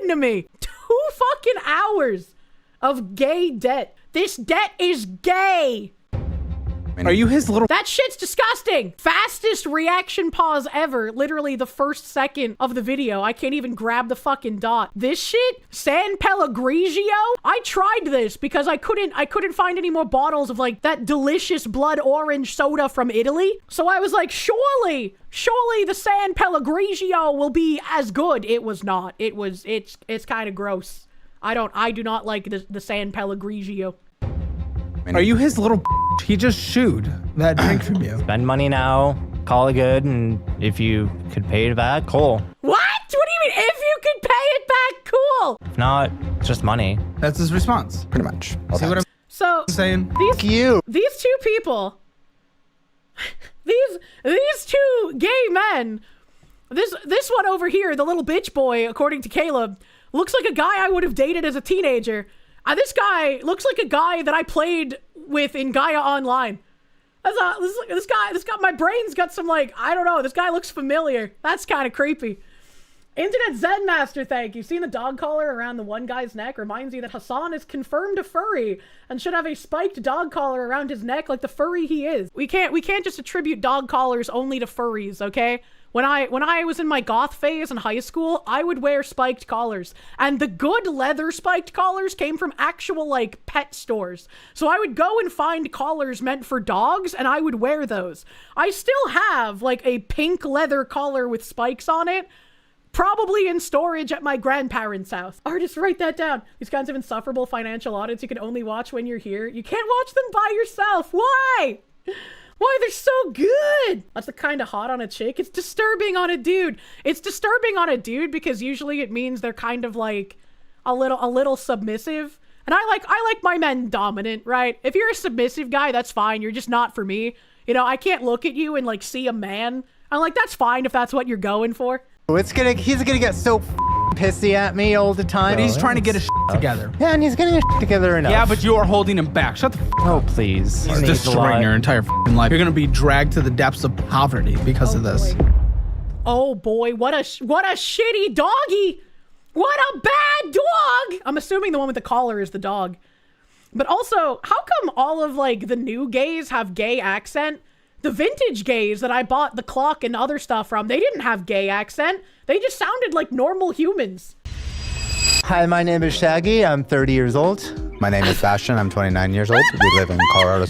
doing to me? 2 fucking hours of gay debt. This debt is gay. Are you his little... That shit's disgusting. Fastest reaction pause ever. Literally the first second of the video. I can't even grab the fucking dot. This shit, San Pellegrino. I tried this because I couldn't find any more bottles of like that delicious blood orange soda from Italy. So I was like, surely the San Pellegrino will be as good. It was not. It's kind of gross. I do not like the San Pellegrino. Are you his little... He just shooed that drink from you. Spend money now, call it good, and if you could pay it back, cool. What? What do you mean, if you could pay it back, cool? If not, it's just money. That's his response. Pretty much. See what I'm saying? These 2 people, these 2 gay men, this one over here, the little bitch boy, according to Caleb, looks like a guy I would have dated as a teenager. This guy looks like a guy that I played with in Gaia Online. This guy, my brain's got some like, I don't know, this guy looks familiar. That's kind of creepy. Internet Zen Master, thank you. Seeing the dog collar around the one guy's neck reminds you that Hassan is confirmed a furry and should have a spiked dog collar around his neck like the furry he is. We can't just attribute dog collars only to furries, okay? When I was in my goth phase in high school, I would wear spiked collars. And the good leather spiked collars came from actual, like, pet stores. So I would go and find collars meant for dogs, and I would wear those. I still have, like, a pink leather collar with spikes on it, probably in storage at my grandparents' house. Artists, write that down. These kinds of insufferable financial audits you can only watch when you're here. You can't watch them by yourself. Why? Why, they're so good. That's the kind of hot on a chick. It's disturbing on a dude. It's disturbing on a dude because usually it means they're kind of like a little submissive. And I like my men dominant, right? If you're a submissive guy, that's fine. You're just not for me. You know, I can't look at you and like see a man. I'm like, that's fine if that's what you're going for. He's gonna get so pissy at me all the time. But he's trying to get his together. Yeah, and he's getting his together enough. Yeah, but you are holding him back. Shut the Oh, please. He's destroying your entire life. You're gonna be dragged to the depths of poverty because of this. Boy. Oh boy, what a shitty doggy. What a bad dog. I'm assuming the one with the collar is the dog. But also, how come all of like the new gays have gay accent? The vintage gays that I bought the clock and other stuff from, they didn't have gay accent. They just sounded like normal humans. Hi, my name is Shaggy. I'm 30 years old. My name is Bastion. I'm 29 years old. We live in Colorado.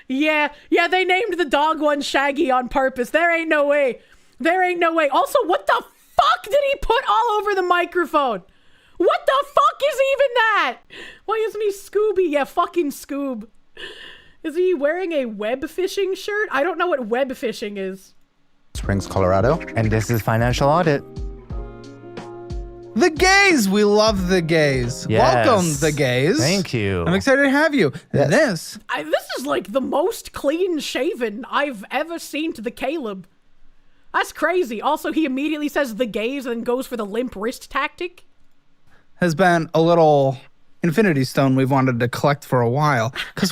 Yeah, they named the dog one Shaggy on purpose. There ain't no way. Also, what the fuck did he put all over the microphone? What the fuck is even that? Why isn't he Scooby? Yeah, fucking Scoob. Is he wearing a web fishing shirt? I don't know what web fishing is. Springs, Colorado. And this is Financial Audit. The gays! We love the gays. Yes. Welcome, the gays. Thank you. I'm excited to have you. Yes. This is like the most clean shaven I've ever seen to the Caleb. That's crazy. Also, he immediately says the gays and then goes for the limp wrist tactic. Has been a little infinity stone we've wanted to collect for a while. Because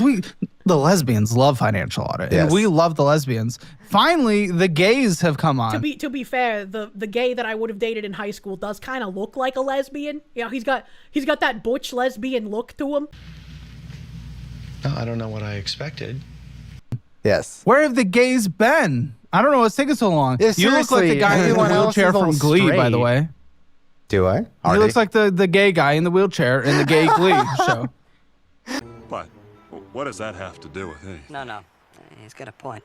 the lesbians love Financial Audit. Yes. And we love the lesbians. Finally, the gays have come on. To be fair, the gay that I would have dated in high school does kind of look like a lesbian. You know, he's got that butch lesbian look to him. No, I don't know what I expected. Yes. Where have the gays been? I don't know what's taking so long. Yeah, you look like the guy in the everyone else wheelchair is all from Glee, by the straight. way. Do I? He looks like the gay guy in the wheelchair in the gay Glee show. What? What does that have to do with anything? No. He's got a point.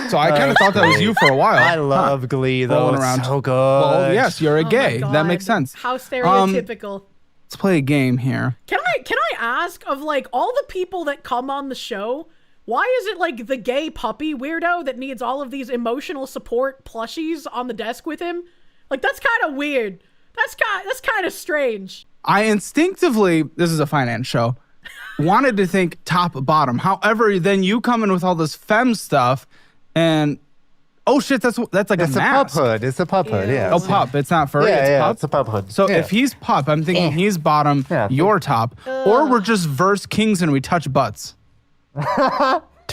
So I kind of thought that was you for a while. I love Glee, though. Rolling It's around. so good. Well, yes, you're a Oh gay. my That God. makes sense. How stereotypical. Let's play a game here. Can I ask of like all the people that come on the show, why is it like the gay puppy weirdo that needs all of these emotional support plushies on the desk with him? Like that's kind of weird. That's kind of strange. I instinctively, this is a finance show, wanted to think top bottom. However, then you come in with all this femme stuff and oh shit, that's like It's a a pup mask. hood. It's a pup hood, yeah. Oh, pup. It's not furry. Yeah, it's yeah, pup. it's a pup hood. So Yeah. if he's pup, I'm thinking he's bottom, Yeah. you're top. Or we're just verse kings and we touch butts.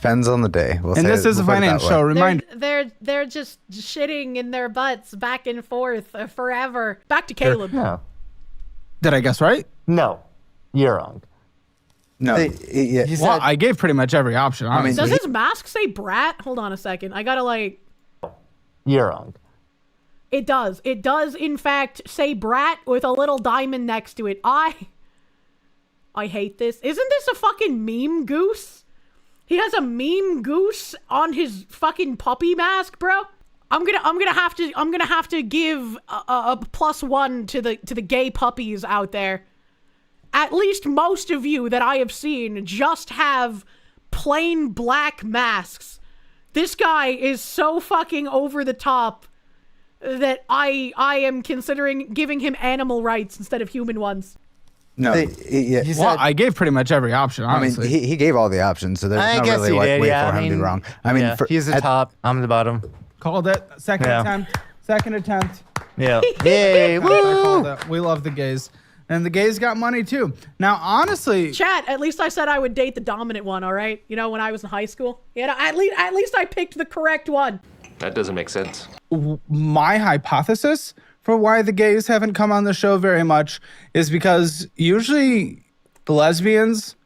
Depends on the day. We'll And say this is a we'll put it finance that show. way. Reminder. They're just shitting in their butts back and forth forever. Back to Caleb. No. Did I guess right? No. You're wrong. No. He Well, said, I gave pretty much every option. mean, Honestly. Does his mask say brat? Hold on a second. I gotta like. You're wrong. It does. It does, in fact, say brat with a little diamond next to it. I hate this. Isn't this a fucking meme goose? He has a meme goose on his fucking puppy mask, bro. I'm gonna have to give a +1 to the gay puppies out there. At least most of you that I have seen just have plain black masks. This guy is so fucking over the top that I am considering giving him animal rights instead of human ones. No. he Well, said, I gave pretty much every option. I mean, Honestly. he gave all the options, so there's I no guess really he way did, for yeah, him to be wrong. I mean, yeah, for, he's the top. I'm the bottom. Called it. Second Yeah. attempt. Second attempt. Yeah. yay, I woo! called it. We love the gays. And the gays got money too. Now, honestly, Chat, at least I said I would date the dominant one, all right? You know, when I was in high school. You know, at least I picked the correct one. That doesn't make sense. my hypothesis for why the gays haven't come on the show very much is because usually the lesbians,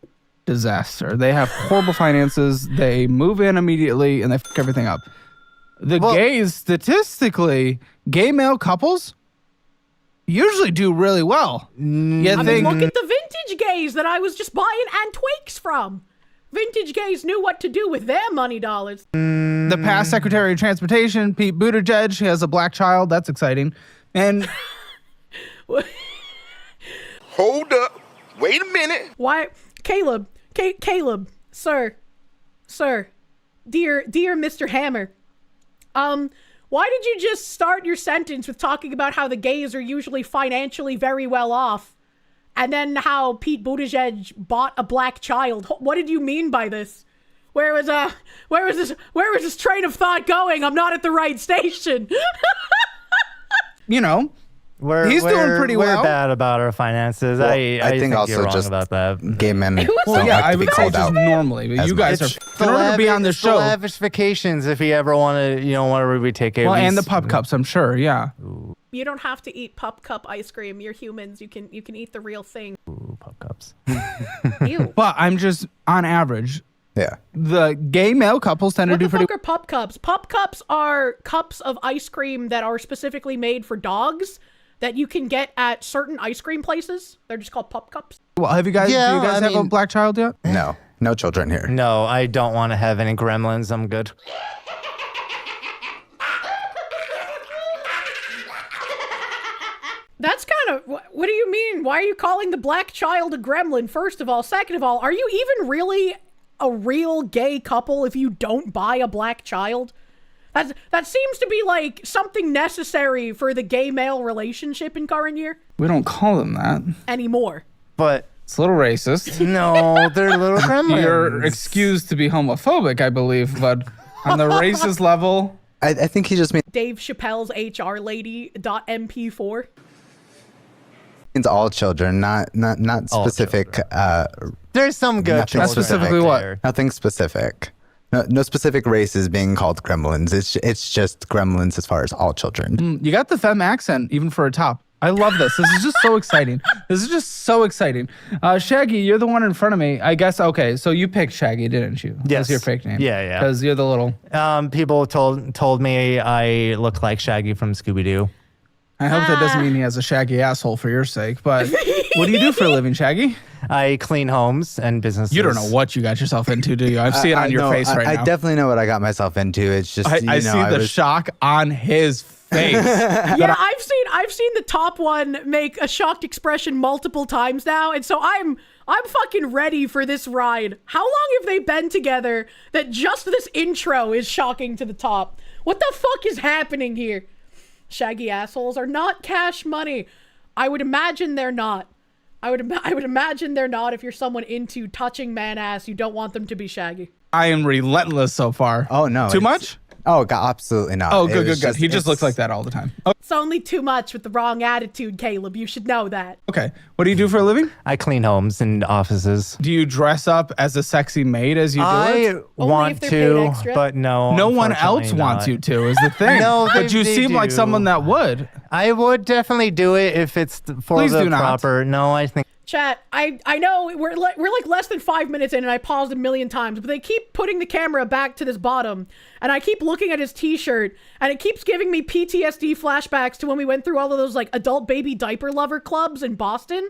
disaster. They have horrible finances. They move in immediately and they fuck everything up. The gays, statistically, gay male couples usually do really well. I mean, look at the vintage gays that I was just buying antiques from. Vintage gays knew what to do with their money dollars. The past Secretary of Transportation, Pete Buttigieg, he has a black child. That's exciting. And Hold up. Wait a minute. Why, Caleb, sir, dear Mr. Hammer, why did you just start your sentence with talking about how the gays are usually financially very well off, and then how Pete Buttigieg bought a black child? What did you mean by this? Where was this train of thought going? I'm not at the right station. you know, He's doing pretty well. We're bad about our finances. Well, I think also you're wrong just about that. gay men don't well, yeah, like I to be would say called just out. normally, but as you guys much. are in order to be on the show. The lavish vacations, if you ever want to, whenever we take it. Well, and the pub cups, I'm sure. Yeah. You don't have to eat pup cup ice cream. You're humans. You can eat the real thing. Ooh, pub cups. Ew. But I'm just on average. Yeah. The gay male couples tend What to do the pretty fuck are pup cups? Pup cups are cups of ice cream that are specifically made for dogs that you can get at certain ice cream places. They're just called pup cups. well. Have you guys? Yeah, do you guys I have a mean- black child yet? No children here. No, I don't want to have any gremlins. I'm good. That's kind of, what do you mean? Why are you calling the black child a gremlin, first of all? Second of all, are you even really a real gay couple if you don't buy a black child? That seems to be like something necessary for the gay male relationship in current year We don't call them that. anymore. But It's a little racist. no, they're little gremlins. You're excused to be homophobic, I believe, but on the racist level, I think he just Dave Chappelle's HR lady .mp4. means all children, not specific. There's some good Nothing children specifically out what? there. Nothing specific. No specific race is being called gremlins. It's just gremlins as far as all children. you got the femme accent even for a top. I love this. This is just so exciting. This is just so exciting. Shaggy, you're the one in front of me. I guess, okay, so you picked Shaggy, didn't you? Yes. That's your fake name. Yeah. Because you're the little... People told me I look like Shaggy from Scooby-Doo. I hope that doesn't mean he has a shaggy asshole for your sake, but what do you do for a living, Shaggy? I clean homes and businesses. You don't know what you got yourself into, do you? I see it on your know- face right now. I definitely know what I got myself into. It's just I see the shock on his face. Yeah, I've seen the top one make a shocked expression multiple times now, and so I'm fucking ready for this ride. How long have they been together that just this intro is shocking to the top? What the fuck is happening here? Shaggy assholes are not cash money. I would imagine they're not. I would imagine they're not. If you're someone into touching man ass, you don't want them to be shaggy. I am relentless so far. Oh no! Too it's- much? Oh, God, absolutely not. Oh, It good, was good, good. He just looks it's- like that all the time. Oh, It's only too much with the wrong attitude, Caleb. You should know that. okay. What do you do for a living? I clean homes and offices. Do you dress up as a sexy maid as you do it? I Only want if they're to, paid extra. but no. No one unfortunately else wants not. you to, is the thing. No, but you they seem like do. someone that would. I would definitely do it if it's for Please the do not. proper. No, I think. Chat, I know we're like less than 5 minutes in and I paused a million times, but they keep putting the camera back to this bottom and I keep looking at his t-shirt and it keeps giving me PTSD flashbacks to when we went through all of those like adult baby diaper lover clubs in Boston.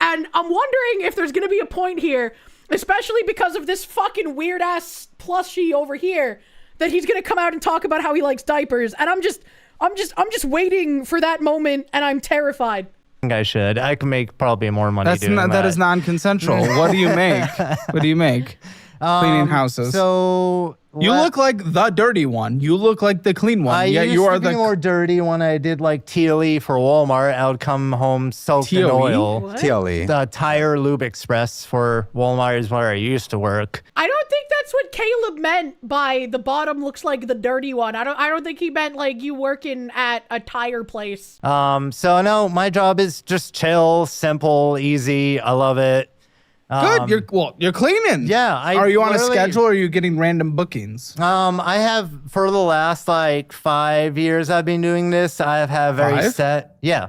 And I'm wondering if there's going to be a point here, especially because of this fucking weird ass plushie over here, that he's going to come out and talk about how he likes diapers. And I'm just waiting for that moment and I'm terrified. I should. I can make probably more money That's doing not, that is non-consensual. What do you make? What do you make? Cleaning houses. So You look like the dirty one. You look like the clean one. I Yeah, used you are to be the more dirty when I did like TLE for Walmart. I would come home soaked in TLE? oil. What? TLE. The Tire Lube Express for Walmart is where I used to work. I don't think that's what Caleb meant by the bottom looks like the dirty one. I don't think he meant like you working at a tire place. So no, my job is just chill, simple, easy. I love it. good. You're cleaning. Yeah, Are you on a literally- schedule or are you getting random bookings? I have for the last like 5 years I've been doing this. I have had very 5? set. Yeah.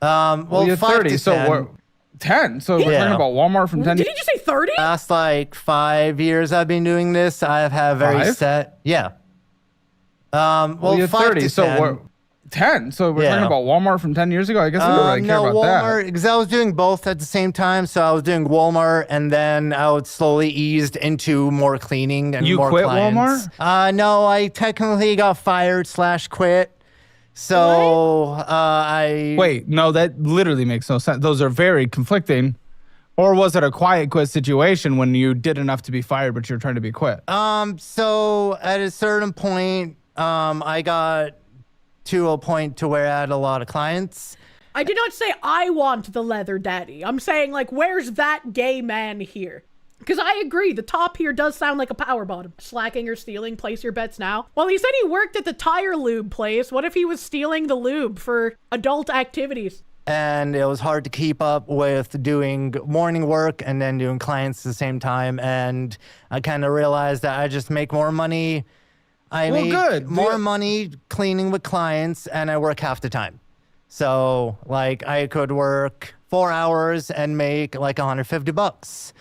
Well, you're 5 30, to so 10. we're 10. So we're Yeah. talking about Walmart from 10 Did he just say 30? Last like 5 years I've been doing this. I have had very 5? set. Yeah. Well, you're 5 30, to so 10. we're 10. So we're Yeah. talking about Walmart from 10 years ago. I guess I don't really care no, about Walmart, that. because I was doing both at the same time. So I was doing Walmart, and then I would slowly eased into more cleaning and You more quit clients. No, I technically got fired / quit. So I Wait, no, that literally makes no sense. Those are very conflicting. Or was it a quiet quit situation when you did enough to be fired, but you're trying to be quit? So at a certain point, I got to a point to where I had a lot of clients. I did not say I want the leather daddy. I'm saying like, where's that gay man here? Because I agree, the top here does sound like a power bottom. Slacking or stealing, place your bets now. Well, he said he worked at the tire lube place. What if he was stealing the lube for adult activities? And it was hard to keep up with doing morning work and then doing clients at the same time. And I kind of realized that I just make more money. I Well, make good. more money cleaning with clients, and I work half the time. So, like, I could work 4 hours and make like $150.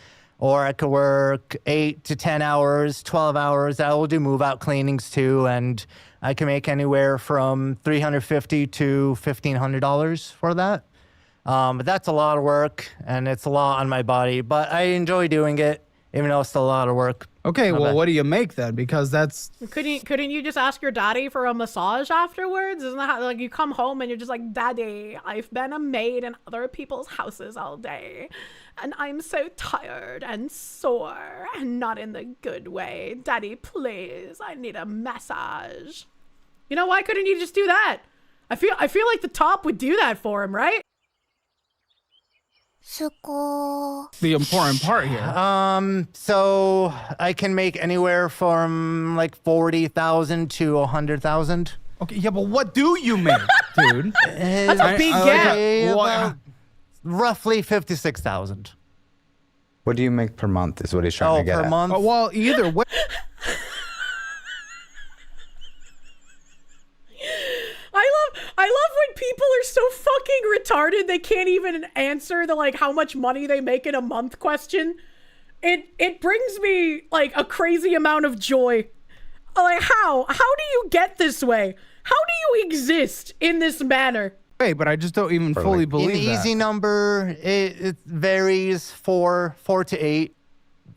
Or I could work 8 to 10 hours, 12 hours. I will do move out cleanings too. And I can make anywhere from $350 to $1,500 for that. But that's a lot of work and it's a lot on my body, but I enjoy doing it, even though it's still a lot of work. Okay, well, what do you make then? Because that's Couldn't you just ask your daddy for a massage afterwards? Isn't that how, like, you come home and you're just like, Daddy, I've been a maid in other people's houses all day and I'm so tired and sore and not in the good way. Daddy, please, I need a massage. You know, why couldn't you just do that? I feel like the top would do that for him, right? the important part here. So I can make anywhere from like 40,000 to 100,000. Okay, yeah, but what do you make, dude? That's a big gap. About roughly 56,000. What do you make per month is what he's trying Oh, to get per at. month. Well, either way. I love when people are so fucking retarded they can't even answer the like how much money they make in a month question. It brings me like a crazy amount of joy. Like how do you get this way? How do you exist in this manner? Wait, but I just don't even fully In believe the that. easy number, it varies 4 to 8.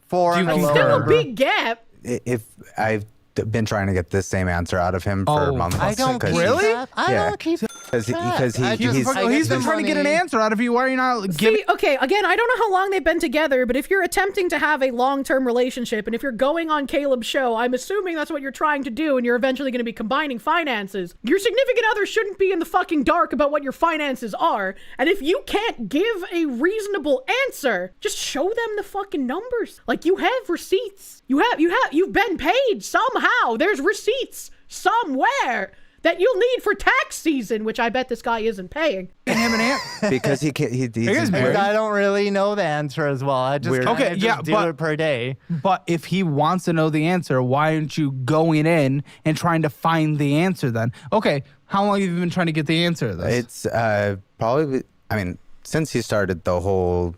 4 Do on you the low Still a number. big gap. If I've been trying to get the same answer out of him for Oh, months. I don't keep 'cause- Really? that. I Yeah. don't keep Because I just- He's I get been the trying to get an money. answer out of you. Why are you not giving? See, okay, again, I don't know how long they've been together, but if you're attempting to have a long-term relationship, and if you're going on Caleb's show, I'm assuming that's what you're trying to do, and you're eventually going to be combining finances. Your significant other shouldn't be in the fucking dark about what your finances are, and if you can't give a reasonable answer, just show them the fucking numbers. Like, you have receipts. You've been paid somehow. There's receipts somewhere that you'll need for tax season, which I bet this guy isn't paying. Him an answer. because he's Here's married. I don't really know the answer as well. I just Weird. kinda Okay, just yeah, do but- it per day. But if he wants to know the answer, why aren't you going in and trying to find the answer then? Okay, how long have you been trying to get the answer to this? It's probably, I mean, since he started the whole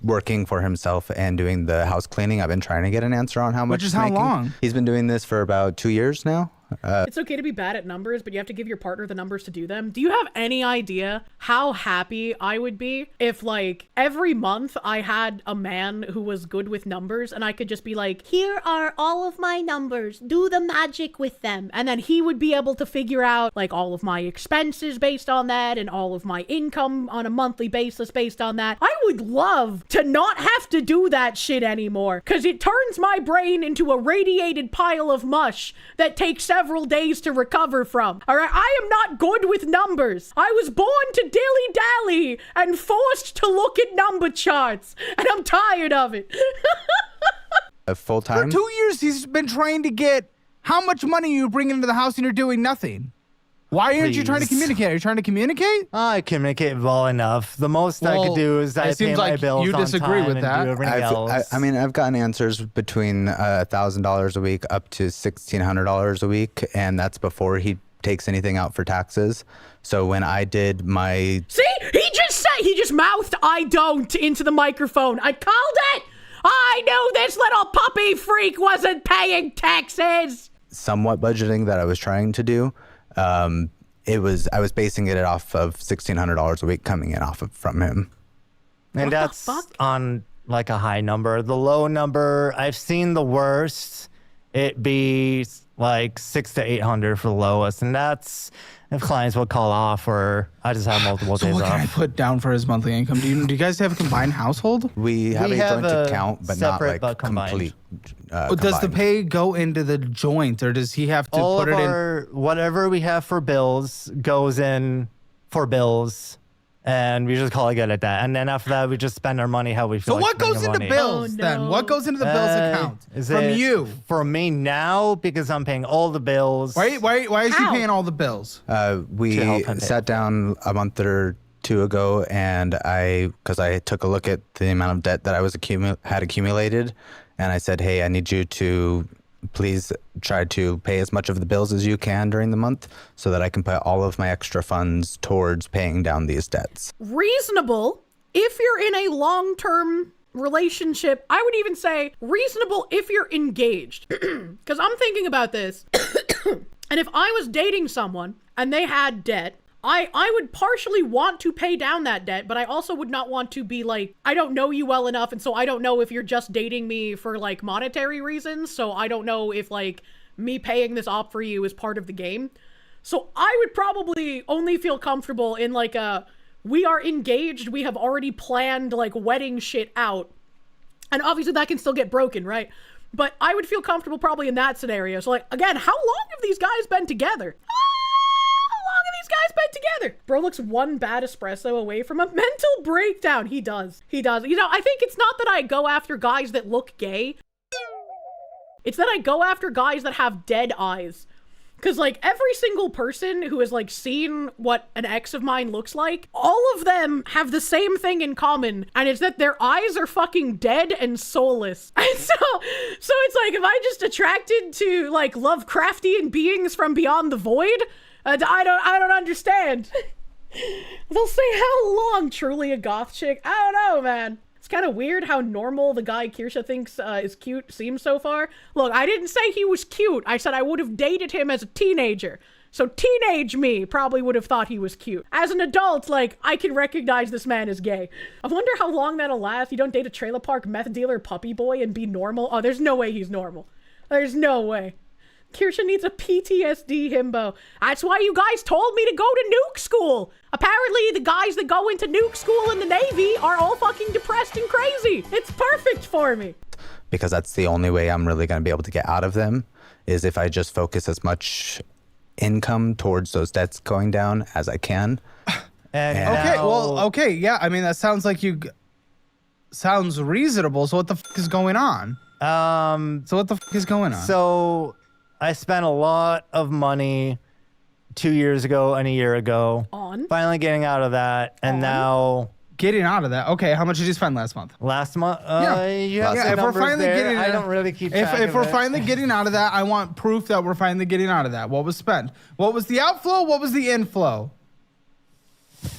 working for himself and doing the house cleaning, I've been trying to get an answer on how much Which is he's how making. long? He's been doing this for about 2 years now. It's okay to be bad at numbers, but you have to give your partner the numbers to do them. Do you have any idea how happy I would be if, like, every month I had a man who was good with numbers and I could just be like, here are all of my numbers, do the magic with them. And then he would be able to figure out, like, all of my expenses based on that and all of my income on a monthly basis based on that. I would love to not have to do that shit anymore, because it turns my brain into a radiated pile of mush that takes several days to recover from. All right, I am not good with numbers. I was born to dilly-dally and forced to look at number charts, and I'm tired of it. Full For time. 2 years, he's been trying to get how much money you bring into the house and you're doing nothing. Why aren't you trying to Please. communicate? Are you trying to communicate? I communicate well enough. The most I Well, could do is it I pay seems my like bills you on disagree time with and that. do everything else. I mean, I've gotten answers between $1,000 a week up to $1,600 a week, and that's before he takes anything out for taxes. So when I did my See, he just mouthed "I don't" into the microphone. I called it. I knew this little puppy freak wasn't paying taxes. somewhat budgeting that I was trying to do, I was basing it off of $1,600 a week coming in from him. And the that's fuck? on like a high number. The low number, I've seen the worst. It be like 600 to 800 for the lowest, and that's if clients would call off or I just have multiple So days what can I off. put down for his monthly income? Do you guys have a combined household? We have a have joint a account, but not separate like but combined. complete. Does the combined. pay go into the joint, or does he have to All put of it in? our whatever we have for bills goes in for bills, and we just call it good at that. And then after that, we just spend our money how we feel. So like what goes spending into money. bills Oh, then? no. What goes into the bills account Is from it you? For me now, because I'm paying all the bills. Why is he How? paying all the bills? We To help him pay. sat down a month or two ago, and because I took a look at the amount of debt that I was had accumulated, and I said, hey, I need you to please try to pay as much of the bills as you can during the month so that I can put all of my extra funds towards paying down these debts. Reasonable if you're in a long-term relationship. I would even say reasonable if you're engaged. Because I'm thinking about this. And if I was dating someone and they had debt, I would partially want to pay down that debt, but I also would not want to be like, I don't know you well enough, and so I don't know if you're just dating me for like monetary reasons, so I don't know if like me paying this off for you is part of the game. So I would probably only feel comfortable in like we are engaged, we have already planned like wedding shit out. And obviously that can still get broken, right? But I would feel comfortable probably in that scenario. So like, again, how long have these guys been together? How long have these guys been together? Bro looks one bad espresso away from a mental breakdown. He does. You know, I think it's not that I go after guys that look gay. It's that I go after guys that have dead eyes. Because, like, every single person who has, like, seen what an ex of mine looks like, all of them have the same thing in common, and it's that their eyes are fucking dead and soulless. And so it's like, am I just attracted to, like, Lovecraftian beings from beyond the void? I don't understand. They'll say, how long? Truly a goth chick? I don't know, man. It's kind of weird how normal the guy Kirsche thinks is cute seems so far. Look, I didn't say he was cute. I said I would have dated him as a teenager. So teenage me probably would have thought he was cute. As an adult, like, I can recognize this man as gay. I wonder how long that'll last. You don't date a trailer park meth dealer puppy boy and be normal? Oh, there's no way he's normal. There's no way. Kirsche needs a PTSD himbo. That's why you guys told me to go to nuke school. Apparently, the guys that go into nuke school in the Navy are all fucking depressed and crazy. It's perfect for me. Because that's the only way I'm really going to be able to get out of them, is if I just focus as much income towards those debts going down as I can. Okay, yeah. I mean, that sounds like sounds reasonable. So what the fuck is going on? So what the fuck is going on? So I spent a lot of money 2 years ago and a year ago. Finally getting out of that, and now getting out of that. Okay, how much did you spend last month? Last month? If we're finally getting, I don't really keep track if of we're it. finally getting out of that, I want proof that we're finally getting out of that. What was spent? What was the outflow? What was the inflow?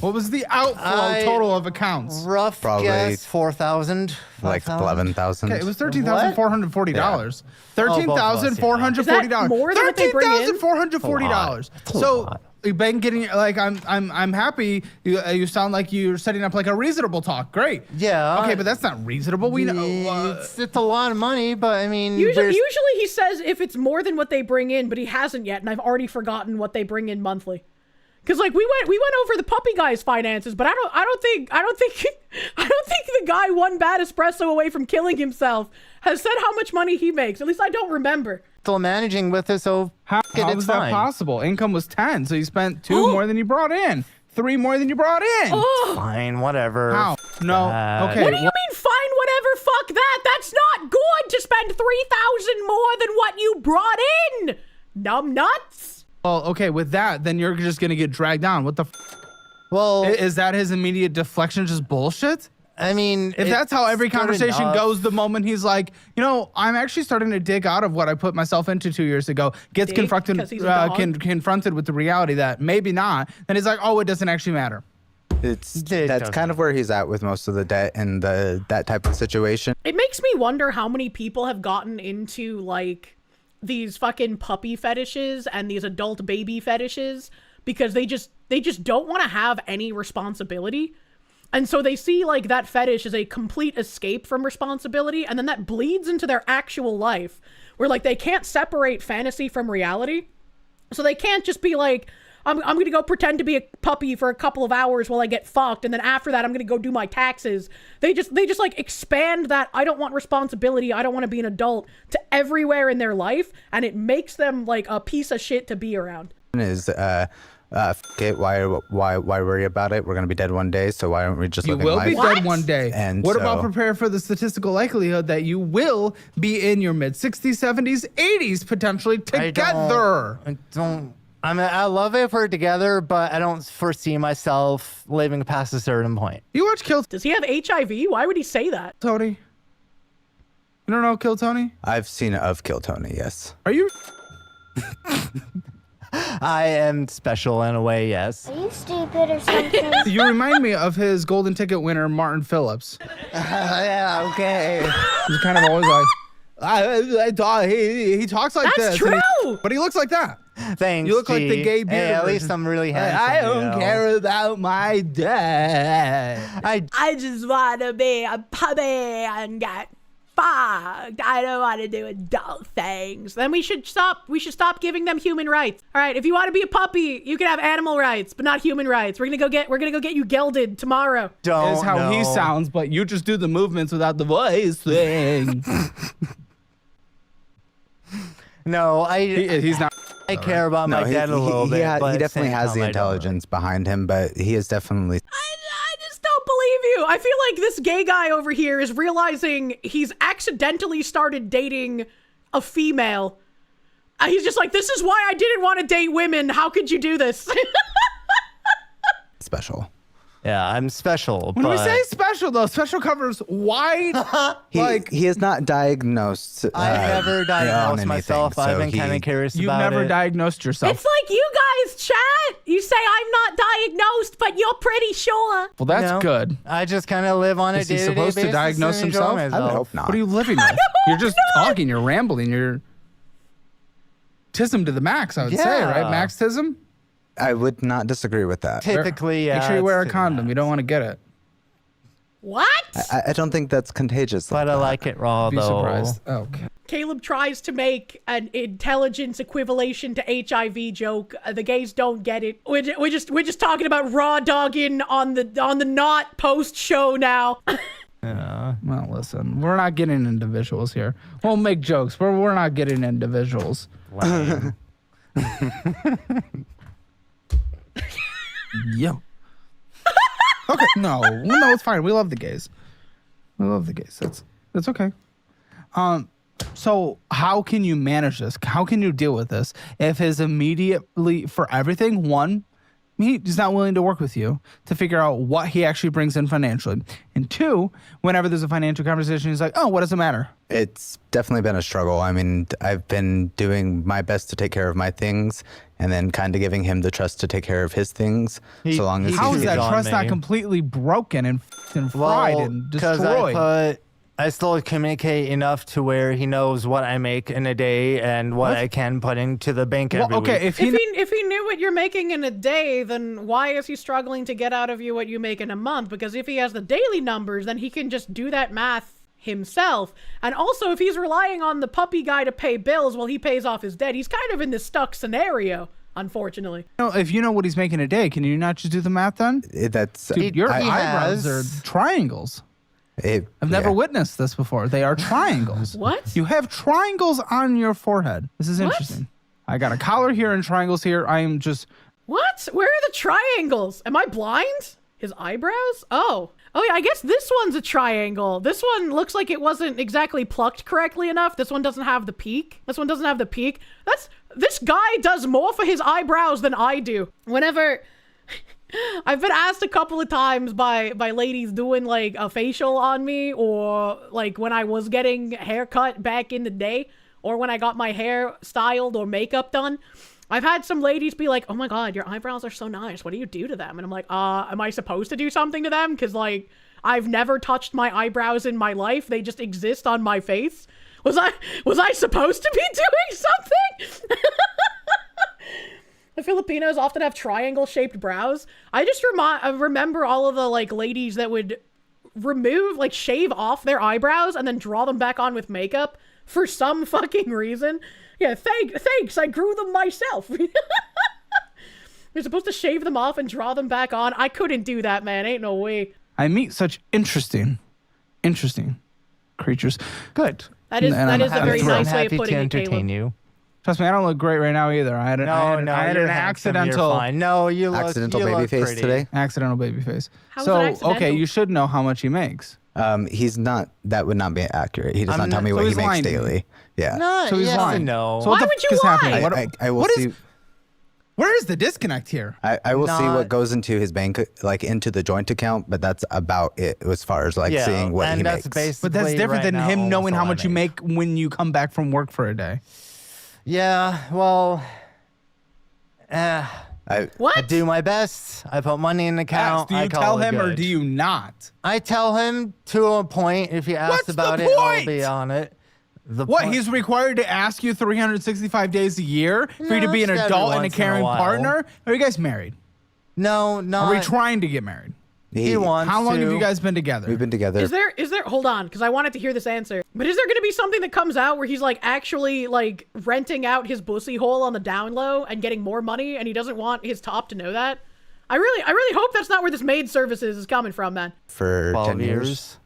What was the outflow total of accounts? Rough guess, 4,000. Like 11,000. Okay, it was $13,440. $13,440. more than what they bring in? $13,440. So you've been getting like I'm happy. You sound like you're setting up like a reasonable talk. Great. Yeah. Okay, but that's not reasonable. We know it's a lot of money, but I mean, usually he says if it's more than what they bring in, but he hasn't yet, and I've already forgotten what they bring in monthly. Because like we went over the puppy guy's finances, but I don't think the guy one bad espresso away from killing himself has said how much money he makes. At least I don't remember. Still managing with it, so how was that possible? Income was 10, so you spent 2 more than you brought in, 3 more than you brought in. Fine, whatever. How? No. Okay. What do you mean fine, whatever? Fuck that. That's not good to spend 3,000 more than what you brought in. Numb nuts. Well, okay, with that, then you're just gonna get dragged down. What the? Well, is that his immediate deflection just bullshit? I mean, if that's how every conversation goes, the moment he's like, you know, I'm actually starting to dig out of what I put myself into 2 years ago, gets confronted with the reality that maybe not, then he's like, oh, it doesn't actually matter. That's kind of where he's at with most of the debt and that type of situation. It makes me wonder how many people have gotten into like these fucking puppy fetishes and these adult baby fetishes because they just don't want to have any responsibility. And so they see like that fetish as a complete escape from responsibility, and then that bleeds into their actual life where like they can't separate fantasy from reality. So they can't just be like, I'm going to go pretend to be a puppy for a couple of hours while I get fucked, and then after that I'm going to go do my taxes. They just like expand that I don't want responsibility, I don't want to be an adult to everywhere in their life, and it makes them like a piece of shit to be around. Is it, why worry about it? We're going to be dead one day, so why aren't we just living life? You will be dead one day. And what about prepare for the statistical likelihood that you will be in your mid-60s, 70s, 80s potentially together? I love it if we're together, but I don't foresee myself living past a certain point. You watch Kill... Does he have HIV? Why would he say that? Tony? You don't know Kill Tony? I've seen of Kill Tony, yes. Are you... I am special in a way, yes. Are you stupid or something? You remind me of his golden ticket winner, Martin Phillips. Yeah, okay. He's kind of always like... he talks like this. That's true! But he looks like that. Thanks, You look like the gay beard. Hey, at least I'm really handsome. I don't care about my dad. I just want to be a puppy and get fucked. I don't want to do adult things. Then we should stop giving them human rights. All right, if you want to be a puppy, you can have animal rights, but not human rights. We're gonna go get you gelded tomorrow. Is how he sounds, but you just do the movements without the voice thing. No, he's not. I care about my dad a little bit. He definitely has the intelligence behind him, but he is definitely... I just don't believe you. I feel like this gay guy over here is realizing he's accidentally started dating a female. He's just like, this is why I didn't want to date women. How could you do this? Special. Yeah, I'm special. When we say special, though, special covers wide. He is not diagnosed. I've never diagnosed myself. I've been kind of curious about it. You've never diagnosed yourself. It's like you guys chat. You say I'm not diagnosed, but you're pretty sure. Well, that's good. I just kind of live on a day-to-day basis. Is he supposed to diagnose himself? I would hope not. What are you living with? You're just talking. You're rambling. You're tism to the max, I would say, right? Max tism? I would not disagree with that. Typically, Make sure you wear a condom. You don't want to get it. What? I don't think that's contagious. But I like it raw, Be though. surprised. Okay. Caleb tries to make an intelligence equivalation to HIV joke. The gays don't get it. We're just talking about raw dogging on the not post show now. Well, listen, we're not getting into visuals here. We'll make jokes, but we're not getting into visuals. Yo. Okay, no, it's fine. We love the gays. We love the gays. That's okay. So how can you manage this? How can you deal with this if his immediately for everything, one, he's not willing to work with you to figure out what he actually brings in financially, and two, whenever there's a financial conversation, he's like, oh, what does it matter? It's definitely been a struggle. I mean, I've been doing my best to take care of my things and then kind of giving him the trust to take care of his things. So long as How is he's that on trust me. not completely broken and fried and destroyed? I still communicate enough to where he knows what I make in a day and what I can put into the bank every week. Okay, if he knew what you're making in a day, then why is he struggling to get out of you what you make in a month? Because if he has the daily numbers, then he can just do that math himself. And also, if he's relying on the puppy guy to pay bills while he pays off his debt, he's kind of in this stuck scenario, unfortunately. if you know what he's making a day, can you not just do the math then? Dude, your eyebrows are triangles. I've never witnessed this before. They are triangles. What? You have triangles on your forehead. This is interesting. I got a collar here and triangles here. I am just... What? Where are the triangles? Am I blind? His eyebrows? Oh yeah, I guess this one's a triangle. This one looks like it wasn't exactly plucked correctly enough. This one doesn't have the peak. This one doesn't have the peak. This guy does more for his eyebrows than I do. Whenever... I've been asked a couple of times by ladies doing like a facial on me, or like when I was getting a haircut back in the day, or when I got my hair styled or makeup done. I've had some ladies be like, oh my God, your eyebrows are so nice. What do you do to them? And I'm like, am I supposed to do something to them? Because like, I've never touched my eyebrows in my life. They just exist on my face. Was I supposed to be doing something? The Filipinos often have triangle-shaped brows. I just remember all of the like ladies that would shave off their eyebrows and then draw them back on with makeup for some fucking reason. Yeah, thanks. I grew them myself. You're supposed to shave them off and draw them back on. I couldn't do that, man. Ain't no way. I meet such interesting creatures. Good. That is a very nice way of putting it, entertain you. Trust me, I don't look great right now either. I had an accidental... No, you look baby face pretty. today. Accidental baby face. How was it accidental? Okay, you should know how much he makes. He's not. That would not be accurate. He does not tell me what he makes daily. Yeah. No, So he's lying. No. So Why would you lie? I will see. Where is the disconnect here? I will see what goes into his bank, like into the joint account, but that's about it as far as like seeing what he makes. But that's different than him knowing how much you make when you come back from work for a day. Yeah, well, I do my best. I put money in the account. Do you tell him or do you not? I tell him to a point. If he asks about it, I'll be on it. He's required to ask you 365 days a year for you to be an adult and a caring partner? Are you guys married? No, no. Are we trying to get married? He wants How long to. have you guys been together? We've been together. Is there, hold on, because I wanted to hear this answer. But is there going to be something that comes out where he's like actually like renting out his pussy hole on the down low and getting more money and he doesn't want his top to know that? I really hope that's not where this maid services is coming from, man. For 10 years.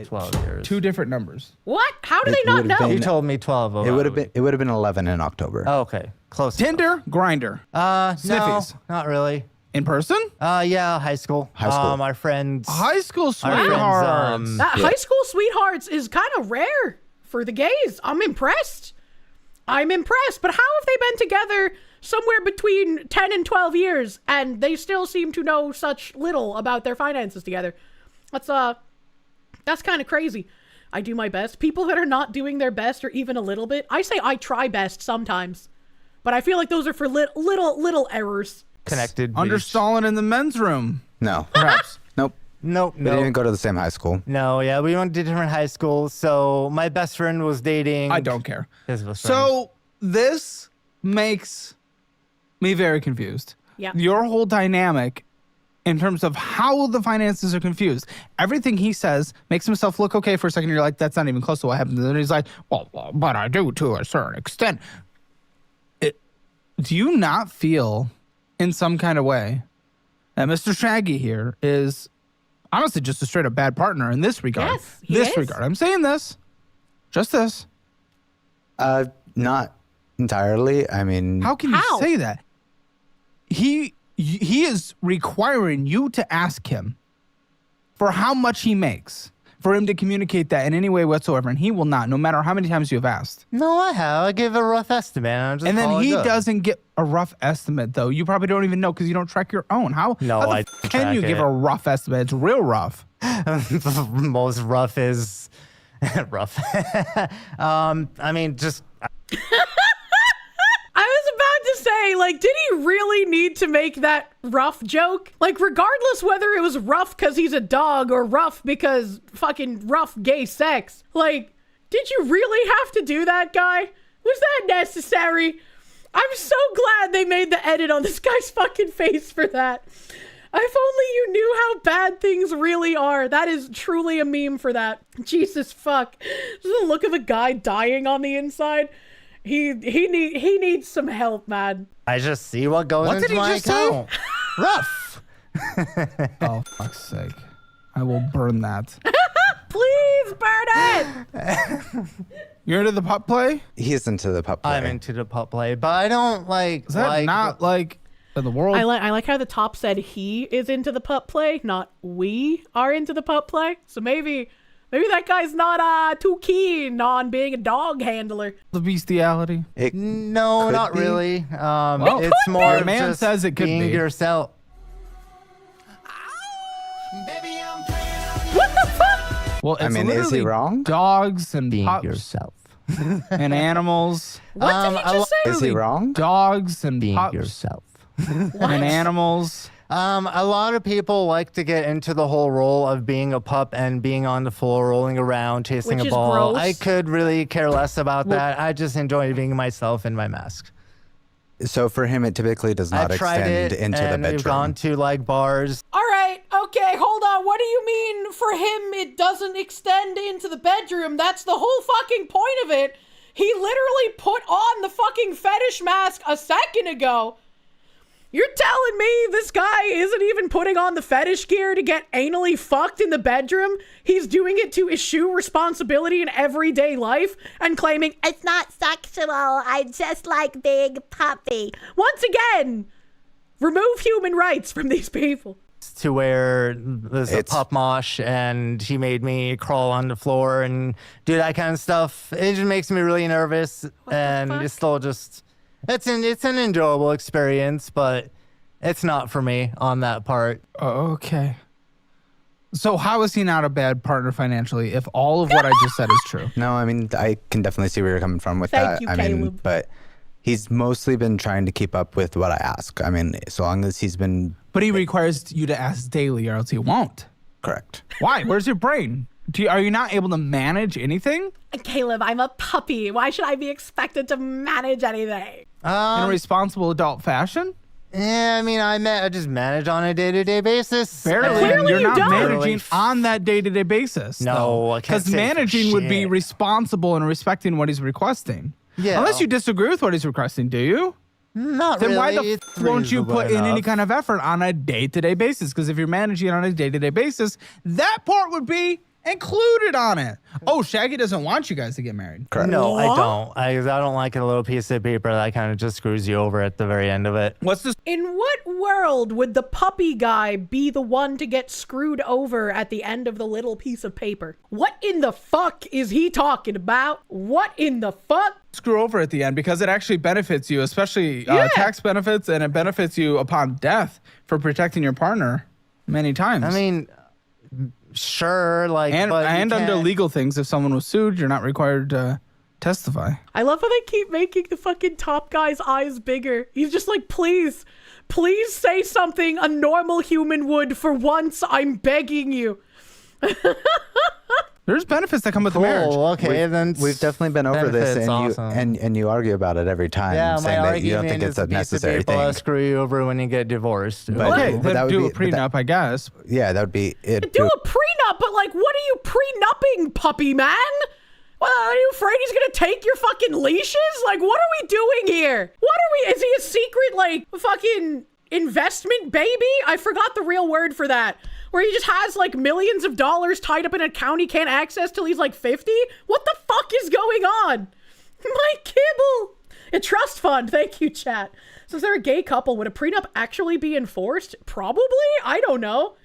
12 years. Two different numbers. What? How do they not know? You told me 12. It would have been 11 in October. Oh, okay. Close. Tinder, Grinder. Sniffies. No, not really. In person? Yeah, high school. Our friends. High school sweethearts. High school sweethearts is kind of rare for the gays. I'm impressed. But how have they been together somewhere between 10 and 12 years and they still seem to know such little about their finances together? That's kind of crazy. I do my best. People that are not doing their best or even a little bit, I say I try best sometimes, but I feel like those are for little errors. Connected. Understalling in the men's room. No. Perhaps. Nope. We didn't even go to the same high school. No, yeah, we went to different high schools. So my best friend was dating. I don't care. His best friend. So this makes me very confused. Yeah. Your whole dynamic in terms of how the finances are confused. Everything he says makes himself look okay for a second. You're like, that's not even close to what happened. And then he's like, well, but I do to a certain extent. Do you not feel in some kind of way that Mr. Shaggy here is honestly just a straight up bad partner in this regard? Yes, he is. Regard. I'm saying this. Just this. Not entirely. I mean, How can you say that? He is requiring you to ask him for how much he makes, for him to communicate that in any way whatsoever, and he will not, no matter how many times you have asked. No, I have. I give a rough estimate. And then he doesn't get a rough estimate, though. You probably don't even know because you don't track your own. How I can you give a rough estimate? It's real rough. Most rough is rough. I mean, just. I was about to say, like, did he really need to make that rough joke? Like, regardless whether it was rough because he's a dog or rough because fucking rough gay sex. Like, did you really have to do that, guy? Was that necessary? I'm so glad they made the edit on this guy's fucking face for that. If only you knew how bad things really are. That is truly a meme for that. Jesus fuck. This is the look of a guy dying on the inside. He needs some help, man. I just see what goes into my account. Rough. Oh, fuck's sake. I will burn that. Please burn it. You're into the pup play? He's into the pup play. I'm into the pup play, but I don't like. Is that not like in the world? I like how the top said he is into the pup play, not we are into the pup play. So maybe that guy's not too keen on being a dog handler. The bestiality? No, not really. Well, it's more your man just says it could being be. yourself. What the fuck? Well, it's I mean, is he literally wrong? Dogs and Being pups yourself. and animals. What did he just say? Is he wrong? Dogs and Being pups yourself. and animals. A lot of people like to get into the whole role of being a pup and being on the floor, rolling around, chasing Which a is ball. gross. I could really care less about that. I just enjoy being myself in my mask. So for him, it typically does not I've tried extend it, into the and bedroom. we've gone to like bars. All right, okay, hold on. What do you mean for him it doesn't extend into the bedroom? That's the whole fucking point of it. He literally put on the fucking fetish mask a second ago. You're telling me this guy isn't even putting on the fetish gear to get anally fucked in the bedroom? He's doing it to eschew responsibility in everyday life and claiming, it's not sexual, I just like being a puppy. Once again, remove human rights from these people. To where there's a pup mosh and he made me crawl on the floor and do that kind of stuff. It just makes me really nervous, and it's still just it's an enjoyable experience, but it's not for me on that part. Okay. So how is he not a bad partner financially if all of what I just said is true? No, I mean, I can definitely see where you're coming from with Thank that. you, I mean, Caleb. but he's mostly been trying to keep up with what I ask. I mean, so long as he's been But he requires you to ask daily or else he won't. correct. Why? Where's your brain? Are you not able to manage anything? Caleb, I'm a puppy. Why should I be expected to manage anything? In a responsible adult fashion? Yeah, I mean, I just manage on a day-to-day basis. Barely. Clearly You're you not don't. managing on that day-to-day basis. No, I can't Because say for managing would be shit. responsible and respecting what he's requesting. Yeah. Unless you disagree with what he's requesting, do you? Not Then really. why the It's won't you reasonable put in any enough. kind of effort on a day-to-day basis? Because if you're managing on a day-to-day basis, that part would be included on it. Oh, Shaggy doesn't want you guys to get married. Correct. No, I don't. I don't like a little piece of paper that kind of just screws you over at the very end of it. What's this? In what world would the puppy guy be the one to get screwed over at the end of the little piece of paper? What in the fuck is he talking about? What in the fuck? Screw over at the end because it actually benefits you, especially tax benefits, and it benefits you upon death for protecting your partner many times. I mean, sure, like, and but you under can't- legal things, if someone was sued, you're not required to testify. I love how they keep making the fucking top guy's eyes bigger. He's just like, please say something a normal human would for once. I'm begging you. There's benefits that come with the marriage. Okay, then We've definitely been over this, benefits, and awesome. and you argue about it every time, Yeah, my saying that you don't argument think is it's a necessary people thing. screw you over when you get divorced. But- Okay, but then that would do be- a but that- prenup, I guess. Yeah, that would be it. Do a prenup, but like, what are you prenupping, puppy man? Well, are you afraid he's gonna take your fucking leashes? Like, what are we doing here? What are we? Is he a secret, like, fucking investment baby? I forgot the real word for that. Where he just has like millions of dollars tied up in an account he can't access till he's like 50? What the fuck is going on? My kibble. A trust fund. Thank you, chat. So is there a gay couple? Would a prenup actually be enforced? Probably. I don't know.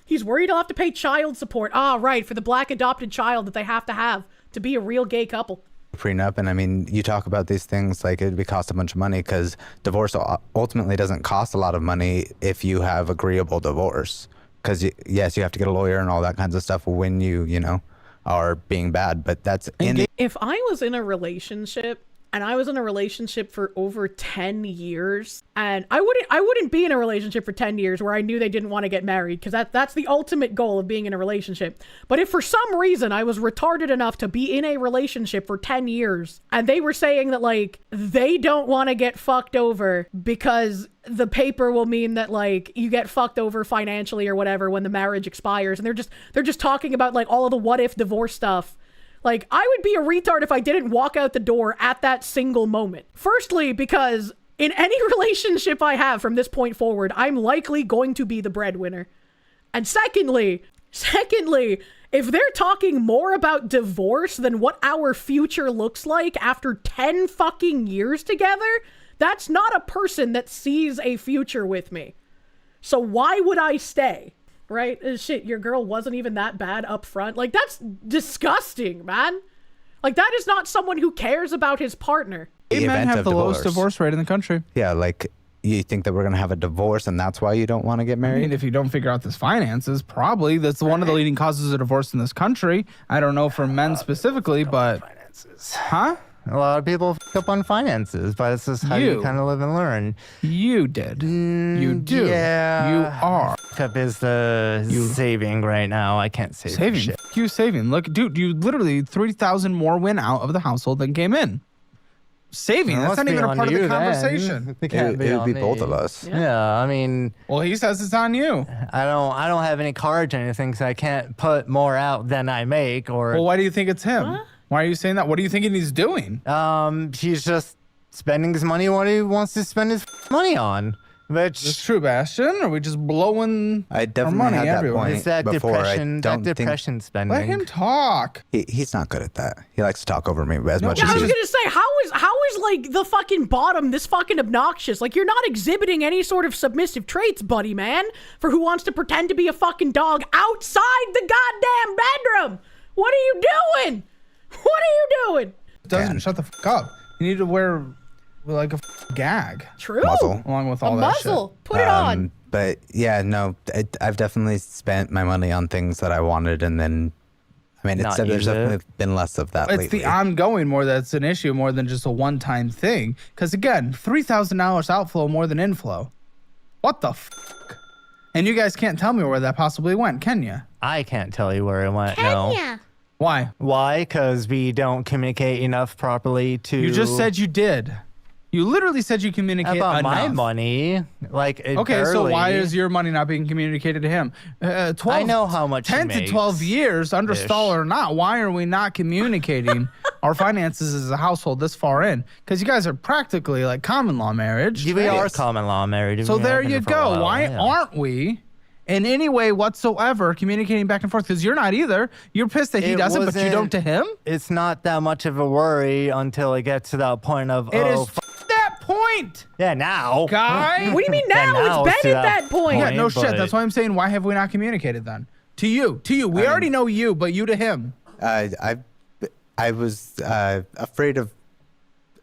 He's worried he'll have to pay child support. Ah, right. For the black adopted child that they have to be a real gay couple. Prenup, and I mean, you talk about these things like it'd be cost a bunch of money, because divorce ultimately doesn't cost a lot of money if you have agreeable divorce. Because yes, you have to get a lawyer and all that kinds of stuff when you know, are being bad, but that's If I was in a relationship and I was in a relationship for over 10 years, and I wouldn't be in a relationship for 10 years where I knew they didn't want to get married, because that's the ultimate goal of being in a relationship. But if for some reason I was retarded enough to be in a relationship for 10 years and they were saying that like they don't want to get fucked over because the paper will mean that like you get fucked over financially or whatever when the marriage expires, and they're just talking about like all of the what if divorce stuff. Like, I would be a retard if I didn't walk out the door at that single moment. Firstly, because in any relationship I have from this point forward, I'm likely going to be the breadwinner. And secondly, if they're talking more about divorce than what our future looks like after 10 fucking years together, that's not a person that sees a future with me. So why would I stay? Right? Shit, your girl wasn't even that bad up front. Like, that's disgusting, man. Like, that is not someone who cares about his partner. Gay men event have of the lowest divorce. divorce rate in the country. Yeah, like you think that we're gonna have a divorce and that's why you don't want to get I married? mean, if you don't figure out this finances, probably that's one of the leading causes of divorce in this country. I don't know for men specifically, but huh? A lot of people f up on finances, but it's just how you kind of live and learn. You did. You do. Yeah. You are. F up is the saving right now. I can't save Saving. shit. F you saving. Look, dude, you literally 3,000 more went out of the household than came in. Saving. That's not even a part of the conversation. It can't It would be on both me. of us. Yeah, I mean, Well, he says it's on you. I don't have any cards or anything, so I can't put more out than I make. Or Well, why do you think it's him? Why are you saying that? What are you thinking he's doing? he's just spending his money what he wants to spend his money on. It's Which true, Bastion. Or are we just blowing I our definitely money had that everywhere? point is that before. depression? I That don't depression spending. Let him talk. he's not good at that. He likes to talk over me as much Yeah, as I he was gonna say, how is like the fucking bottom this fucking obnoxious? Like, you're not exhibiting any sort of submissive traits, buddy, man, for who wants to pretend to be a fucking dog outside the goddamn bedroom. What are you doing? What are you doing? Doesn't shut the fuck up. You need to wear like a gag True. Muzzle. along with A all that muzzle. Put it on. But yeah, no, I've definitely spent my money on things that I wanted, and then, I mean, Not there's use it. definitely been less of that shit. lately. It's the ongoing more that's an issue more than just a one-time thing. Because again, $3,000 outflow more than inflow. What the fuck? And you guys can't tell me where that possibly went, can you? I can't tell you where it went. No. Kenya. Why? Why? Because we don't communicate enough properly to. You just said you did. You literally said you communicate about enough. my money. Like it Okay, so why barely- is your money not being communicated to him? 12, I know how much he 10 to 12 makes, years, under stall or not, why are we not communicating our finances as a household this far in? Because you guys are practically like common law marriage. We are common law married. So We there have you been for a go. while, Why yeah. aren't we in any way whatsoever communicating back and forth? Because you're not either. You're pissed that he It doesn't, but you wasn't- don't to him? It's not that much of a worry until it gets to that point of It oh, is that point, yeah, now. guy. What do you mean Yeah, now? now It's it's been to at that that point. Yeah, no shit. but- That's why I'm saying, why have we not communicated then? To you. We already know you, but you to him. I was afraid of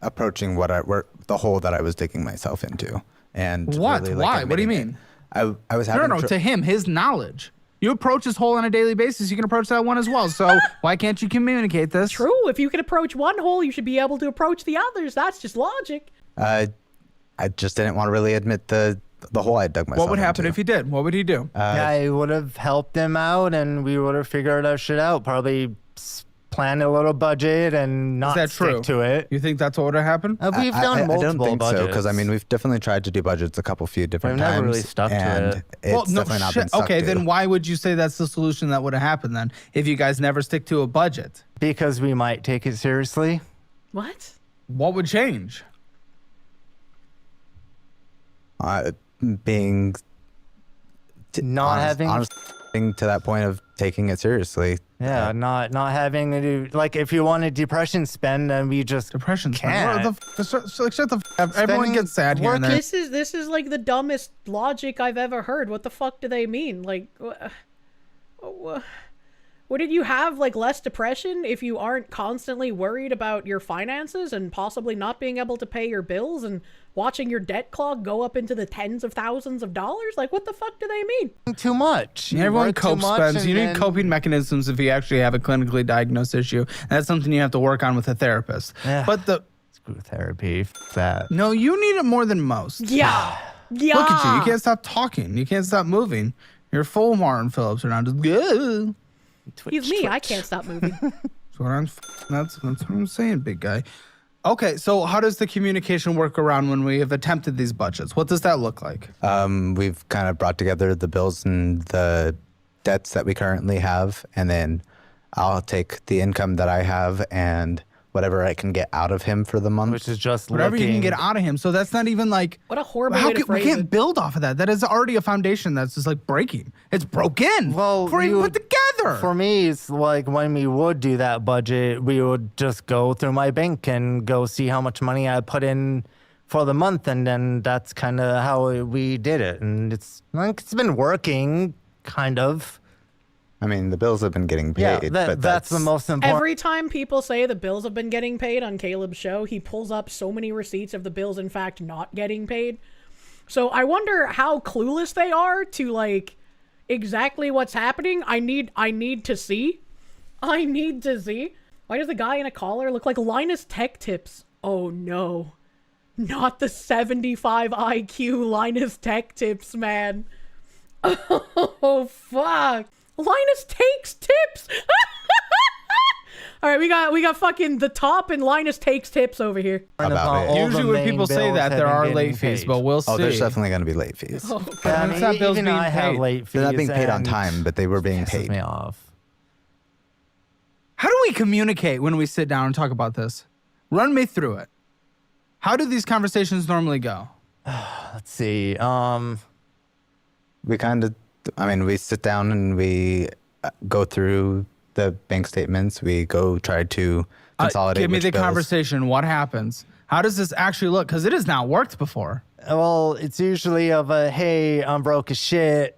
approaching the hole that I was digging myself into. And What? really, like, Why? What do you admitting mean? it. I was having No, to him, his knowledge. You approach his hole on a daily basis, you can approach that one as well. So why can't you communicate this? True. If you can approach one hole, you should be able to approach the others. That's just logic. I just didn't want to really admit the hole I dug myself What would happen into. if he did? What would he do? I would have helped him out and we would have figured our shit out. Probably plan a little budget and not Is that stick true? to it. You think that's what would have happened? We've done multiple I don't think budgets. so, because I mean, we've definitely tried to do budgets a few different We've times. never really stuck to and it. It's definitely not been stuck Okay, to. then why would you say that's the solution that would have happened then if you guys never stick to a budget? Because we might take it seriously. What? What would change? Being Not having honestly to that point of taking it seriously. Yeah, not having to do, like, if you want a depression spend, then we just Depression. can't. Shut the up. Everyone gets sad here and there. This is like the dumbest logic I've ever heard. What the fuck do they mean? Like, wouldn't you have like less depression if you aren't constantly worried about your finances and possibly not being able to pay your bills and watching your debt clog go up into the tens of thousands of dollars? Like, what the fuck do they mean? Too much. Yeah, everyone work too copes, much Spence. and You need then- coping mechanisms if you actually have a clinically diagnosed issue. That's something you have to work on with a therapist. Yeah. But Screw therapy. That. no, you need it more than most. Yeah. Yeah. Look at you. You can't stop talking. You can't stop moving. You're full Martin Phillips, and I'm just good. He's me. I can't stop moving. That's what I'm saying, big guy. Okay, so how does the communication work around when we have attempted these budgets? What does that look like? We've kind of brought together the bills and the debts that we currently have, and then I'll take the income that I have and whatever I can get out of him for the month. Which is just Whatever you can looking- get out of him. So that's not even like... What a horrible How way to we phrase can't it. build off of that. That is already a foundation that's just like breaking. It's broken. Well, before you put together. For me, it's like when we would do that budget, we would just go through my bank and go see how much money I put in for the month, and then that's kind of how we did it. And it's like it's been working, kind of. I mean, the bills have been getting paid, Yeah, but that's the most important. Every time people say the bills have been getting paid on Caleb's show, he pulls up so many receipts of the bills, in fact, not getting paid. So I wonder how clueless they are to, like, exactly what's happening. I need to see. I need to see. Why does the guy in a collar look like Linus Tech Tips? Oh, no. Not the 75 IQ Linus Tech Tips, man. Oh, fuck. Linus takes tips. All right, we got fucking the top and Linus takes tips over here. About it. Usually when people say that, there are late fees, but we'll see. Oh, there's definitely going to be late fees. Oh, Yeah, I It's mean, not bills even being I have paid. late fees. They're not being paid on and time, but they were being pisses paid. me off. How do we communicate when we sit down and talk about this? Run me through it. How do these conversations normally go? Let's see. We kind of, I mean, we sit down and we go through the bank statements. We go try to consolidate. Give me which the bills. conversation. What happens? How does this actually look? Because it has not worked before. Well, it's usually of a, hey, I'm broke as shit.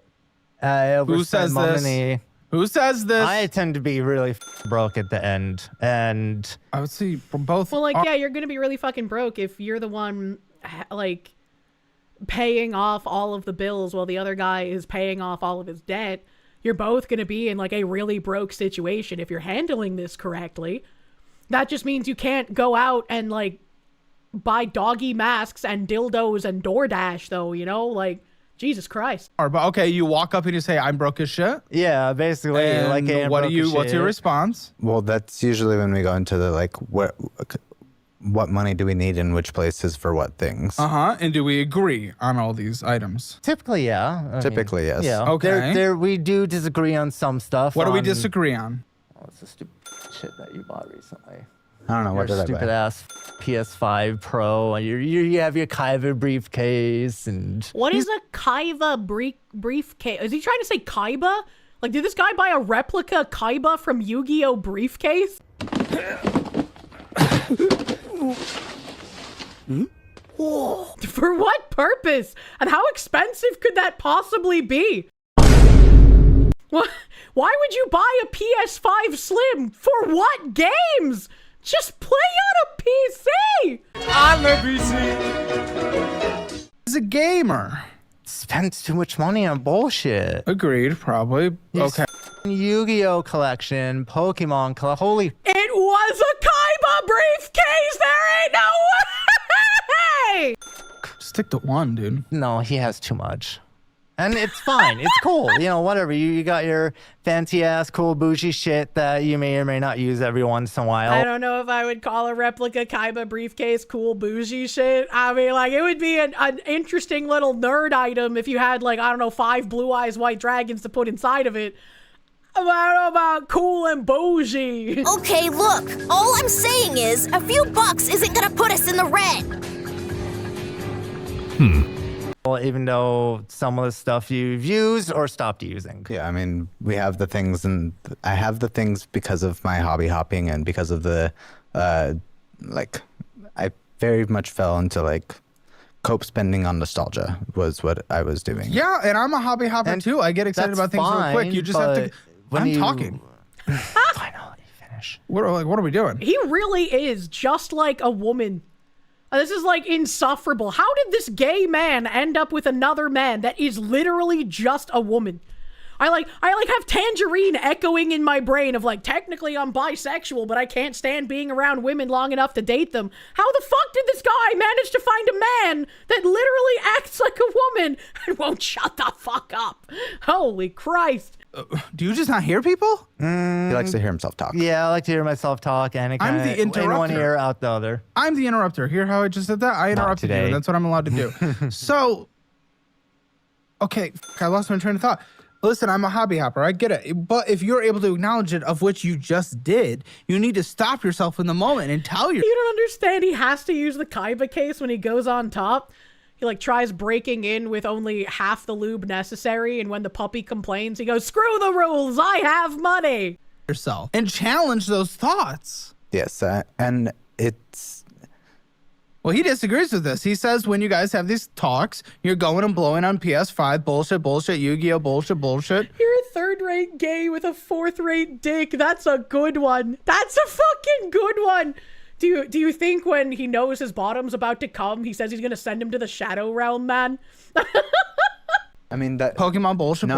Who says this? money. Who says this? I tend to be really broke at the end, and I would say both. Well, like, yeah, you're gonna be really fucking broke if you're the one, like, paying off all of the bills while the other guy is paying off all of his debt. You're both gonna be in, like, a really broke situation if you're handling this correctly. That just means you can't go out and, like, buy doggy masks and dildos and DoorDash, though, you know? Like, Jesus Christ. But okay, you walk up and you say, "I'm broke as shit." yeah, basically, And like, hey, I'm what do broke as you? What's your shit. response? Well, that's usually when we go into the like, what money do we need in which places for what things. And do we agree on all these items? Typically, yeah. I mean, Typically, yes. Yeah. Okay. There, we do disagree on some stuff. What do we on- disagree on? What's the stupid shit that you bought recently? I don't know, what Your did I stupid buy? ass PS5 Pro, and you have your Kaiba briefcase, and What is a Kaiba briefcase? Is he trying to say Kaiba? Like, did this guy buy a replica Kaiba from Yu-Gi-Oh! Briefcase? For what purpose? And how expensive could that possibly be? Why would you buy a PS5 Slim? For what games? Just play on a PC! He's a gamer. spends too much money on bullshit. Agreed, probably. Okay. Yu-Gi-Oh collection, Pokemon collection. Holy, It was a Kaiba briefcase! There ain't no way! Stick to one, dude. no, he has too much. And it's fine. It's cool. You know, whatever. You got your fancy ass, cool, bougie shit that you may or may not use every once in a while. I don't know if I would call a replica Kaiba briefcase cool bougie shit. I mean, like, it would be an interesting little nerd item if you had, like, I don't know, 5 blue eyes white dragons to put inside of it. I don't know about cool and bougie. Okay, look. All I'm saying is a few bucks isn't gonna put us in the red. Well, even though some of the stuff you've used or stopped using. Yeah, I mean, we have the things, and I have the things because of my hobby hopping and because of the, like, I very much fell into, like, cope spending on nostalgia was what I was doing. Yeah, and I'm a hobby hopper too. I get excited about things real quick. You just have to. I'm talking. Finally finish. What are we doing? He really is just like a woman. This is like insufferable. How did this gay man end up with another man that is literally just a woman? I have Tangerine echoing in my brain of like, technically I'm bisexual, but I can't stand being around women long enough to date them. How the fuck did this guy manage to find a man that literally acts like a woman and won't shut the fuck up? Holy Christ. Do you just not hear people? He likes to hear himself talk. Yeah, I like to hear myself talk, and it I'm kinda, the interrupter. in one ear, out the other. I'm the interrupter. Hear how I just said that? I interrupted you. today. That's what I'm allowed to do. So, okay, I lost my train of thought. Listen, I'm a hobby hopper. I get it. But if you're able to acknowledge it, of which you just did, you need to stop yourself in the moment and tell your. You don't understand. He has to use the Kaiba case when he goes on top. He like tries breaking in with only half the lube necessary, and when the puppy complains, he goes, "Screw the rules, I have money." Yourself and challenge those thoughts. Yes, and it's. Well, he disagrees with this. He says when you guys have these talks, you're going and blowing on PS5 bullshit, Yu-Gi-Oh bullshit. You're a third-rate gay with a fourth-rate dick. That's a good one. That's a fucking good one. Do you think when he knows his bottom's about to come, he says he's gonna send him to the Shadow Realm, man? I mean, that Pokemon bullshit.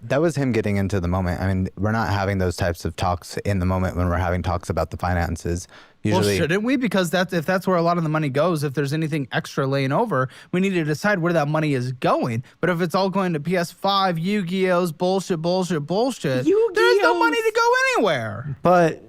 that was him getting into the moment. I mean, we're not having those types of talks in the moment when we're having talks about the finances. Usually, well, shouldn't we? Because if that's where a lot of the money goes, if there's anything extra laying over, we need to decide where that money is going. But if it's all going to PS5, Yu-Gi-Oh's, bullshit, there's no money to go anywhere. But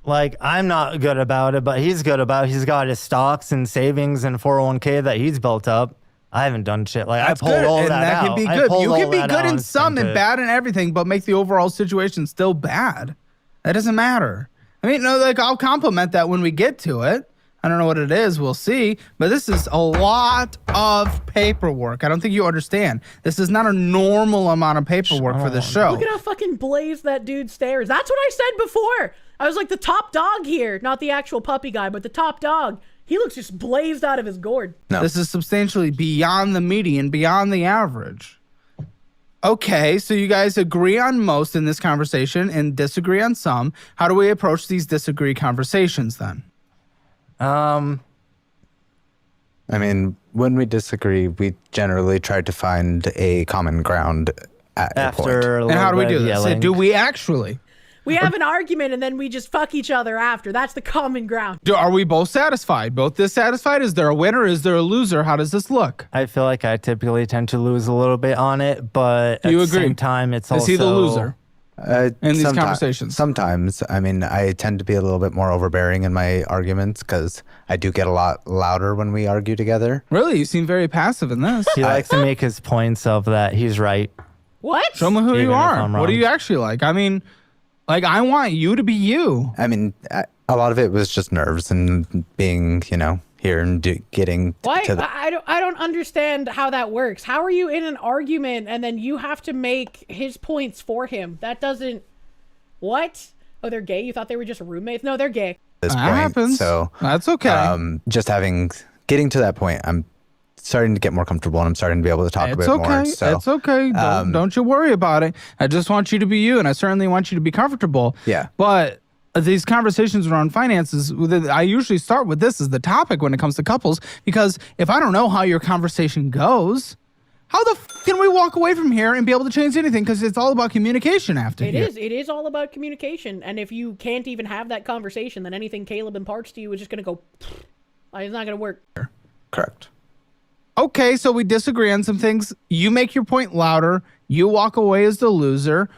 like, I'm not good about it, but he's good about it. He's got his stocks and savings and 401k that he's built up. I haven't done shit. Like, I pulled all that out. Can be good. You can be good in some and bad in everything, but make the overall situation still bad. That doesn't matter. I mean, no, like, I'll compliment that when we get to it. I don't know what it is. We'll see. But this is a lot of paperwork. I don't think you understand. This is not a normal amount of paperwork for the show. Look at how fucking blazed that dude stares. That's what I said before. I was like, the top dog here. Not the actual puppy guy, but the top dog. He looks just blazed out of his gourd. No. This is substantially beyond the median, beyond the average. Okay, so you guys agree on most in this conversation and disagree on some. How do we approach these disagree conversations then? I mean, when we disagree, we generally try to find a common ground at a point. And how do we do this? Do we actually? We have an argument and then we just fuck each other after. That's the common ground. Are we both satisfied? Both dissatisfied? Is there a winner? Is there a loser? How does this look? I feel like I typically tend to lose a little bit on it, but at the same time, it's also... Is he the loser in these conversations? Sometimes. I mean, I tend to be a little bit more overbearing in my arguments because I do get a lot louder when we argue together. Really? You seem very passive in this. He likes to make his points of that he's right. What? Show me who you are. What do you actually like? I mean... Like, I want you to be you. I mean, a lot of it was just nerves and being, here and getting Why? to the... I don't understand how that works. How are you in an argument and then you have to make his points for him? That doesn't... What? Oh, they're gay? You thought they were just roommates? No, they're gay. That happens. So that's okay. Just getting to that point, I'm starting to get more comfortable and I'm starting to be able to talk a bit more. So, it's okay. Don't you worry about it. I just want you to be you, and I certainly want you to be comfortable. Yeah. But these conversations around finances, I usually start with this as the topic when it comes to couples, because if I don't know how your conversation goes, how the can we walk away from here and be able to change anything? Because it's all about communication after It is all about communication. And if you can't even have that conversation, then anything Caleb imparts to you is just going to go, it's not going to work. Correct. Okay, so we disagree on some things. You make your point louder. You walk away as the loser.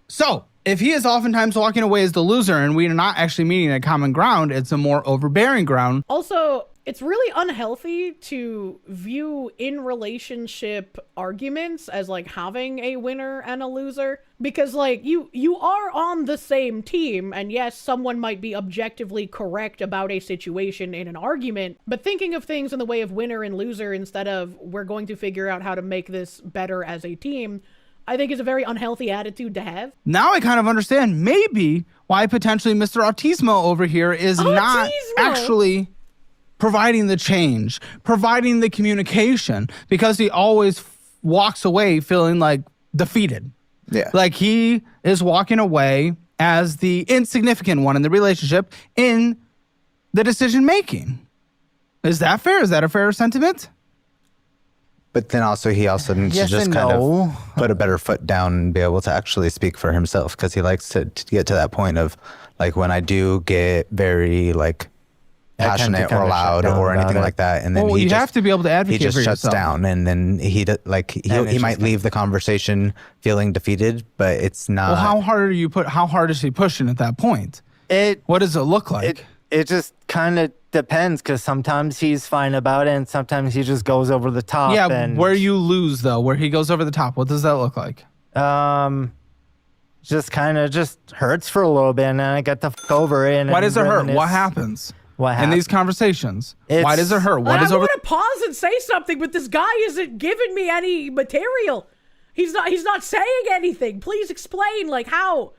So if he is oftentimes walking away as the loser and we are not actually meeting a common ground, it's a more overbearing ground. Also, it's really unhealthy to view in relationship arguments as like having a winner and a loser, because like you are on the same team, and yes, someone might be objectively correct about a situation in an argument, but thinking of things in the way of winner and loser instead of we're going to figure out how to make this better as a team, I think is a very unhealthy attitude to have. Now I kind of understand maybe why potentially Mr. Autismo over here is not actually providing the change, providing the communication, because he always walks away feeling like defeated. Yeah. Like he is walking away as the insignificant one in the relationship in the decision making. Is that fair? Is that a fair sentiment? But then also he also needs to just kind of put a better foot down and be able to actually speak for himself, because he likes to get to that point of like when I do get very like passionate or loud or anything like that, and then you have to be able to advocate he just for shuts yourself. down, and then he might leave the conversation feeling defeated, but it's not. Well, how hard is he pushing at that point? What does it look like? It just kind of depends, because sometimes he's fine about it and sometimes he just goes over the top. Yeah, and where you lose though, where he goes over the top, what does that look like? Just kind of just hurts for a little bit, and then I get the over it. And why does it hurt? What happens? In these conversations? Why does it hurt? What is I over? want to pause and say something, but this guy isn't giving me any material. He's not saying anything. Please explain, like how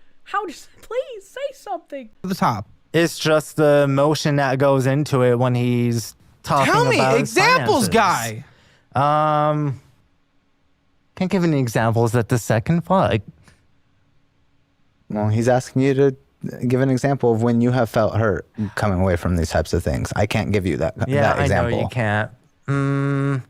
does, please say something. The top. It's just the emotion that goes into it when he's talking about Tell me examples, finances. guy. Can't give any examples at the second. Fuck. Well, he's asking you to give an example of when you have felt hurt coming away from these types of things. I can't give you that example. I know you can't.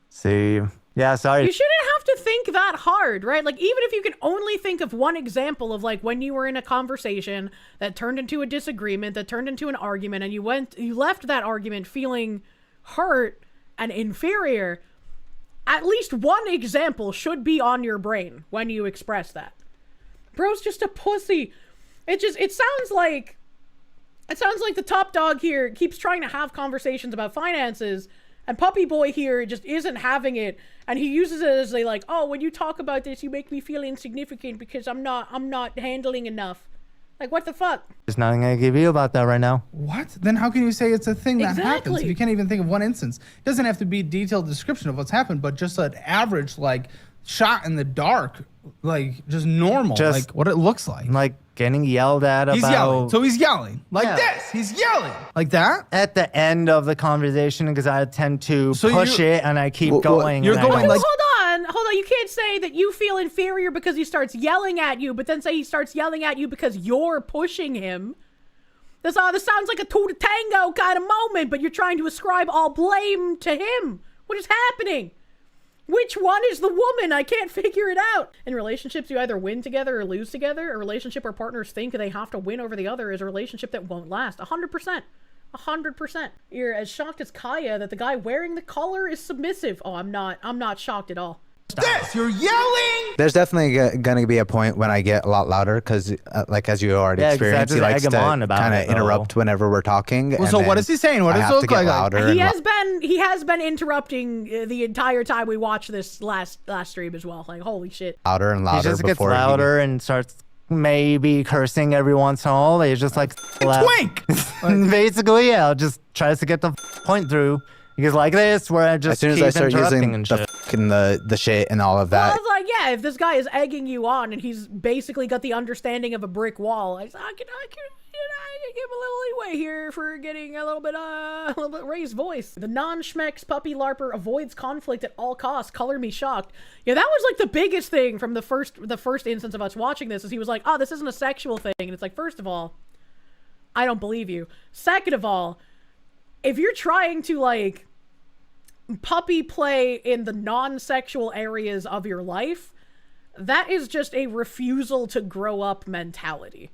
See. Yeah, sorry. You shouldn't have to think that hard, right? Like, even if you can only think of one example of, like, when you were in a conversation that turned into a disagreement, that turned into an argument, and you left that argument feeling hurt and inferior, at least one example should be on your brain when you express that. Bro's just a pussy. It sounds like the top dog here keeps trying to have conversations about finances, and Puppy Boy here just isn't having it, and he uses it as a like, oh, when you talk about this, you make me feel insignificant because I'm not handling enough. Like, what the fuck? There's nothing I can give you about that right now. What? Then how can you say it's a thing that happens if you can't even think of one instance? It doesn't have to be a detailed description of what's happened, but just an average, like, shot in the dark, like, just normal, like, what it looks like. Like, getting yelled at about... He's yelling. So he's yelling. Like this. He's yelling. Like that? At the end of the conversation, because I tend to push it and I keep going. You're going like... Hold on. You can't say that you feel inferior because he starts yelling at you, but then say he starts yelling at you because you're pushing him. This sounds like a two to tango kind of moment, but you're trying to ascribe all blame to him. What is happening? Which one is the woman? I can't figure it out. In relationships, you either win together or lose together. A relationship where partners think they have to win over the other is a relationship that won't last. 100%. 100%. You're as shocked as Kaya that the guy wearing the collar is submissive. Oh, I'm not shocked at all. This, you're yelling. There's definitely going to be a point when I get a lot louder because, like, as you already experienced, he likes to kind of interrupt whenever we're talking. Well, so what is he saying? What does it look like? He has been interrupting the entire time we watched this last stream as well. Like, holy shit. Louder and louder. He just gets louder and starts maybe cursing every once in a while. He's just like twink. Basically, yeah, just tries to get the point through. Because like this, where I just as soon as I start using the shit and all of that. Well, I was like, yeah, if this guy is egging you on and he's basically got the understanding of a brick wall, I can give him a little leeway here for getting a little bit raised voice. The non-schmex puppy larper avoids conflict at all costs. Color me shocked. Yeah, that was like the biggest thing from the first instance of us watching this, is he was like, oh, this isn't a sexual thing, and it's like, first of all, I don't believe you. Second of all, if you're trying to, like, puppy play in the non-sexual areas of your life, that is just a refusal to grow up mentality.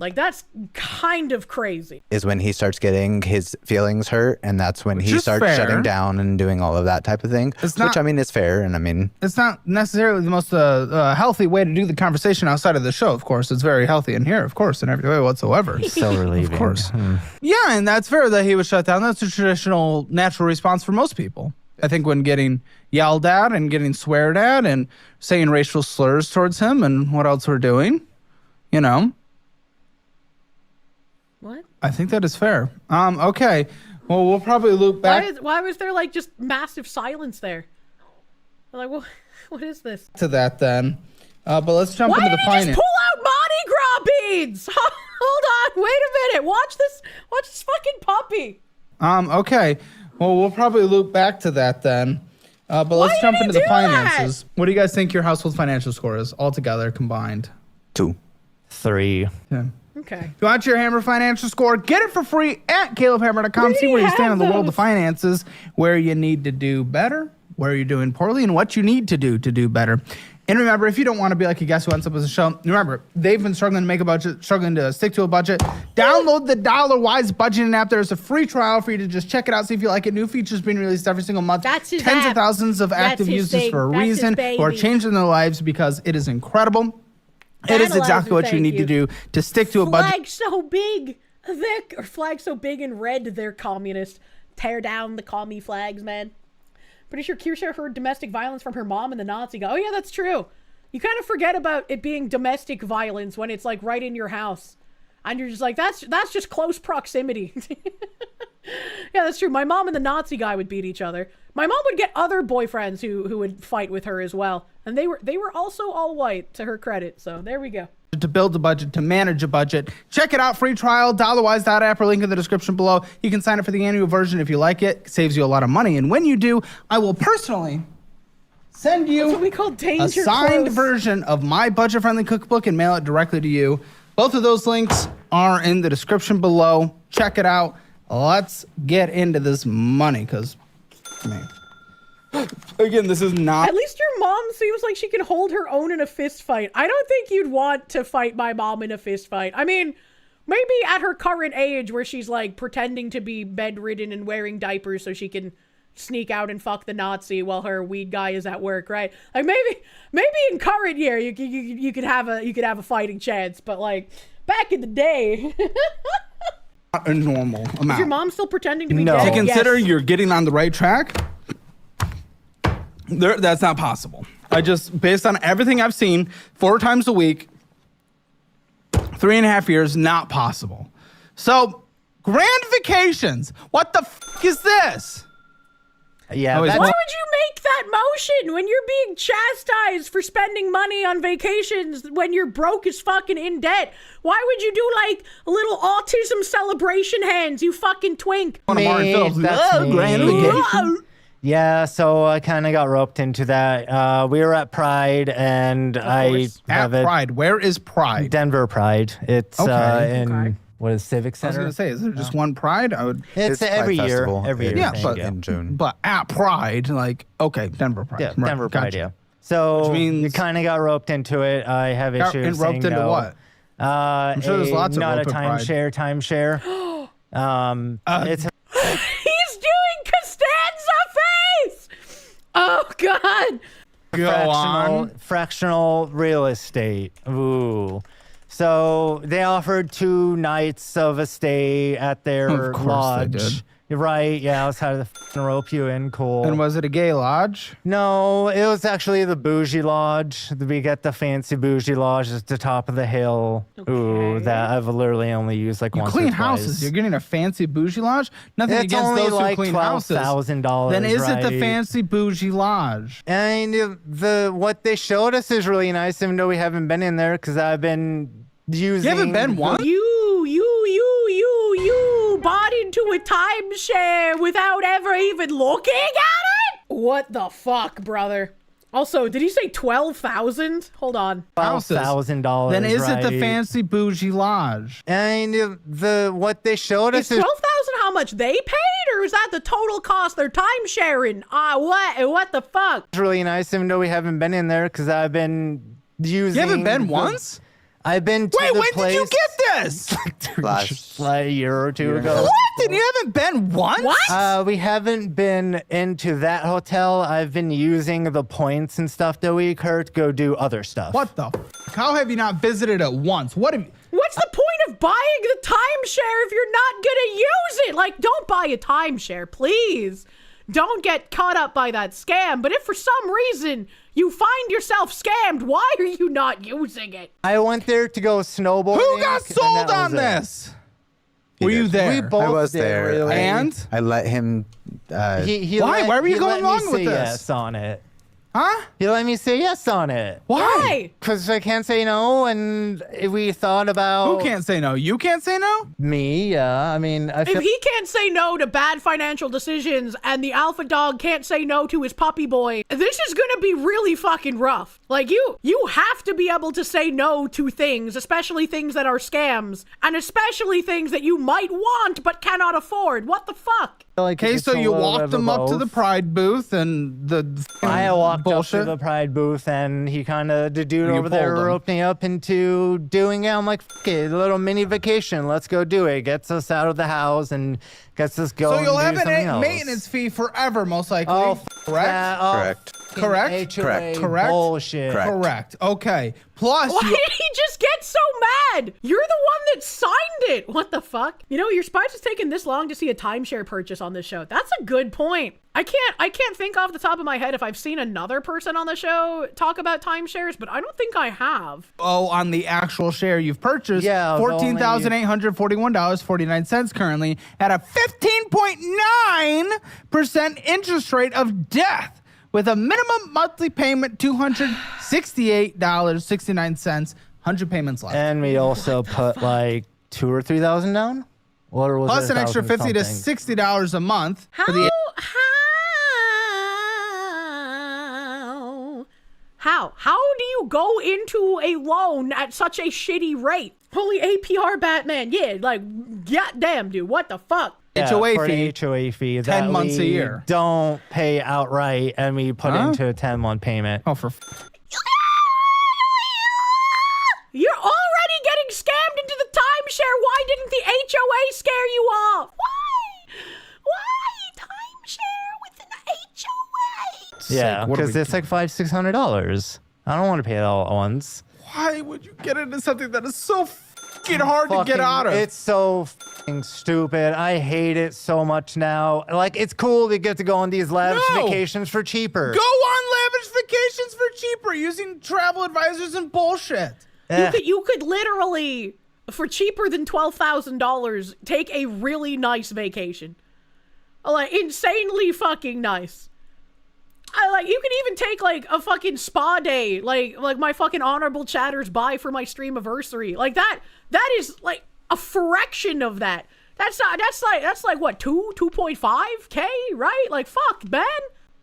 Like, that's kind of crazy. Is when he starts getting his feelings hurt, and that's when he is starts fair. shutting down and doing all of that type of thing. Which, I mean, is fair, and I mean... It's not necessarily the most healthy way to do the conversation outside of the show, of course. It's very healthy in here, of course, in every way whatsoever. So relieving. Of course. Yeah, and that's fair that he was shut down. That's a traditional, natural response for most people. I think when getting yelled at and getting sweared at and saying racial slurs towards him and what else we're doing, you know... What? I think that is fair. Okay. Well, we'll probably loop back Why was there like just massive silence there? I'm like, what is this? to that then. But let's jump into the Why did he finance. just pull out Mardi Gras beads? Hold on, wait a minute. Watch this fucking puppy. Okay. Well, we'll probably loop back to that then. But let's did jump he into the do that? finances. What do you guys think your household financial score is altogether combined? 2. 3. Yeah. Okay. If you want your Hammer financial score, get it for free at CalebHammer.com. See where you stand in the world of finances, where you need to do better, where you're doing poorly, and what you need to do better. And remember, if you don't want to be like a guest who ends up with a show, remember, they've been struggling to make a budget, struggling to stick to a budget. Download the $Wise budgeting app. There's a free trial for you to just check it out, see if you like it. New features being released every single month. That's his Tens app. of thousands of That's active his users thing. for a That's his reason, who are baby. changing their lives because it is incredible. It is exactly what you need to do to stick to a budget. Flag so big, flag so big and red, they're communist. Tear down the commie flags, man. Pretty sure Kirsche heard domestic violence from her mom and the Nazi guy. Oh yeah, that's true. You kind of forget about it being domestic violence when it's like right in your house. And you're just like, that's just close proximity. Yeah, that's true. My mom and the Nazi guy would beat each other. My mom would get other boyfriends who would fight with her as well. And they were also all white, to her credit. So there we go. To build a budget, to manage a budget. Check it out, free trial, $Wise.app or link in the description below. You can sign up for the annual version if you like it. It saves you a lot of money. And when you do, I will personally send you That's what we call danger a signed close. version of my budget-friendly cookbook and mail it directly to you. Both of those links are in the description below. Check it out. Let's get into this money, because, again, this is not... At least your mom seems like she can hold her own in a fist fight. I don't think you'd want to fight my mom in a fist fight. I mean, maybe at her current age where she's like pretending to be bedridden and wearing diapers so she can sneak out and fuck the Nazi while her weed guy is at work, right? Like maybe in current year you could have a fighting chance, but like back in the day. a normal amount. Is your mom still pretending to be No. dead? To consider Yes. you're getting on the right track, that's not possible. Based on everything I've seen, 4 times a week, 3.5 years, not possible. So, grand vacations. What the f is this? Yeah, Oh, is that's Why would you make that motion when you're being chastised for spending money on vacations when you're broke as fucking in debt? Why would you do like little autism celebration hands, you fucking twink? One of Martin Me, Phillips. that's me. Grand vacation. Yeah, so I kind of got roped into that. We were at Pride, and I At have it. Pride. Where is Pride? Denver Pride. It's Okay. in Okay. what is Civic I was Center? going to say, is there just one Pride? I would. It's Pride every year. Festival. Every It year. Yeah, thing, but yeah. in June. But at Pride, like, okay, Denver Pride. Yeah, Right, Denver Pride. gotcha. Yeah. So Which means- you kind of got roped into it. I have issues. And roped saying into no. what? I'm sure there's lots of not a rope at Pride. timeshare. It's He's doing Costanza face! Oh god! Go on. fractional real estate. Ooh. So they offered 2 nights of a stay at their Of course lodge. they did. You're right. Yeah, I was how to f***ing rope you in. Cool. And was it a gay lodge? No, it was actually the bougie lodge. We get the fancy bougie lodge at the top of the hill. Ooh, Okay. that I've literally only used like You once clean or twice. houses. You're getting a fancy bougie lodge? Nothing It's against only those like who clean houses. $12,000. Then is it the right? fancy bougie lodge? And what they showed us is really nice, even though we haven't been in there because I've been using. You haven't been once? You bought into a timeshare without ever even looking at it? What the fuck, brother? Also, did he say 12,000? Hold on. $12,000. Then is it the right? fancy bougie lodge? And what they showed Is us is 12,000 how much they paid, or is that the total cost they're timesharing? What the fuck? really nice, even though we haven't been in there because I've been using. You haven't been once? I've been to Wait, the when place did you get this? Last like a year or two ago. What? And you haven't been once? What? We haven't been into that hotel. I've been using the points and stuff that we incur to go do other stuff. What the f? How have you not visited it once? What have you... What's the point of buying the timeshare if you're not gonna use it? Like, don't buy a timeshare, please. Don't get caught up by that scam. But if for some reason you find yourself scammed, why are you not using it? I went there to go snowboarding. Who got and sold that on was it. this? He Were you did. there? We both I was did, there. really. And? I let him. He Why? Why were you he going let me along with say this? Yes on it. Huh? He let me say yes on it. Why? Because I can't say no, and we thought about Who can't say no? You can't say no? me. Yeah, I mean, I feel If he can't say no to bad financial decisions and the alpha dog can't say no to his puppy boy, this is gonna be really fucking rough. Like, you have to be able to say no to things, especially things that are scams, and especially things that you might want but cannot afford. What the fuck? like Okay, it's so a you little bit walked of them up to the both. Pride booth and the I walked bullshit. up to the Pride booth, and he kind of, the dude You over there pulled him. roped me up into doing it. I'm like, fuck it, a little mini vacation. Let's go do it. Gets us out of the house and gets us going. So you'll to have do something an else. maintenance fee forever, most likely. Oh, correct? that, oh, Correct. fucking Correct? HOA Correct. Correct? Bullshit. Correct. Correct. Okay. Plus, Why you, did he just get so mad? You're the one that signed it. What the fuck? You know, you're surprised it's taken this long to see a timeshare purchase on this show. That's a good point. I can't think off the top of my head if I've seen another person on the show talk about timeshares, but I don't think I have. on the actual share you've purchased, Yeah, the only- $14,841.49 currently at a 15.9% interest rate of death with a minimum monthly payment $268.69, 100 payments left. And we also put like $2,000 or $3,000 down. Or was Plus it an extra 1,000 $50 to something? $60 a month How? for the How do you go into a loan at such a shitty rate? Holy APR Batman. Yeah, like, goddamn, dude, what the fuck? HOA for fee, an HOA fee 10 that months a we year. don't pay outright, and we put Huh? into a 10-month payment. Oh, for You're already getting scammed into the timeshare. Why didn't the HOA scare you off? Why timeshare with an HOA? Yeah, What are because we it's like $500-$600. I don't want to pay it all at once. why would you get into something that is so fucking hard to get out of? It's so fucking stupid. I hate it so much now. Like, it's cool to get to go on these lavish No. vacations for cheaper. Go on lavish vacations for cheaper using travel advisors and bullshit. Eh. You could literally, for cheaper than $12,000, take a really nice vacation. Like, insanely fucking nice. You can even take like a fucking spa day, like my fucking honorable chatters buy for my streamiversary. Like that is like a fraction of that. That's like what, 2.5K, right? Like, fuck, man.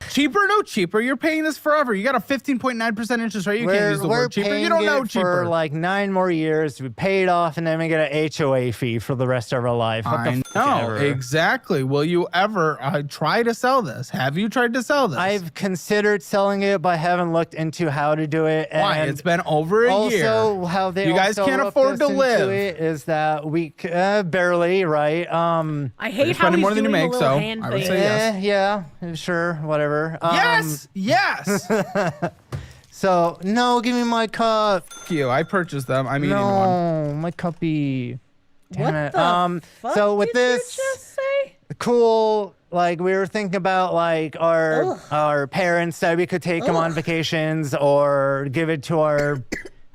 Cheaper, no cheaper. You're paying this forever. You got a 15.9% interest rate. You can't use the word cheaper. You don't know it cheaper. for like 9 more years. We pay it off, and then we get an HOA fee for the rest of our life. What I the fuck know, ever. exactly. Will you ever try to sell this? Have you tried to sell this? I've considered selling it, but haven't looked into how to do it. And Why? It's been over a year. Also, how they You guys also can't roped afford us to into live. it is that we barely, right? I hate You're how spending he's more than you doing make, the little so hand I would thing. say yes. Yeah, sure, whatever. Yes. So no, give me my cup. Fuck you. I purchased them. I'm eating one. No, my cuppy. Damn What it. the fuck So with did this, you just say? cool. Like, we were thinking about like our parents that we could take them on vacations or give it to our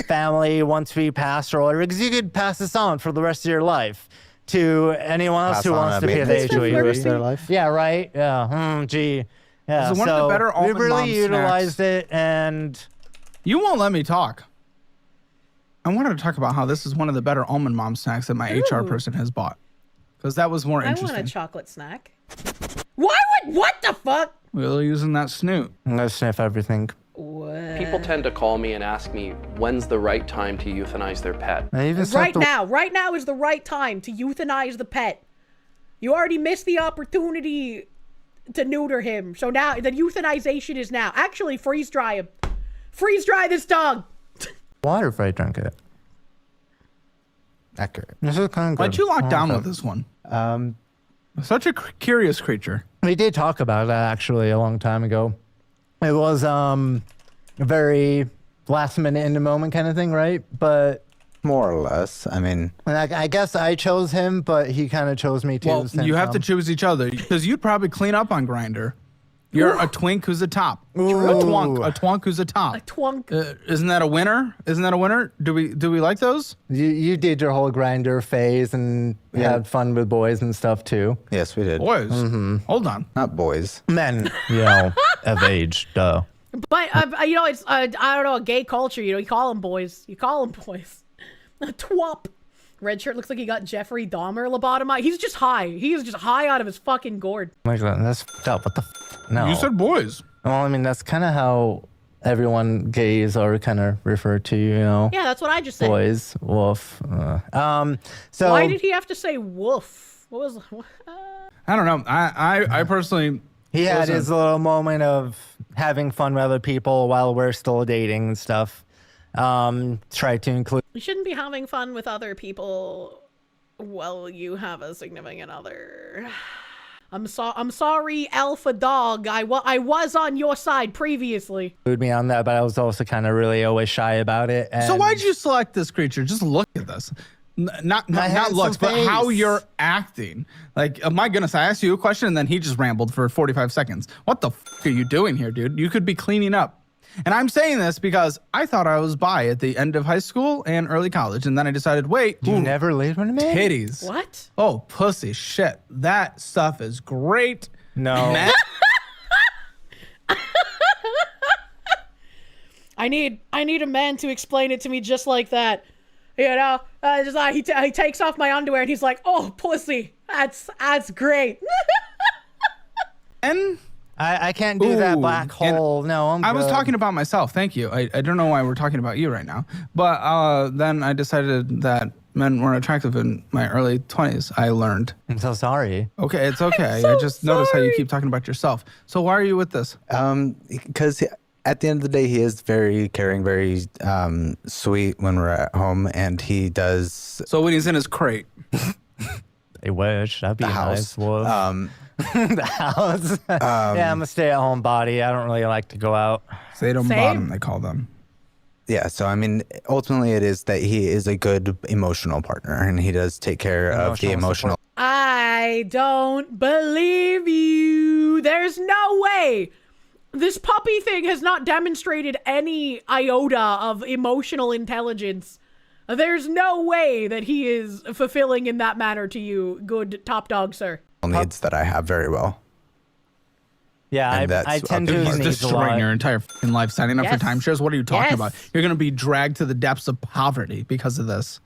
family once we pass or whatever, because you could pass this on for the rest of your life to anyone else Pass who on wants a to pay the maintenance fee for the HOA. rest of their life? Yeah, right. Yeah. Gee. Yeah. This is one of the better we Almond really Mom utilized snacks. it, and You won't let me talk. I wanted to talk about how this is one of the better Almond Mom snacks that my HR person has bought. Because that was more I interesting. want a chocolate snack. What the fuck? We're using that snoot. I'm gonna sniff everything. What? People tend to call me and ask me when's the right time to euthanize their pet. I even Right now is the right time to euthanize the pet. You already missed the opportunity to neuter him. So now the euthanization is now. Actually, freeze dry him. Freeze dry this dog. Water if I drink it. Accurate. This is kind of good. Why'd you lock down with this one? Such a curious creature. We did talk about that actually a long time ago. It was a very last minute in the moment kind of thing, right? But More or less. I mean, I guess I chose him, but he kind of chose me too. Well, you have to choose each other because you'd probably clean up on Grindr. You're a twink who's a top. A twunk who's a top. A twunk. Isn't that a winner? Do we like those? You did your whole grinder phase and had fun with boys and stuff too. yes, we did. Boys. Hold on. Not boys. Men, of age, duh. But it's I don't know, a gay culture. You call them boys. You call them boys. A twop. Red shirt looks like he got Jeffrey Dahmer lobotomized. He's just high. He is just high out of his fucking gourd. Oh my God, that's fucked up. What the No. You said boys. Well, I mean, that's kind of how everyone gays are kind of referred to, Yeah, that's what I just said. Boys, wolf. So Why did he have to say woof? What was? I don't know. I personally. He had his little moment of having fun with other people while we're still dating and stuff. Try to include. You shouldn't be having fun with other people while you have a significant other. I'm sorry, Alpha Dog. I was on your side previously. Include me on that, but I was also kind of really always shy about it. And So why'd you select this creature? Just look at this. Not handsome looks, but how face. you're acting. Like, oh my goodness, I asked you a question and then he just rambled for 45 seconds. What the f are you doing here, dude? You could be cleaning up. And I'm saying this because I thought I was bi at the end of high school and early college. And then I decided, wait. You never laid one of me? Titties. What? Oh, pussy shit. That stuff is great. No. Man. I need a man to explain it to me just like that. Just like he takes off my underwear and he's like, "Oh, pussy, that's great." And I can't do that black hole. No, I was talking about myself. Thank you. I don't know why we're talking about you right now. But then I decided that men weren't attractive in my early 20s. I learned. I'm so sorry. Okay, it's okay. I just noticed how you keep talking about yourself. So why are you with this? Because at the end of the day, he is very caring, very sweet when we're at home, and he does. So when he's in his crate. I wish. That'd be The house. nice. Wolf. The house. Yeah, I'm a stay-at-home body. I don't really like to go out. Satan bottom, they call them. Yeah, so I mean, ultimately it is that he is a good emotional partner, and he does take care of the emotional. I don't believe you. There's no way. This puppy thing has not demonstrated any iota of emotional intelligence. There's no way that he is fulfilling in that manner to you, good top dog, sir. Needs that I have very well. Yeah, And I that's tend a to big use part. needs a Destroying lot. your entire f***ing life, signing up for Yes. timeshares. What are you talking Yes. about? You're going to be dragged to the depths of poverty because of this.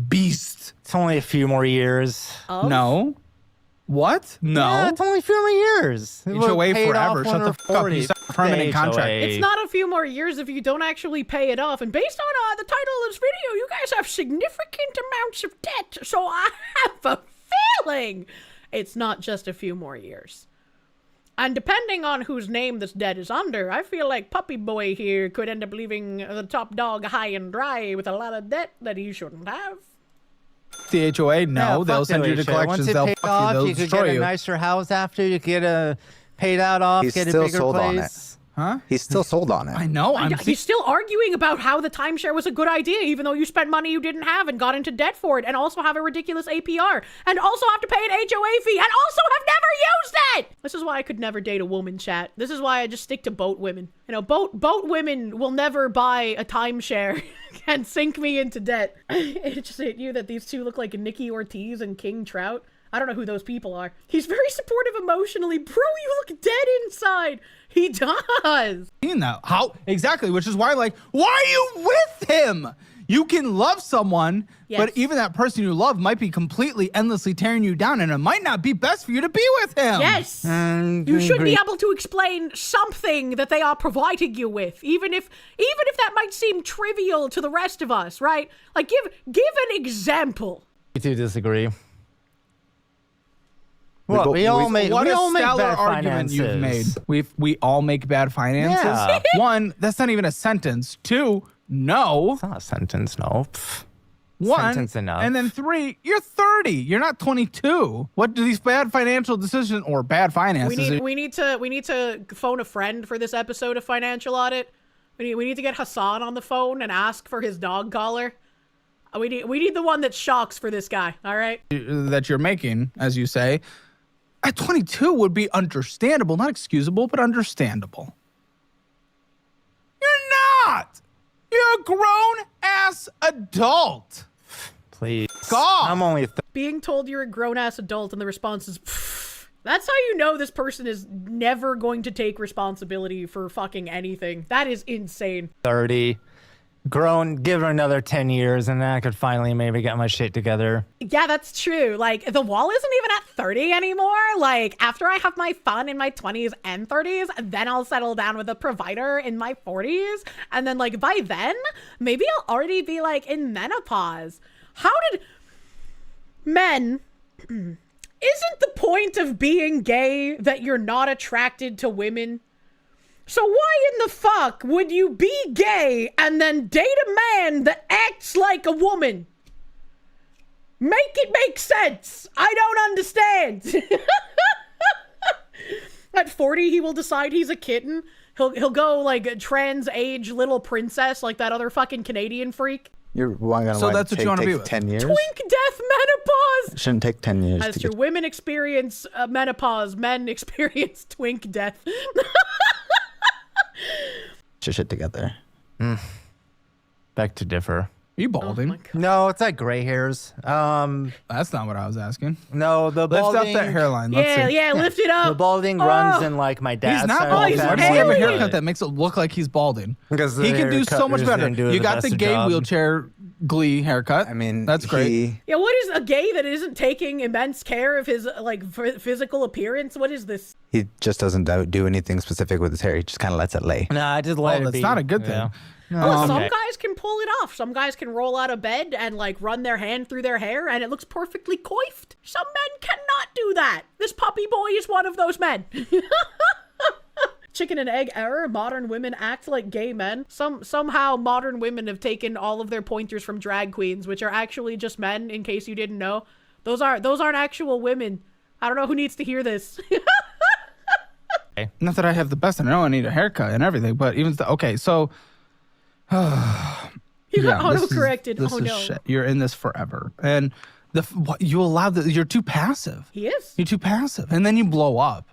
Beast. It's only a few more years. Oh. No. What? No. Yeah, it's only a few more years. HOA Paid forever. off Shut when the we're fuck up. 40. You signed a permanent The contract. HOA. It's not a few more years if you don't actually pay it off. And based on the title of this video, you guys have significant amounts of debt. So I have a feeling it's not just a few more years. And depending on whose name this debt is under, I feel like Puppy Boy here could end up leaving the top dog high and dry with a lot of debt that he shouldn't have. The HOA, no. Yeah, they'll fuck send the you to HOA. collections. Once it They'll paid fuck off, you. They'll you could destroy get a you. nicer house after. You could get a paid out off, He's get a still bigger sold on place. Huh? He's still sold on it. I know. He's still arguing about how the timeshare was a good idea, even though you spent money you didn't have and got into debt for it, and also have a ridiculous APR, and also have to pay an HOA fee, and also have never used it! This is why I could never date a woman, chat. This is why I just stick to boat women. You know, boat women will never buy a timeshare and sink me into debt. It just hit you that these two look like Nikki Ortiz and King Trout. I don't know who those people are. He's very supportive emotionally. Bro, you look dead inside. He does. That. How? Exactly. Which is why, like, why are you with him? You can love someone, Yes. but even that person you love might be completely endlessly tearing you down, and it might not be best for you to be with him. Yes. You should be able to explain something that they are providing you with, even if that might seem trivial to the rest of us, right? Like give an example. You two disagree. What? We all make What we a all make stellar bad argument finances. you've made. We all make bad finances. Yeah. One, that's not even a sentence. Two, no. It's not a sentence, no. Pff. One, Sentence enough. and then 3, you're 30. You're not 22. What do these bad financial decisions or bad finances? We need to phone a friend for this episode of Financial Audit. We need to get Hassan on the phone and ask for his dog collar. We need the one that shocks for this guy. All right. That you're making, as you say, at 22 would be understandable, not excusable, but understandable. You're not. You're a grown-ass adult. Please. God. I'm only Being told you're a grown-ass adult and the response is, pfft. That's how you know this person is never going to take responsibility for fucking anything. That is insane. 30. Grown, give her another 10 years and then I could finally maybe get my shit together. Yeah, that's true. Like, the wall isn't even at 30 anymore. Like, after I have my fun in my 20s and 30s, then I'll settle down with a provider in my 40s. And then, like, by then, maybe I'll already be, like, in menopause. How did... Men... Isn't the point of being gay that you're not attracted to women? So why in the fuck would you be gay and then date a man that acts like a woman? Make it make sense. I don't understand. At 40, he will decide he's a kitten. He'll go like a trans age little princess like that other fucking Canadian freak. You're gonna So that's what you want to be with. 10 years? Twink death menopause. It shouldn't take 10 years. That's to true. get... Women experience menopause. Men experience twink death. your shit together. Beg to differ. Are you balding? Oh No, it's like gray hairs. That's not what I was asking. No, the Lift balding. up that hairline. Let's Yeah, see. yeah, lift it up. The balding runs in like my dad's He's not side of the balding. Why does he have a family. haircut that makes it look like he's balding? Because He can do so much better. You got the gay wheelchair. wheelchair glee haircut. I mean, that's great. Yeah, what is a gay that isn't taking immense care of his like physical appearance? What is this? He just doesn't do anything specific with his hair. He just kind of lets it lay. No, I just let it that's be. not a good thing. Yeah. Well, some guys can pull it off. Some guys can roll out of bed and like run their hand through their hair and it looks perfectly coiffed. Some men cannot do that. This puppy boy is one of those men. Chicken and egg error. Modern women act like gay men. Somehow modern women have taken all of their pointers from drag queens, which are actually just men, in case you didn't know. Those aren't actual women. I don't know who needs to hear this. Not that I have the best, and I know I need a haircut and everything, but even okay, so You got auto-corrected. This Oh is no. shit. You're in this forever, and you allow that. You're too passive. He is. You're too passive, and then you blow up.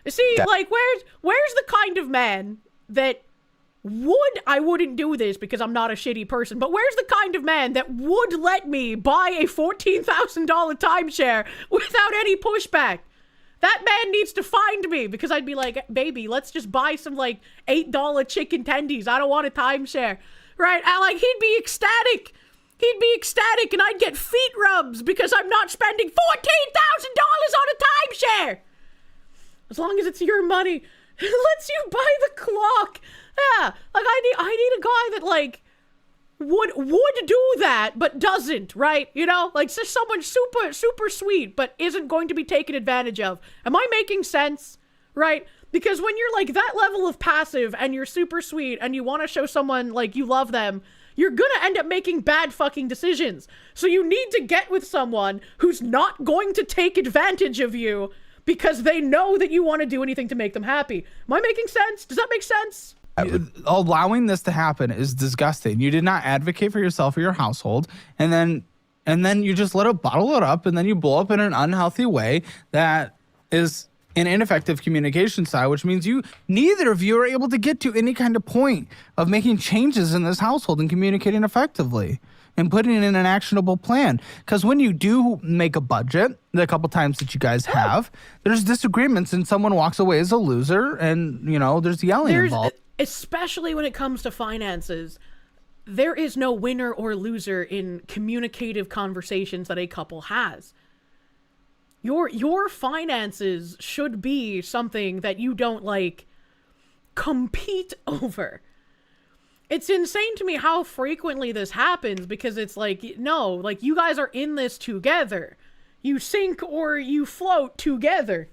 See, like, where's the kind of man that I wouldn't do this because I'm not a shitty person, but where's the kind of man that would let me buy a $14,000 timeshare without any pushback? That man needs to find me because I'd be like, baby, let's just buy some like $8 chicken tendies. I don't want a timeshare, right? Like, he'd be ecstatic. He'd be ecstatic and I'd get feet rubs because I'm not spending $14,000 on a timeshare. As long as it's your money, it lets you buy the clock. Yeah, like I need a guy that like would do that but doesn't, right? You know, like just someone super sweet but isn't going to be taken advantage of. Am I making sense? Right? Because when you're like that level of passive and you're super sweet and you want to show someone like you love them, you're gonna end up making bad fucking decisions. So you need to get with someone who's not going to take advantage of you because they know that you want to do anything to make them happy. Am I making sense? Does that make sense? Allowing this to happen is disgusting. You did not advocate for yourself or your household, and then you just let it bottle it up, and then you blow up in an unhealthy way that is an ineffective communication style, which means neither of you are able to get to any kind of point of making changes in this household and communicating effectively and putting in an actionable plan. Because when you do make a budget, the couple times that you guys have, there's disagreements and someone walks away as a loser, and there's yelling involved. Especially when it comes to finances, there is no winner or loser in communicative conversations that a couple has. Your finances should be something that you don't like compete over. It's insane to me how frequently this happens because it's like, no, like you guys are in this together. You sink or you float together.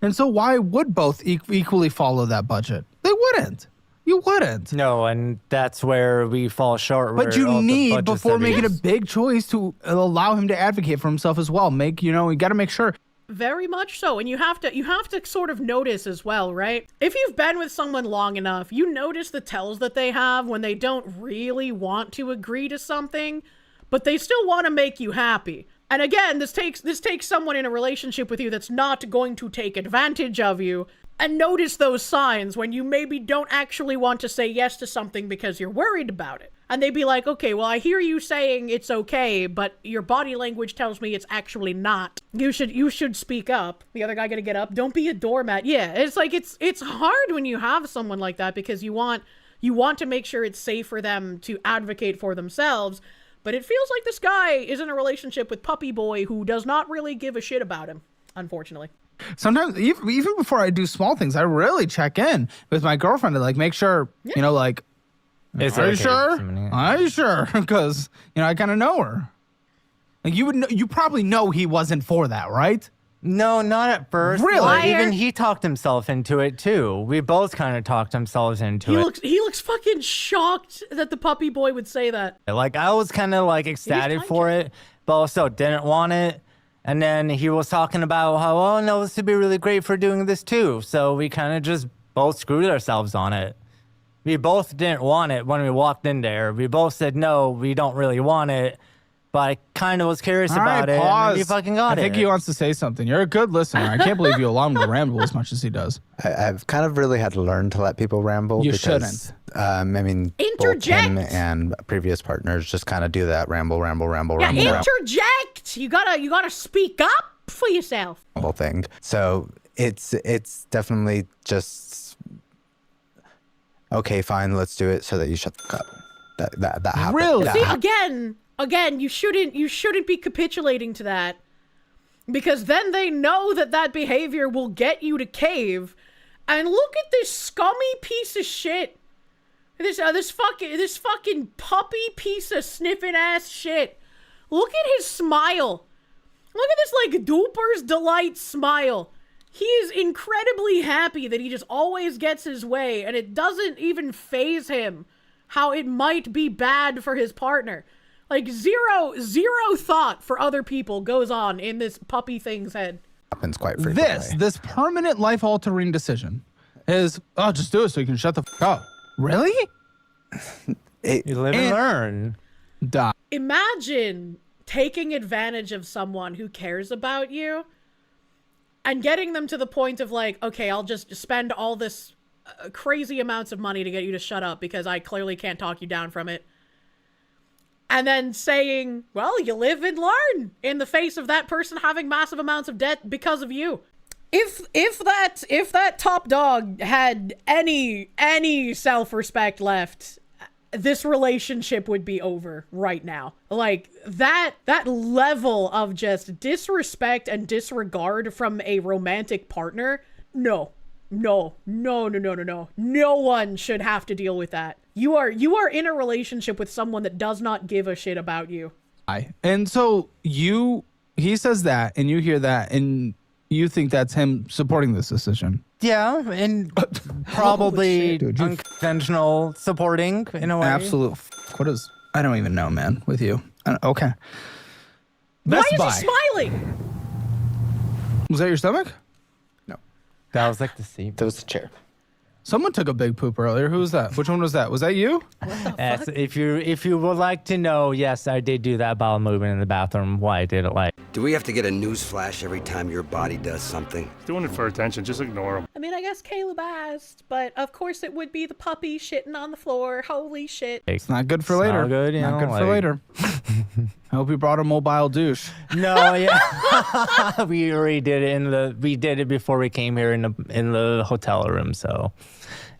And so why would both equally follow that budget? They wouldn't. You wouldn't. No, and that's where we fall short. But you need, before making a Yes. big choice, to allow him to advocate for himself as well. You got to make sure. Very much so. And you have to sort of notice as well, right? If you've been with someone long enough, you notice the tells that they have when they don't really want to agree to something, but they still want to make you happy. And again, this takes someone in a relationship with you that's not going to take advantage of you. And notice those signs when you maybe don't actually want to say yes to something because you're worried about it. And they'd be like, okay, well, I hear you saying it's okay, but your body language tells me it's actually not. You should speak up. The other guy gonna get up. Don't be a doormat. Yeah, it's like, it's hard when you have someone like that because you want to make sure it's safe for them to advocate for themselves. But it feels like this guy is in a relationship with Puppy Boy who does not really give a shit about him, unfortunately. Sometimes, even before I do small things, I really check in with my girlfriend to like make sure, like, are you sure? Are you sure? Because, I kind of know her. Like, you probably know he wasn't for that, right? No, not at first. Really? Like, even he talked himself into it too. We both kind of talked ourselves into it. He looks fucking shocked that the Puppy Boy would say that. Like, I was kind of like ecstatic for it, but also didn't want it. And then he was talking about how, oh no, this would be really great for doing this too. So we kind of just both screwed ourselves on it. We both didn't want it when we walked in there. We both said, no, we don't really want it. But I kind of was curious about it. And we fucking got it. I think he wants to say something. You're a good listener. I can't believe you allow him to ramble as much as he does. I've kind of really had to learn to let people ramble. You because, shouldn't. I mean, both him and previous partners just kind of do that ramble. Yeah, interject. You gotta speak up for yourself. Whole thing. So it's definitely just okay. Fine, let's do it so that you shut the fuck up. That happened. Really? See, again, you shouldn't be capitulating to that, because then they know that behavior will get you to cave. And look at this scummy piece of shit. This fucking puppy piece of sniffing ass shit. Look at his smile. Look at this like Duper's delight smile. He is incredibly happy that he just always gets his way, and it doesn't even faze him how it might be bad for his partner. Like zero thought for other people goes on in this puppy thing's head. Happens quite frequently. This permanent life-altering decision is, just do it so you can shut the fuck up. Really? You live and learn. Die. Imagine taking advantage of someone who cares about you and getting them to the point of like, okay, I'll just spend all this crazy amounts of money to get you to shut up because I clearly can't talk you down from it. And then saying, well, you live and learn in the face of that person having massive amounts of debt because of you. If that top dog had any self-respect left, this relationship would be over right now. Like that level of just disrespect and disregard from a romantic partner. No one should have to deal with that. You are in a relationship with someone that does not give a shit about you. And so he says that, and you hear that, and you think that's him supporting this decision. Yeah, and probably unconventional supporting in a way. Absolute. I don't even know, man, with you. Okay. Why is he smiling? Was that your stomach? No. That was like the seat. That was the chair. Someone took a big poop earlier. Who was that? Which one was that? Was that you? Yes, if you would like to know, yes, I did do that bowel movement in the bathroom. Why I did it like. Do we have to get a news flash every time your body does something? He's doing it for attention. Just ignore him. I mean, I guess Caleb asked, but of course it would be the puppy shitting on the floor. Holy shit. It's not good for later. Not good, not good for later. I hope you brought a mobile douche. No, yeah. we already did it we did it before we came here in the hotel room, so.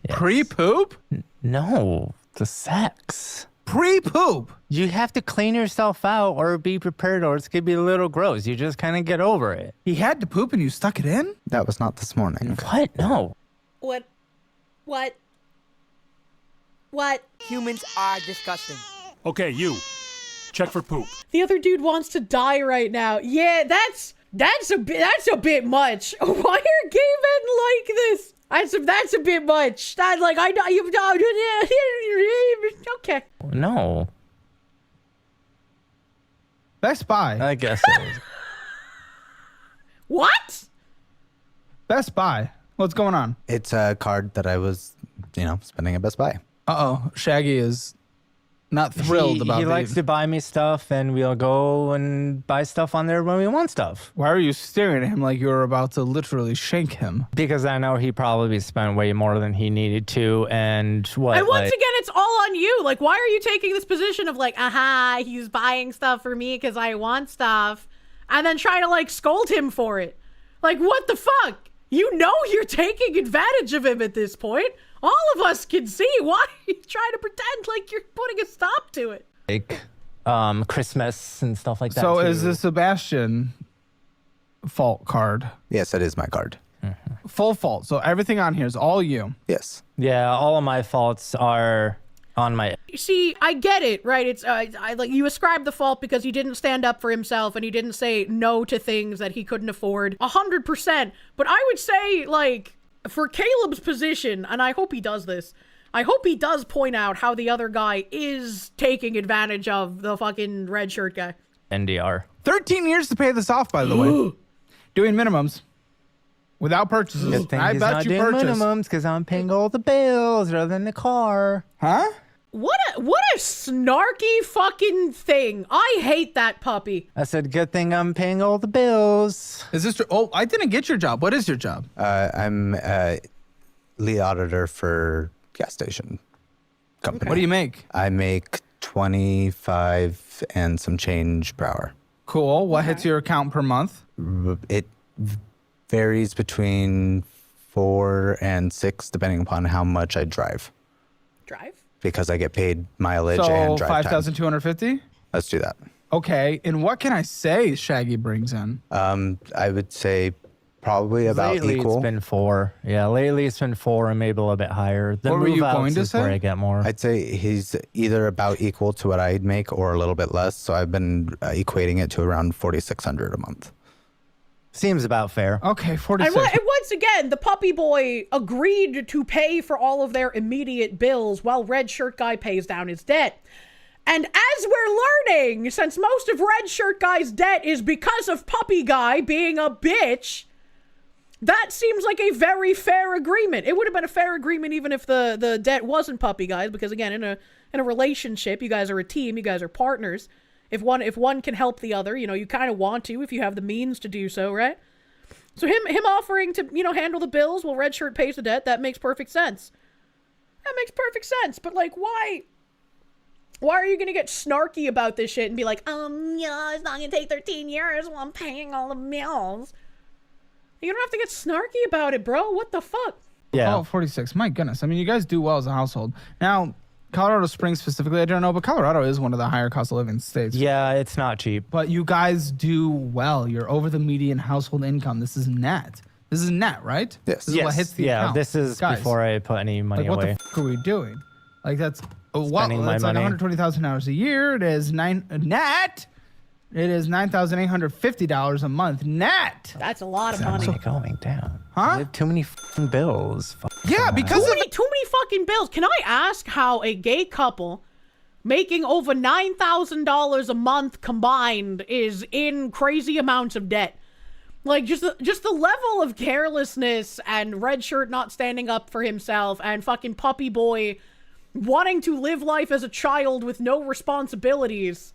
Yes. Pre-poop? No, the sex. Pre-poop? You have to clean yourself out or be prepared, or it's going to be a little gross. You just kind of get over it. He had to poop and you stuck it in? That was not this morning. What? No. What? Humans are disgusting. Okay, you. Check for poop. The other dude wants to die right now. Yeah, That's a bit much. Why are gay men like this? That's a bit much. That's like okay. No. Best Buy. I guess so. What? Best Buy. What's going on? It's a card that I was, spending at Best Buy. Uh-oh. Shaggy is not thrilled about He likes to buy me stuff, and we'll go and buy stuff on there when we want stuff. Why are you staring at him like you're about to literally shank him? Because I know he probably spent way more than he needed to, and what? And once again, it's all on you. Like, why are you taking this position of like, he's buying stuff for me because I want stuff, and then trying to like scold him for it? Like, what the fuck? You know you're taking advantage of him at this point. All of us can see. Why are you trying to pretend like you're putting a stop to it? Like, Christmas and stuff like that. So too. is the Sebastian fault card? Yes, that is my card. Mm-hmm. Full fault. So everything on here is all you. Yes. Yeah, all of my faults are on my. See, I get it, right? It's I like you ascribe the fault because he didn't stand up for himself and he didn't say no to things that he couldn't afford. 100%. But I would say, like, for Caleb's position, and I hope he does this, I hope he does point out how the other guy is taking advantage of the fucking red shirt guy. NDR. 13 years to pay this off, by the way. Doing minimums. Without purchases. Good thing I he's bet not you doing purchased. minimums because I'm paying all the bills rather than the car. Huh? What a snarky fucking thing. I hate that puppy. I said, good thing I'm paying all the bills. Is this true? Oh, I didn't get your job. What is your job? I'm lead auditor for gas station company. What do you make? I make 25 and some change per hour. Cool. What hits your account per month? It varies between 4 and 6 depending upon how much I drive. Drive? Because I get paid mileage So and drive time. 5,250? Let's do that. Okay. And what can I say Shaggy brings in? I would say probably about lately equal. It's been 4. Yeah, lately it's been 4 and maybe a little bit higher. The What were you move-outs going to is say? where I get more. I'd say he's either about equal to what I'd make or a little bit less. So I've been equating it to around 4,600 a month. Seems about fair. Okay, 46. And once again, the puppy boy agreed to pay for all of their immediate bills while Red Shirt Guy pays down his debt. And as we're learning, since most of Red Shirt Guy's debt is because of Puppy Guy being a bitch, that seems like a very fair agreement. It would have been a fair agreement even if the debt wasn't Puppy Guy's, because again, in a relationship, you guys are a team, you guys are partners. If one can help the other, you kind of want to if you have the means to do so, right? So him offering to, handle the bills while Red Shirt pays the debt, that makes perfect sense. That makes perfect sense. But like, why are you gonna get snarky about this shit and be like, yeah, it's not gonna take 13 years while I'm paying all the bills? You don't have to get snarky about it, bro. What the fuck? Yeah. Oh, 46. My goodness. I mean, you guys do well as a household. Now, Colorado Springs specifically, I don't know, but Colorado is one of the higher cost of living states. Yeah, it's not cheap. But you guys do well. You're over the median household income. This is net. This is net, right? Yes. This is what hits the account. This is Guys, before I put any money what away. the fuck are we doing? Like that's Spending my that's money. like $120,000 a year. It is net. It is $9,850 a month net. That's a lot of money. It's going down. Huh? I have too many f***ing bills. Yeah, because Too many fucking bills. Can I ask how a gay couple making over $9,000 a month combined is in crazy amounts of debt? Like, just the level of carelessness and Red Shirt not standing up for himself and fucking Puppy Boy wanting to live life as a child with no responsibilities.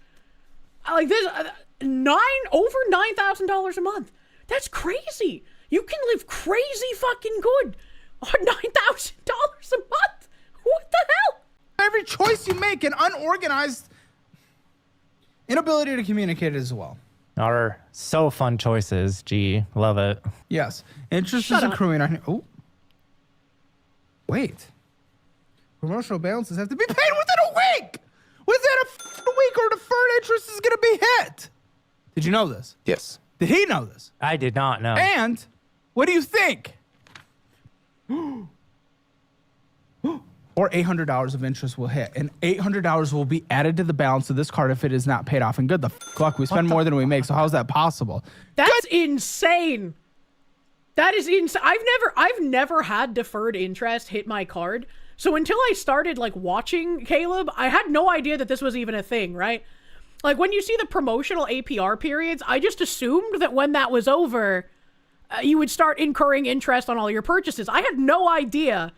Like this, over $9,000 a month. That's crazy. You can live crazy fucking good on $9,000 a month. What the hell? every choice you make, an unorganized inability to communicate as well. Are so fun choices. Gee, love it. Yes. Interest is accruing on. Oh. Wait. Promotional balances have to be paid within a week. Within a week, or deferred interest is going to be hit. Did you know this? Yes. Did he know this? I did not know. And what do you think? or $800 of interest will hit. And $800 will be added to the balance of this card if it is not paid off. And good the fuck, we spend more than we make. So how's that possible? That's insane. That is insane. I've never had deferred interest hit my card. So until I started like watching Caleb, I had no idea that this was even a thing, right? Like when you see the promotional APR periods, I just assumed that when that was over, you would start incurring interest on all your purchases. I had no idea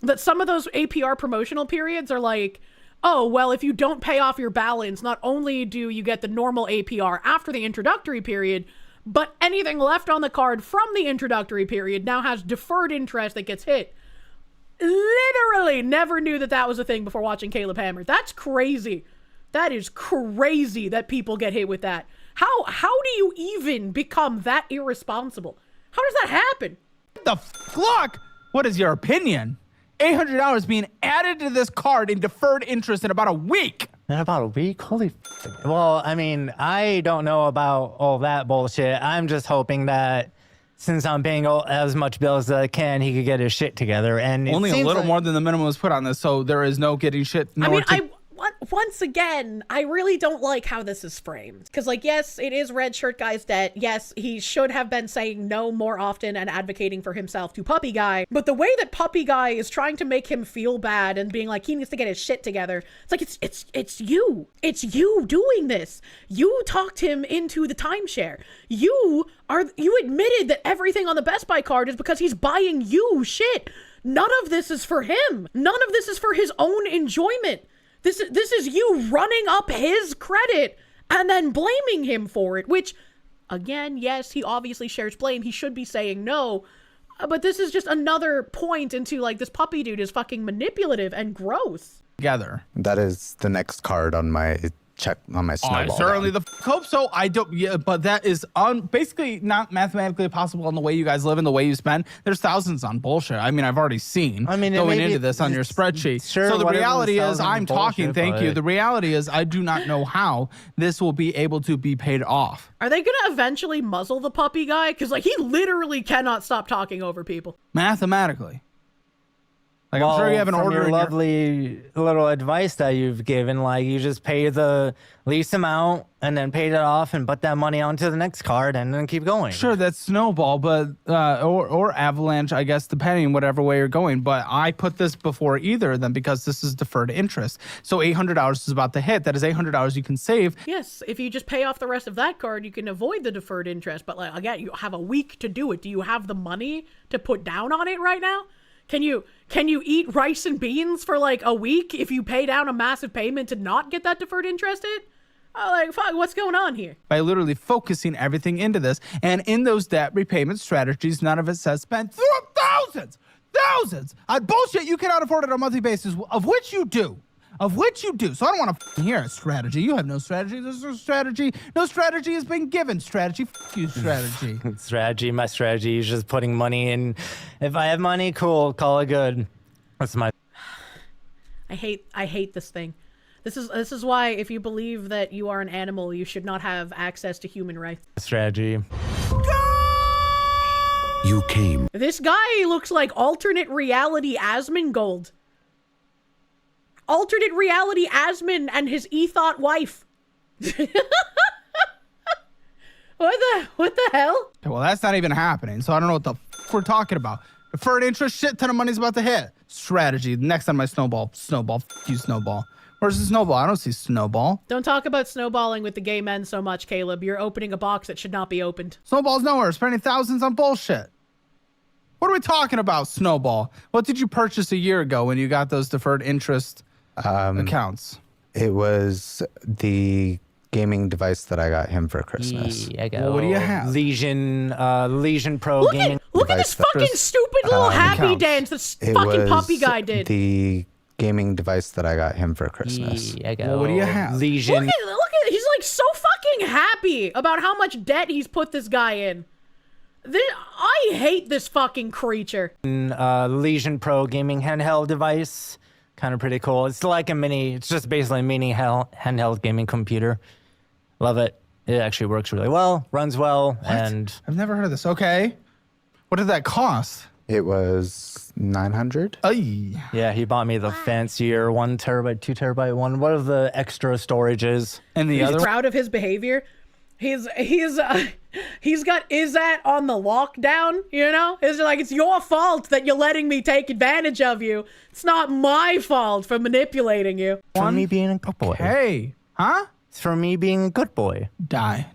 that some of those APR promotional periods are like, oh, well, if you don't pay off your balance, not only do you get the normal APR after the introductory period, but anything left on the card from the introductory period now has deferred interest that gets hit. Literally never knew that that was a thing before watching Caleb Hammer. That's crazy. That is crazy that people get hit with that. How do you even become that irresponsible? How does that happen? The fuck? What is your opinion? $800 being added to this card in deferred interest in about a week. In about a week? Holy. Well, I mean, I don't know about all that bullshit. I'm just hoping that since I'm paying as much bills as I can, he could get his shit together. And only a little more than the minimum was put on this, so there is no getting shit. Once again, I really don't like how this is framed. Because, like, yes, it is Red Shirt Guy's debt. Yes, he should have been saying no more often and advocating for himself to Puppy Guy. But the way that Puppy Guy is trying to make him feel bad and being like, he needs to get his shit together. It's like, it's you. It's you doing this. You talked him into the timeshare. You admitted that everything on the Best Buy card is because he's buying you shit. None of this is for him. None of this is for his own enjoyment. This is you running up his credit and then blaming him for it, which, again, yes, he obviously shares blame. He should be saying no, but this is just another point into, like, this puppy dude is fucking manipulative and gross. Together. That is the next card on my check on my snowball. I certainly hope so. I don't. Yeah, but that is basically not mathematically possible in the way you guys live and the way you spend. There's thousands on bullshit. I mean, I've already seen. I mean, going into this on your spreadsheet. Sure, so the reality is, I'm bullshit, talking. Thank you. The reality is, I do not know how this will be able to be paid off. Are they gonna eventually muzzle the Puppy Guy? Because like he literally cannot stop talking over people. Mathematically. Like, well, I'm sure you have an order. Your lovely little advice that you've given, like you just pay the least amount and then pay it off and put that money onto the next card and then keep going. Sure, that's Snowball, but or Avalanche, I guess, depending whatever way you're going. But I put this before either of them because this is deferred interest. So $800 is about to hit. That is $800 you can save. Yes, if you just pay off the rest of that card, you can avoid the deferred interest. But like again, you have a week to do it. Do you have the money to put down on it right now? Can you eat rice and beans for like a week if you pay down a massive payment to not get that deferred interest hit? Like, fuck, what's going on here? By literally focusing everything into this. And in those debt repayment strategies, none of it says spend thousands on bullshit you cannot afford on a monthly basis, of which you do. So I don't want to hear a strategy. You have no strategy. There's no strategy. No strategy has been given. Strategy. F you, strategy. My strategy is just putting money in. If I have money, cool. Call it good. That's my. I hate this thing. This is why if you believe that you are an animal, you should not have access to human rights. Strategy. You came. This guy looks like alternate reality Asmongold. Alternate reality Asmon and his ethot wife. What the hell? Well, that's not even happening. So I don't know what the f we're talking about. Deferred interest, shit ton of money's about to hit. Strategy. Next on my snowball. F you, Snowball. Where's the Snowball? I don't see Snowball. Don't talk about snowballing with the gay men so much, Caleb. You're opening a box that should not be opened. Snowball's nowhere. Spending thousands on bullshit. What are we talking about, Snowball? What did you purchase a year ago when you got those deferred interest accounts? It was the gaming device that I got him for Christmas. Well, what do you have? Legion Pro gaming. Look at this fucking stupid little happy dance this fucking puppy guy did. The gaming device that I got him for Christmas. Well, what do you have? Legion. Look at he's like so fucking happy about how much debt he's put this guy in. I hate this fucking creature. Legion Pro gaming handheld device. Kind of pretty cool. It's like it's just basically a mini handheld gaming computer. Love it. It actually works really well, runs well, and I've never heard of this. Okay. What did that cost? It was 900. Yeah, he bought me the fancier 1 terabyte, 2 terabyte one. What are the extra storages? And the He's other proud of his behavior. He's got Izat on the lockdown, you know? It's like, it's your fault that you're letting me take advantage of you. It's not my fault for manipulating you. For me being a good boy. Hey, huh? It's for me being a good boy. Die.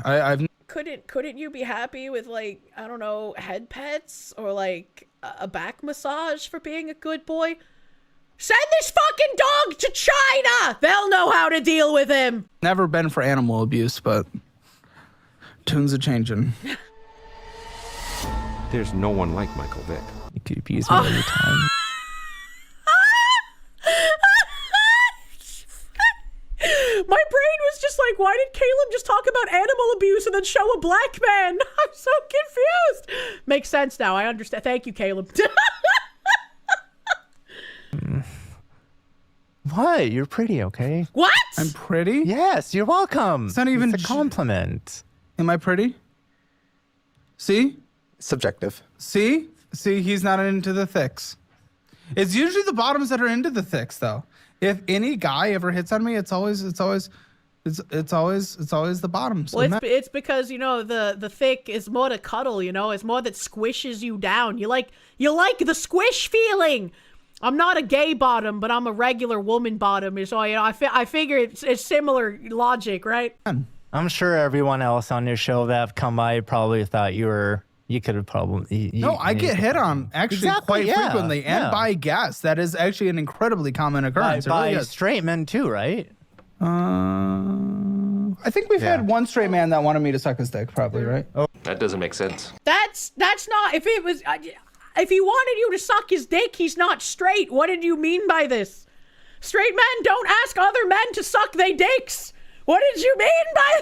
I've Couldn't you be happy with, like, I don't know, head pets or like a back massage for being a good boy? Send this fucking dog to China! They'll know how to deal with him! never been for animal abuse, but tunes are changing. There's no one like Michael Vick. You could abuse me any time. My brain was just like, why did Caleb just talk about animal abuse and then show a black man? I'm so confused. Makes sense now. I understand. Thank you, Caleb. What? You're pretty, okay? What? I'm pretty? Yes, you're welcome. It's not even a compliment. Am I pretty? See? Subjective. See, he's not into the thicks. It's usually the bottoms that are into the thicks, though. If any guy ever hits on me, it's always the bottoms. Well, it's because, you know, the thick is more to cuddle, you know? It's more that squishes you down. You like the squish feeling. I'm not a gay bottom, but I'm a regular woman bottom. So, you know, I figure it's similar logic, right? I'm sure everyone else on your show that have come by probably thought you could have probably... No, I get hit on actually quite frequently and by guests. That is actually an incredibly common occurrence. By straight men too, right? I think we've had one straight man that wanted me to suck his dick, probably, right? Oh, that doesn't make sense. That's not... If it was... If he wanted you to suck his dick, he's not straight. What did you mean by this? Straight men don't ask other men to suck their dicks. What did you mean by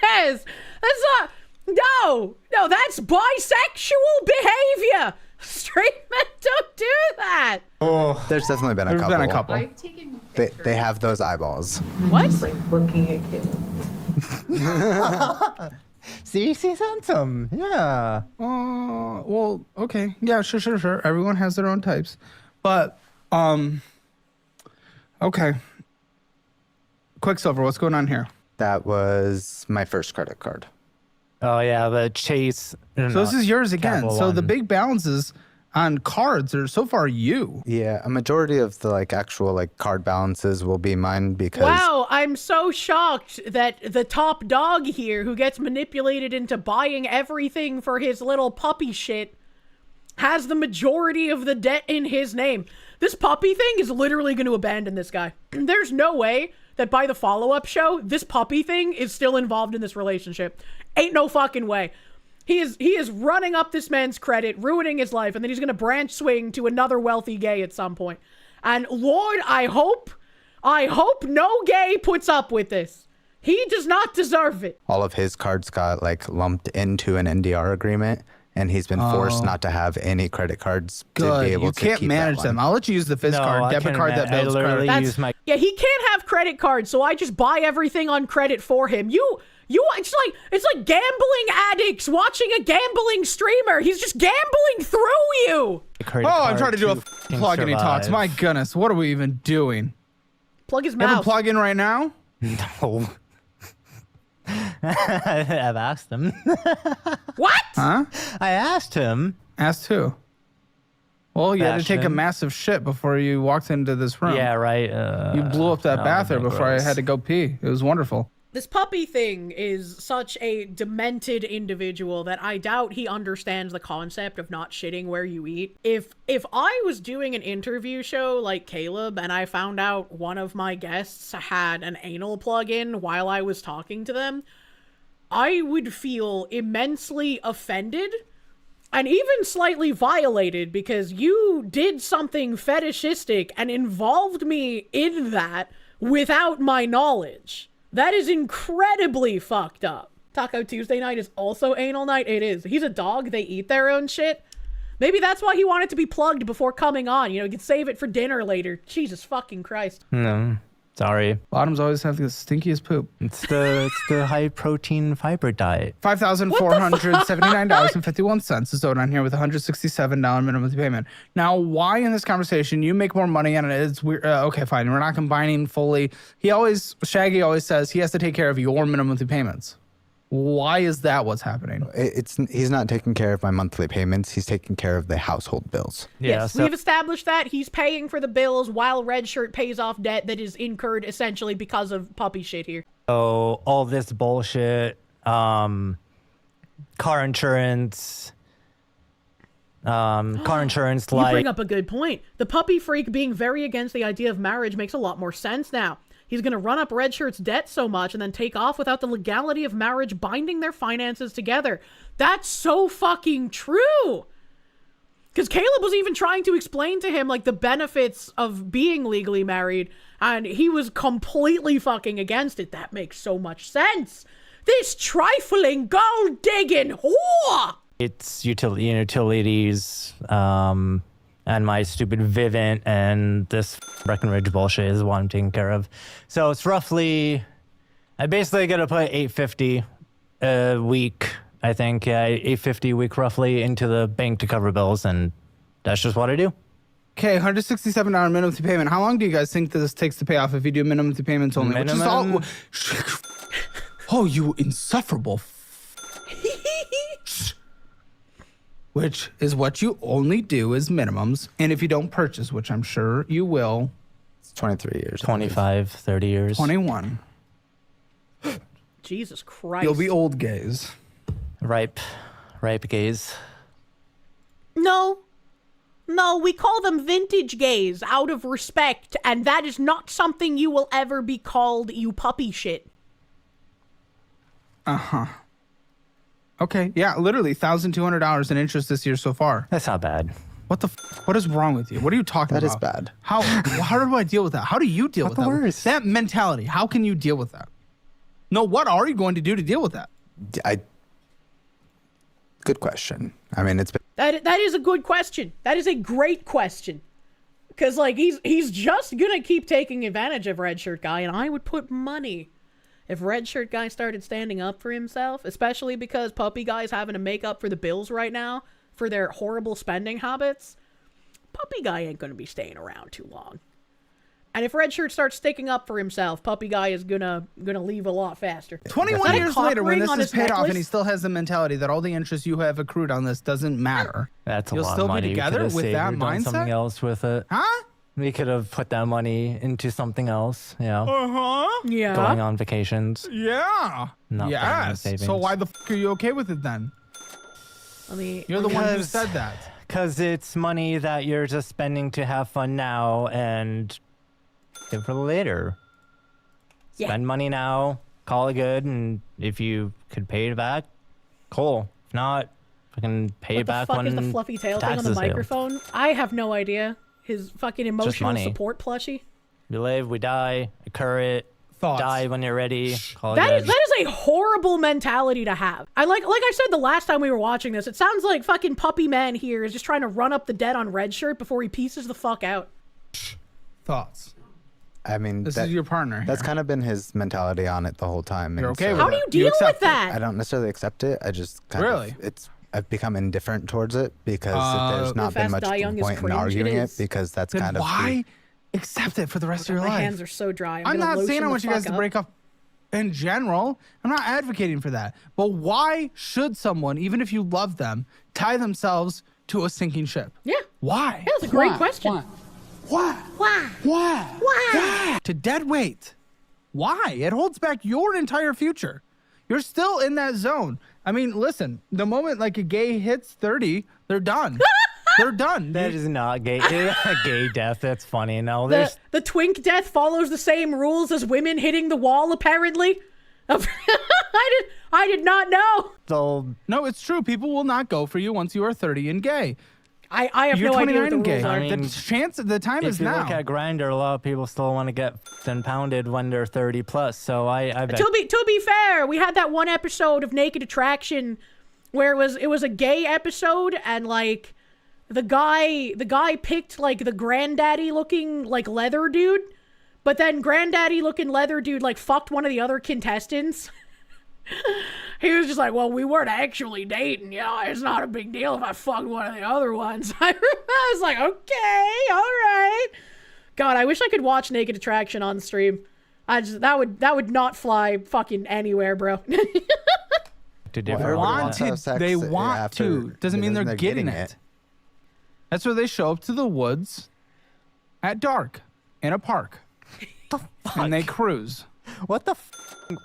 this? That's not... No, that's bisexual behavior. Straight men don't do that. Oh, there's definitely been a couple. There's been a couple. I've taken They have those eyeballs. What? like looking at kids. See, she's handsome. Yeah. Well, okay. Yeah, sure. Everyone has their own types. But, okay. Quicksilver, what's going on here? That was my first credit card. Oh, yeah, the Chase. So this is yours again. So the big balances on cards are so far you. Yeah, a majority of the actual card balances will be mine because... Wow, I'm so shocked that the top dog here who gets manipulated into buying everything for his little puppy shit has the majority of the debt in his name. This puppy thing is literally going to abandon this guy. There's no way that by the follow-up show, this puppy thing is still involved in this relationship. Ain't no fucking way. He is running up this man's credit, ruining his life, and then he's going to branch swing to another wealthy gay at some point. And Lord, I hope no gay puts up with this. He does not deserve it. All of his cards got lumped into an NDR agreement, and he's been forced not to have any credit cards to be able to keep You can't manage them. I'll let you use the Fizz card, debit card that builds credit. Yeah, he can't have credit cards, so I just buy everything on credit for him. It's like gambling addicts watching a gambling streamer. He's just gambling through you. I'm trying to do a plug and he talks. My goodness, what are we even doing? Plug his You have a mouth. plug in right now? No. I've asked him. What? Huh? I asked him. Asked who? Well, you had to take a massive shit before you walked into this room. Yeah, right. You blew up that bathroom before I had to go pee. It was wonderful. This puppy thing is such a demented individual that I doubt he understands the concept of not shitting where you eat. If I was doing an interview show like Caleb and I found out one of my guests had an anal plug-in while I was talking to them, I would feel immensely offended and even slightly violated because you did something fetishistic and involved me in that without my knowledge. That is incredibly fucked up. Taco Tuesday night is also anal night. It is. He's a dog. They eat their own shit. Maybe that's why he wanted to be plugged before coming on. You know, he could save it for dinner later. Jesus fucking Christ. No. Sorry. Bottoms always have the stinkiest poop. It's the high protein fiber diet. $5,479.51 is owed on here with $167 minimum payment. Now, why in this conversation you make more money and it's weird? Okay, fine. We're not combining fully. Shaggy always says he has to take care of your minimum payments. Why is that what's happening? He's not taking care of my monthly payments. He's taking care of the household bills. Yeah, yes, we've established that he's paying for the bills while Red Shirt pays off debt that is incurred essentially because of puppy shit here. So all this bullshit, car insurance, You bring up a good point. The puppy freak being very against the idea of marriage makes a lot more sense now. He's going to run up Red Shirt's debt so much and then take off without the legality of marriage binding their finances together. That's so fucking true. Because Caleb was even trying to explain to him, like, the benefits of being legally married, and he was completely fucking against it. That makes so much sense. This trifling gold-digging whore! It's utilities, and my stupid Vivint and this Breckenridge bullshit is what I'm taking care of. So it's roughly, I basically got to put $850 a week, I think. Yeah, $850 a week roughly into the bank to cover bills, and that's just what I do. Okay, $167 minimum payment. How long do you guys think this takes to pay off if you do minimum payments only? Minimum? Which is all, oh, you insufferable. Which is what you only do is minimums. And if you don't purchase, which I'm sure you will. It's 23 years. 25, 30 years. 21. Jesus Christ. You'll be old gays. Ripe gays. No, we call them vintage gays out of respect, and that is not something you will ever be called, you puppy shit. Uh-huh. Okay, yeah, literally $1,200 in interest this year so far. That's not bad. What the what is wrong with you? What are you talking about? That is bad. How do I deal with that? How do you deal with that? Worst. That mentality, how can you deal with that? No, what are you going to do to deal with that? Good question. I mean, it's been... That is a good question. That is a great question. Because, like, he's just gonna keep taking advantage of Red Shirt Guy, and I would put money if Red Shirt Guy started standing up for himself, especially because Puppy Guy's having to make up for the bills right now for their horrible spending habits. Puppy Guy ain't gonna be staying around too long. And if Red Shirt starts sticking up for himself, Puppy Guy is gonna leave a lot faster. 21 years later, when this is paid off and he still has the mentality that all the interest you have accrued on this doesn't matter. That's a You'll lot still of money. be together with that done mindset? something else with it. Huh? We could have put that money into something else, Uh-huh. Yeah. Going on vacations. Yeah. Not yes. savings. So why the f*** are you okay with it then? You're the one who said that. Because it's money that you're just spending to have fun now and give for later. Yeah. Spend money now, call it good, and if you could pay it back, cool. If not, fucking pay it back when what the fuck is the fluffy tail thing on the taxes due. microphone? I have no idea. His fucking emotional money. support plushie. We live, we die, occur it, Thoughts. die when you're ready. Call it That good. is a horrible mentality to have. I like I said the last time we were watching this, it sounds like fucking Puppy Man here is just trying to run up the debt on Red Shirt before he pieces the fuck out. Thoughts. I mean, This is your partner That's here. kind of been his mentality on it the whole time. You're and okay so with How it? do you deal with accept it? that? I don't necessarily accept it. I just kind Really? of, I've become indifferent towards it because there's not Fast been much Die Young is point in cringe, arguing it it is. because that's Then kind of why accept it for the rest of your My life? hands are so dry. I'm gonna not saying I lotion want the you guys fuck to up. break up in general. I'm not advocating for that. But why should someone, even if you love them, tie themselves to a sinking ship? Yeah. Why? That's a great question. Why? To dead weight. Why? It holds back your entire future. You're still in that zone. I mean, listen, the moment like a gay hits 30, they're done. They're done. That is not gay. A gay death. That's funny. No, there's The twink death follows the same rules as women hitting the wall, apparently. I did not know. so No, it's true. People will not go for you once you are 30 and gay. I have You're no idea what 29 the and rules gay. are. I mean, The time if is you now. look at Grindr, a lot of people still want to get and pounded when they're 30 plus. So I bet. To be fair, we had that one episode of Naked Attraction where it was a gay episode, and like the guy picked like the granddaddy looking like leather dude, But then granddaddy looking leather dude like fucked one of the other contestants. He was just like, well, we weren't actually dating, you know, it's not a big deal if I fucked one of the other ones. I was like, okay, all right. God, I wish I could watch Naked Attraction on stream. That would not fly fucking anywhere, bro. They want to. Doesn't mean they're getting it. That's where they show up to the woods at dark in a park. The fuck? And they cruise. What the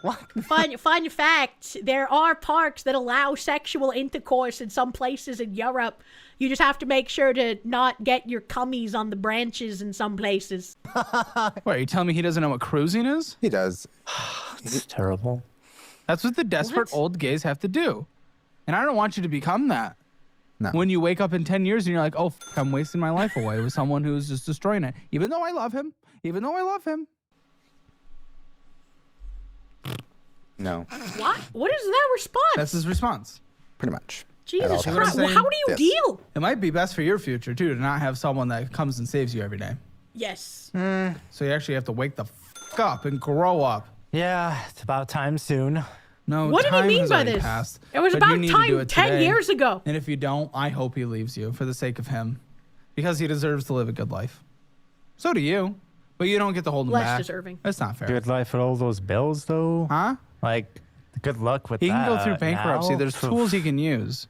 what? Fun fact, there are parks that allow sexual intercourse in some places in Europe. You just have to make sure to not get your cummies on the branches in some places. What, are you telling me he doesn't know what cruising is? He does. It's terrible. That's what the desperate old gays have to do. And I don't want you to become that. No. When you wake up in 10 years and you're like, oh, I'm wasting my life away with someone who's just destroying it. Even though I love him. No. What? What is that response? That's his response. Pretty much. Jesus Christ. Well, how do you deal? It might be best for your future, too, to not have someone that comes and saves you every day. Yes. So you actually have to wake the fuck up and grow up. Yeah, it's about time soon. No, what did he mean by this? Passed, it was about time 10 years ago. And if you don't, I hope he leaves you for the sake of him. Because he deserves to live a good life. So do you. But you don't get to hold him back. Less deserving. That's not fair. Good life with all those bills, though. Huh? Like, good luck with that. He can go through bankruptcy. Now. There's tools he can use.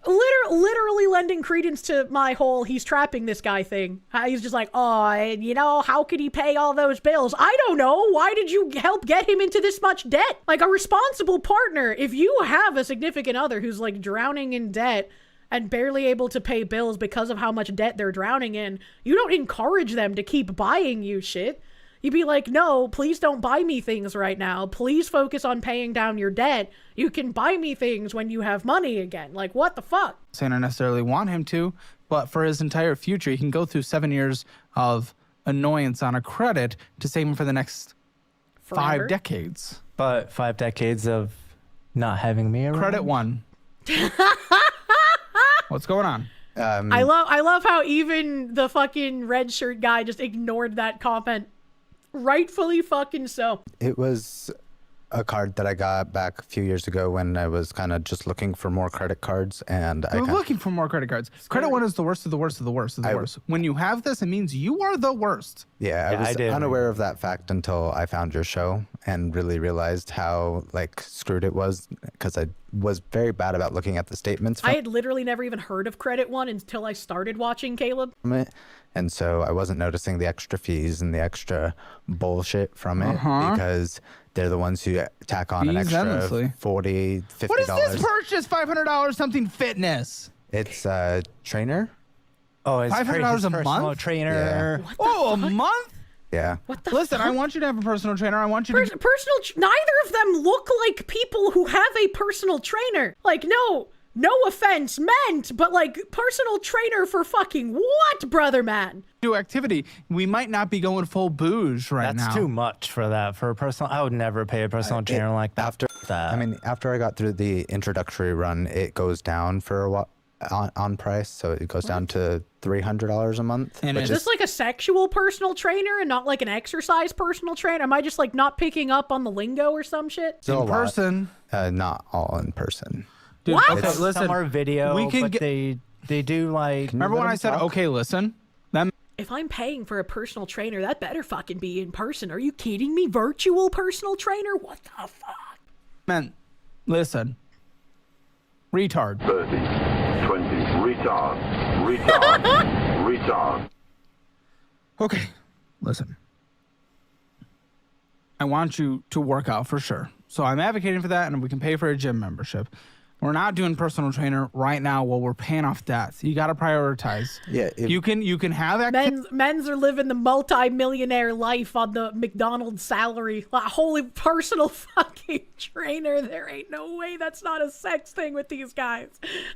Literally lending credence to my whole he's trapping this guy thing. He's just like, oh, you know, how could he pay all those bills? I don't know. Why did you help get him into this much debt? Like, a responsible partner, if you have a significant other who's like drowning in debt and barely able to pay bills because of how much debt they're drowning in, you don't encourage them to keep buying you shit. You'd be like, no, please don't buy me things right now. Please focus on paying down your debt. You can buy me things when you have money again. Like, what the fuck? Saying I necessarily want him to, but for his entire future, he can go through 7 years of annoyance on a credit to save him for the next Forever? 5 decades. But 5 decades of not having me around? Credit 1. What's going on? I love how even the fucking red shirt guy just ignored that comment. Rightfully fucking so. It was a card that I got back a few years ago when I was kind of just looking for more credit cards, and I was looking for more credit cards. Credit 1 is the worst of the worst of the worst of the worst. When you have this, it means you are the worst. Yeah, I was unaware of that fact until I found your show and really realized how like screwed it was, because I was very bad about looking at the statements. I had literally never even heard of Credit 1 until I started watching Caleb. From it. And so I wasn't noticing the extra fees and the extra bullshit from it because they're the ones who tack on an extra $40, $50. What is this purchase? $500 something fitness. It's a trainer. Oh, it's $500 a month? Trainer. Yeah. Oh, a month? Yeah. Listen, I want you to have a personal trainer. I want you to... Neither of them look like people who have a personal trainer. Like, no offense meant, but like, personal trainer for fucking what, brother man? Do activity. We might not be going full bouge now. That's too much for that. For a personal, I would never pay a personal trainer like that. After I got through the introductory run, it goes down for a while on price, so it goes down to $300 a month. And is this like a sexual personal trainer and not like an exercise personal trainer? Am I just like not picking up on the lingo or some shit? In person? Not all in person. Dude, what? Okay, listen. Some are video, we can but they do like... Remember when I said, okay, listen? If I'm paying for a personal trainer, that better fucking be in person. Are you kidding me? Virtual personal trainer? What the fuck? Man, listen. Retard. 30, 20, retard. Okay, listen. I want you to work out for sure. So I'm advocating for that, and we can pay for a gym membership. We're not doing personal trainer right now while we're paying off debts. You got to prioritize. Yeah. You can have that. Men's are living the multi-millionaire life on the McDonald's salary. Holy personal fucking trainer. There ain't no way that's not a sex thing with these guys.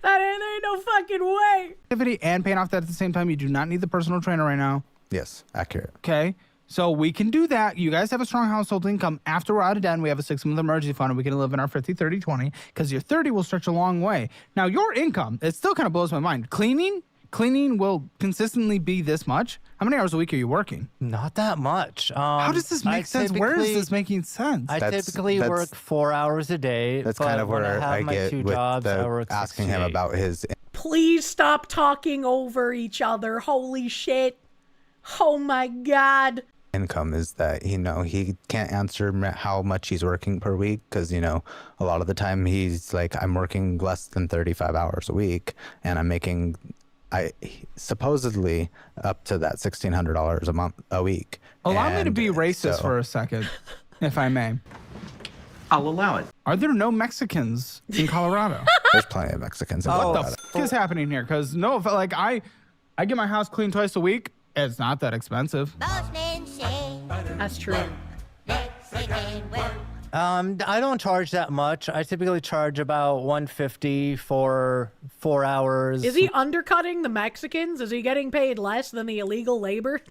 There ain't no fucking way. Activity and paying off debt at the same time. You do not need the personal trainer right now. Yes, accurate. Okay. So we can do that. You guys have a strong household income. After we're out of debt, we have a 6-month emergency fund, and we can live in our 50, 30, 20, because your 30 will stretch a long way. Now, your income, it still kind of blows my mind. Cleaning, cleaning will consistently be this much? How many hours a week are you working? Not that much. How does this make sense? Where is this making sense? I typically work 4 hours a day. That's but kind of when where I have my get 2 with jobs, I work asking 6 him to 8. about his Please stop talking over each other. Holy shit. Oh my God. income is that, he can't answer how much he's working per week because, a lot of the time he's like, I'm working less than 35 hours a week and I'm making supposedly up to that $1,600 a week. Allow me to be racist for a second, if I may. I'll allow it. Are there no Mexicans in Colorado? There's plenty of Mexicans in Colorado. What the f is happening here? Because like I get my house cleaned twice a week. It's not that expensive. That's true. I don't charge that much. I typically charge about $150 for 4 hours. Is he undercutting the Mexicans? Is he getting paid less than the illegal labor?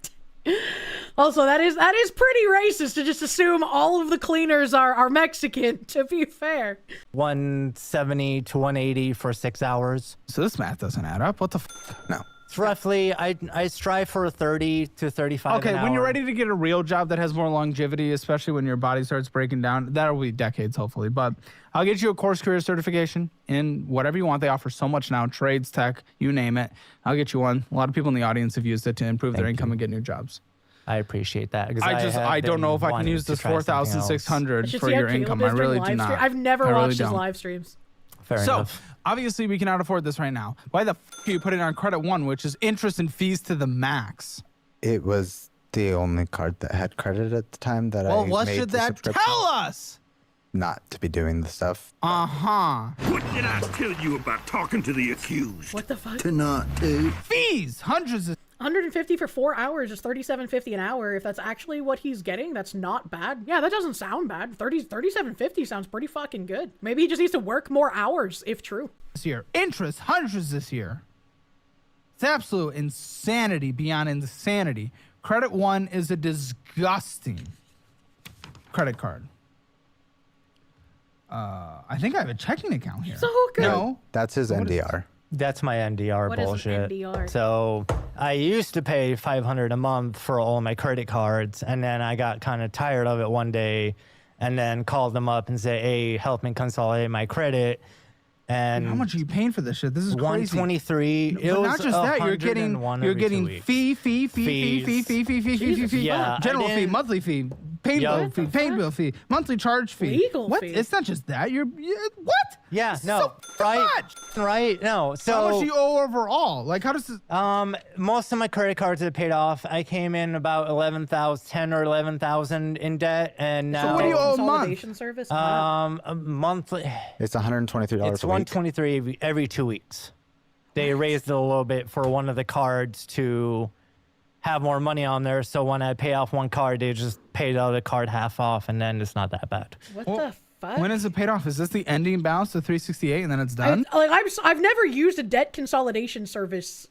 Also, that is pretty racist to just assume all of the cleaners are Mexican, to be fair. $170 to $180 for 6 hours. So this math doesn't add up. What the f? No. It's roughly, I strive for 30 to 35 Okay, an when hour. you're ready to get a real job that has more longevity, especially when your body starts breaking down, that'll be decades, hopefully. But I'll get you a course career certification in whatever you want. They offer so much now, trades, tech, you name it. I'll get you one. A lot of people in the audience have used it to improve their income and get new jobs. I appreciate that. I don't know if I can use this 4,600 for your income. I really do not. I've never watched his live streams. Fair enough. Obviously, we cannot afford this right now. Why the f are you putting it on credit one, which is interest and fees to the max? It was the only card that had credit at the time that Well, what should that tell us? Not to be doing the stuff. Uh-huh. What did I tell you about talking to the accused? What the fuck? To not do. Fees! Hundreds of... 150 for 4 hours is $37.50 an hour. If that's actually what he's getting, that's not bad. Yeah, that doesn't sound bad. $37.50 sounds pretty fucking good. Maybe he just needs to work more hours, if true. This year. Interest, hundreds this year. It's absolute insanity beyond insanity. Credit one is a disgusting credit card. I think I have a checking account here. So good. No. That's his NDR. That's my NDR What is an bullshit. NDR? So I used to pay $500 a month for all my credit cards, and then I got kind of tired of it one day, and then called them up and said, "Hey, help me consolidate my credit." And how much are you paying for this shit? This is crazy. 123. But not just that, you're getting fee. Yeah, general fee, monthly fee, paid bill fee, monthly charge fee. Legal what? fee. It's not just that. What? Yeah, This is no, so right, much. right, no. So how much do you owe overall? Like, how does this? Most of my credit cards have paid off. I came in about 10 or 11,000 in debt, and now So what do you owe a month? Consolidation service? a monthly. It's $123 It's a week. $123 every 2 weeks. They raised it a little bit for one of the cards to have more money on there. So when I pay off one card, they just pay the other card half off, and then it's not that bad. What the fuck? When is it paid off? Is this the ending balance to 368 and then it's done? I've never used a debt consolidation service,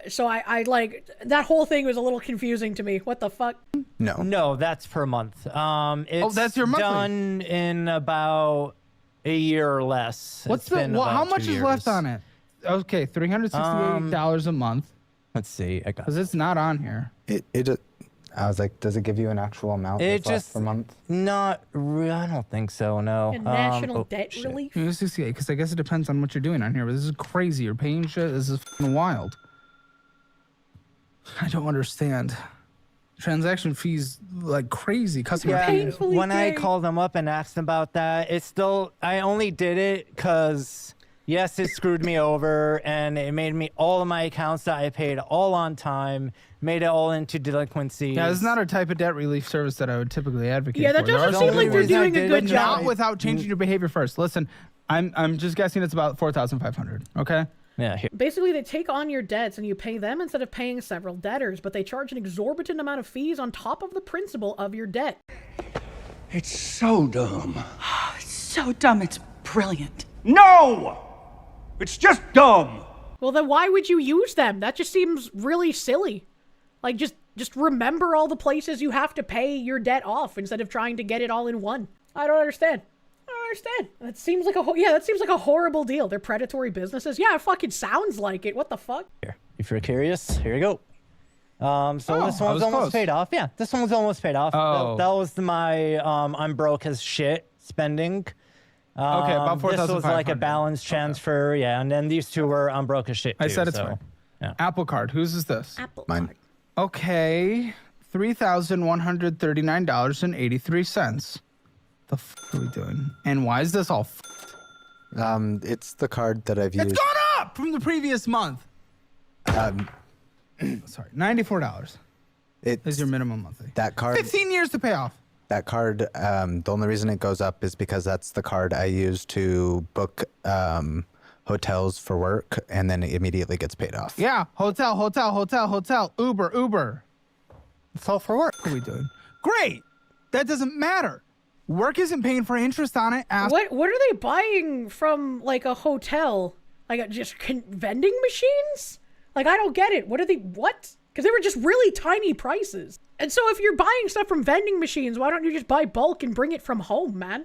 so I like that whole thing was a little confusing to me. What the fuck? No, that's per month. It's that's your monthly. done in about a year or less. What's how much is left on it? Okay, $368 a month. Let's see. Because it's not on here. I was like, does it give you an actual amount It that's left just per month? not. I don't think so. No. A national debt relief. 368, because I guess it depends on what you're doing on here. But this is crazy. You're paying shit. This is fucking wild. I don't understand. Transaction fees like crazy. Customer fees. When I called them up and asked them about that, it's still. I only did it because. Yes, it screwed me over, and it made me all of my accounts that I paid all on time, made it all into delinquencies. Yeah, it's not a type of debt relief service that I would typically advocate for. Yeah, that doesn't seem like they're doing a good job. Not without changing your behavior first. Listen, I'm just guessing it's about $4,500. Okay. Yeah. Basically, they take on your debts and you pay them instead of paying several debtors, but they charge an exorbitant amount of fees on top of the principal of your debt. It's so dumb. It's so dumb, it's brilliant. No! It's just dumb. Well, then why would you use them? That just seems really silly. Like, just remember all the places you have to pay your debt off instead of trying to get it all in one. I don't understand. understand. That seems like that seems like a horrible deal. They're predatory businesses. Yeah, it fucking sounds like it. What the fuck? Here, if you're curious, here you go. This one's almost close. paid off. Yeah, this one's almost paid off. Oh. That was my I'm broke as shit spending. Okay, about 4,500. This was like a balance transfer, yeah, and then these two were I'm broke as shit too, I said it's so, fine. yeah. Apple Card. Whose is this? Apple Mine. Card. Okay, $3,139.83. The f are we doing? And why is this all f***ed? It's the card that I've used. It's gone up from the previous month. Sorry, $94 is your minimum monthly. That card. 15 years to pay off. That card. The only reason it goes up is because that's the card I use to book hotels for work, and then it immediately gets paid off. Yeah, hotel, Uber. It's all for work. What are we doing? Great. That doesn't matter. Work isn't paying for interest on it. What are they buying from like a hotel? Like just vending machines? Like I don't get it. What? Because they were just really tiny prices. And so if you're buying stuff from vending machines, why don't you just buy bulk and bring it from home, man?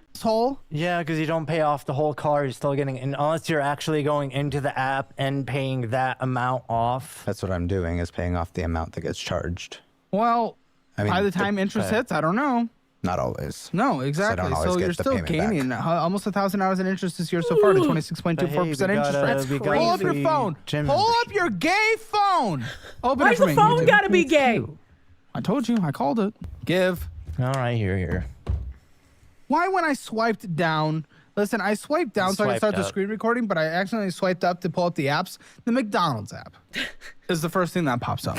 Yeah, because you don't pay off the whole car. You're still getting, unless you're actually going into the app and paying that amount off. That's what I'm doing, is paying off the amount that gets charged. Well, I mean, by the time interest hits, I don't know. Not always. No, exactly. So you're still gaining almost 1,000 hours in interest this year so far to 26.24% interest rate. That's crazy. Pull up your phone. Pull up your gay phone. Open Why's the phone gotta be gay? I told you. I called it. Give. All right, here. Why when I swiped down... Listen, I swiped down so I could start the screen recording, but I accidentally swiped up to pull up the apps. The McDonald's app is the first thing that pops up.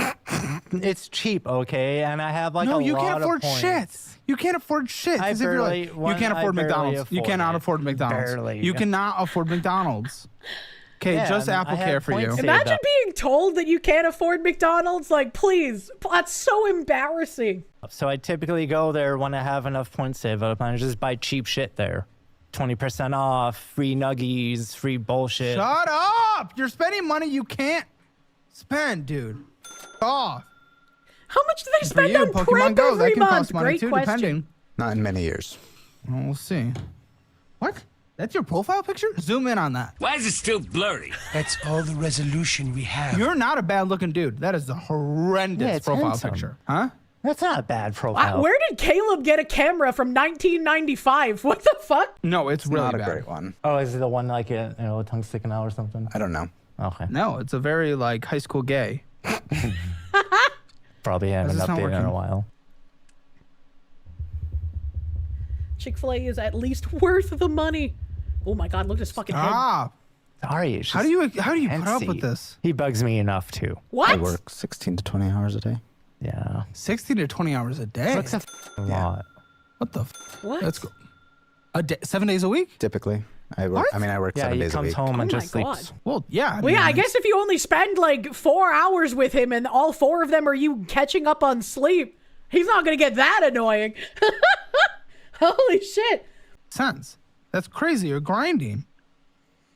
It's cheap, okay? And I have like a lot of points. No, you can't afford shit. You can't afford shit. I barely, you can't afford McDonald's. You cannot afford McDonald's. Barely. You cannot afford McDonald's. Okay, Yeah, just I mean, Apple I Care had for you. points Imagine being told that you can't afford McDonald's. Like, please. That's so embarrassing. So I typically go there when I have enough points saved up and I just buy cheap shit there. 20% off, free nuggies, free bullshit. Shut up! You're spending money you can't spend, dude. Off. How much do they spend on Pokemon prep Go, every that can month? cost money Great too, question. depending. Not in many years. Well, we'll see. What? That's your profile picture? Zoom in on that. Why is it still blurry? That's all the resolution we have. You're not a bad-looking dude. That is a horrendous profile picture. Huh? That's not a bad profile. Where did Caleb get a camera from 1995? What the fuck? No, it's really not a bad. great one. Oh, is it the one like a tongue sticking out or something? I don't know. Okay. No, it's a very like high school gay. Probably haven't This is not updated in working. a while. Chick-fil-A is at least worth the money. Oh my god, look at his fucking head. Ah. Sorry. It's How just do you put up with fancy. this? He bugs me enough too. What? I work 16 to 20 hours a day. Yeah. 60 to 20 hours a day. That's a lot. What the? What? Let's go. A day, 7 days a week? Typically, I work. What? I mean, I work Yeah, 7 he days a comes week. home and Oh just my sleeps. God. Well, yeah. Well, yeah, I mean, guess if you only spend like 4 hours with him and all 4 of them are you catching up on sleep, he's not gonna get that annoying. Holy shit. sense. That's crazy. You're grinding.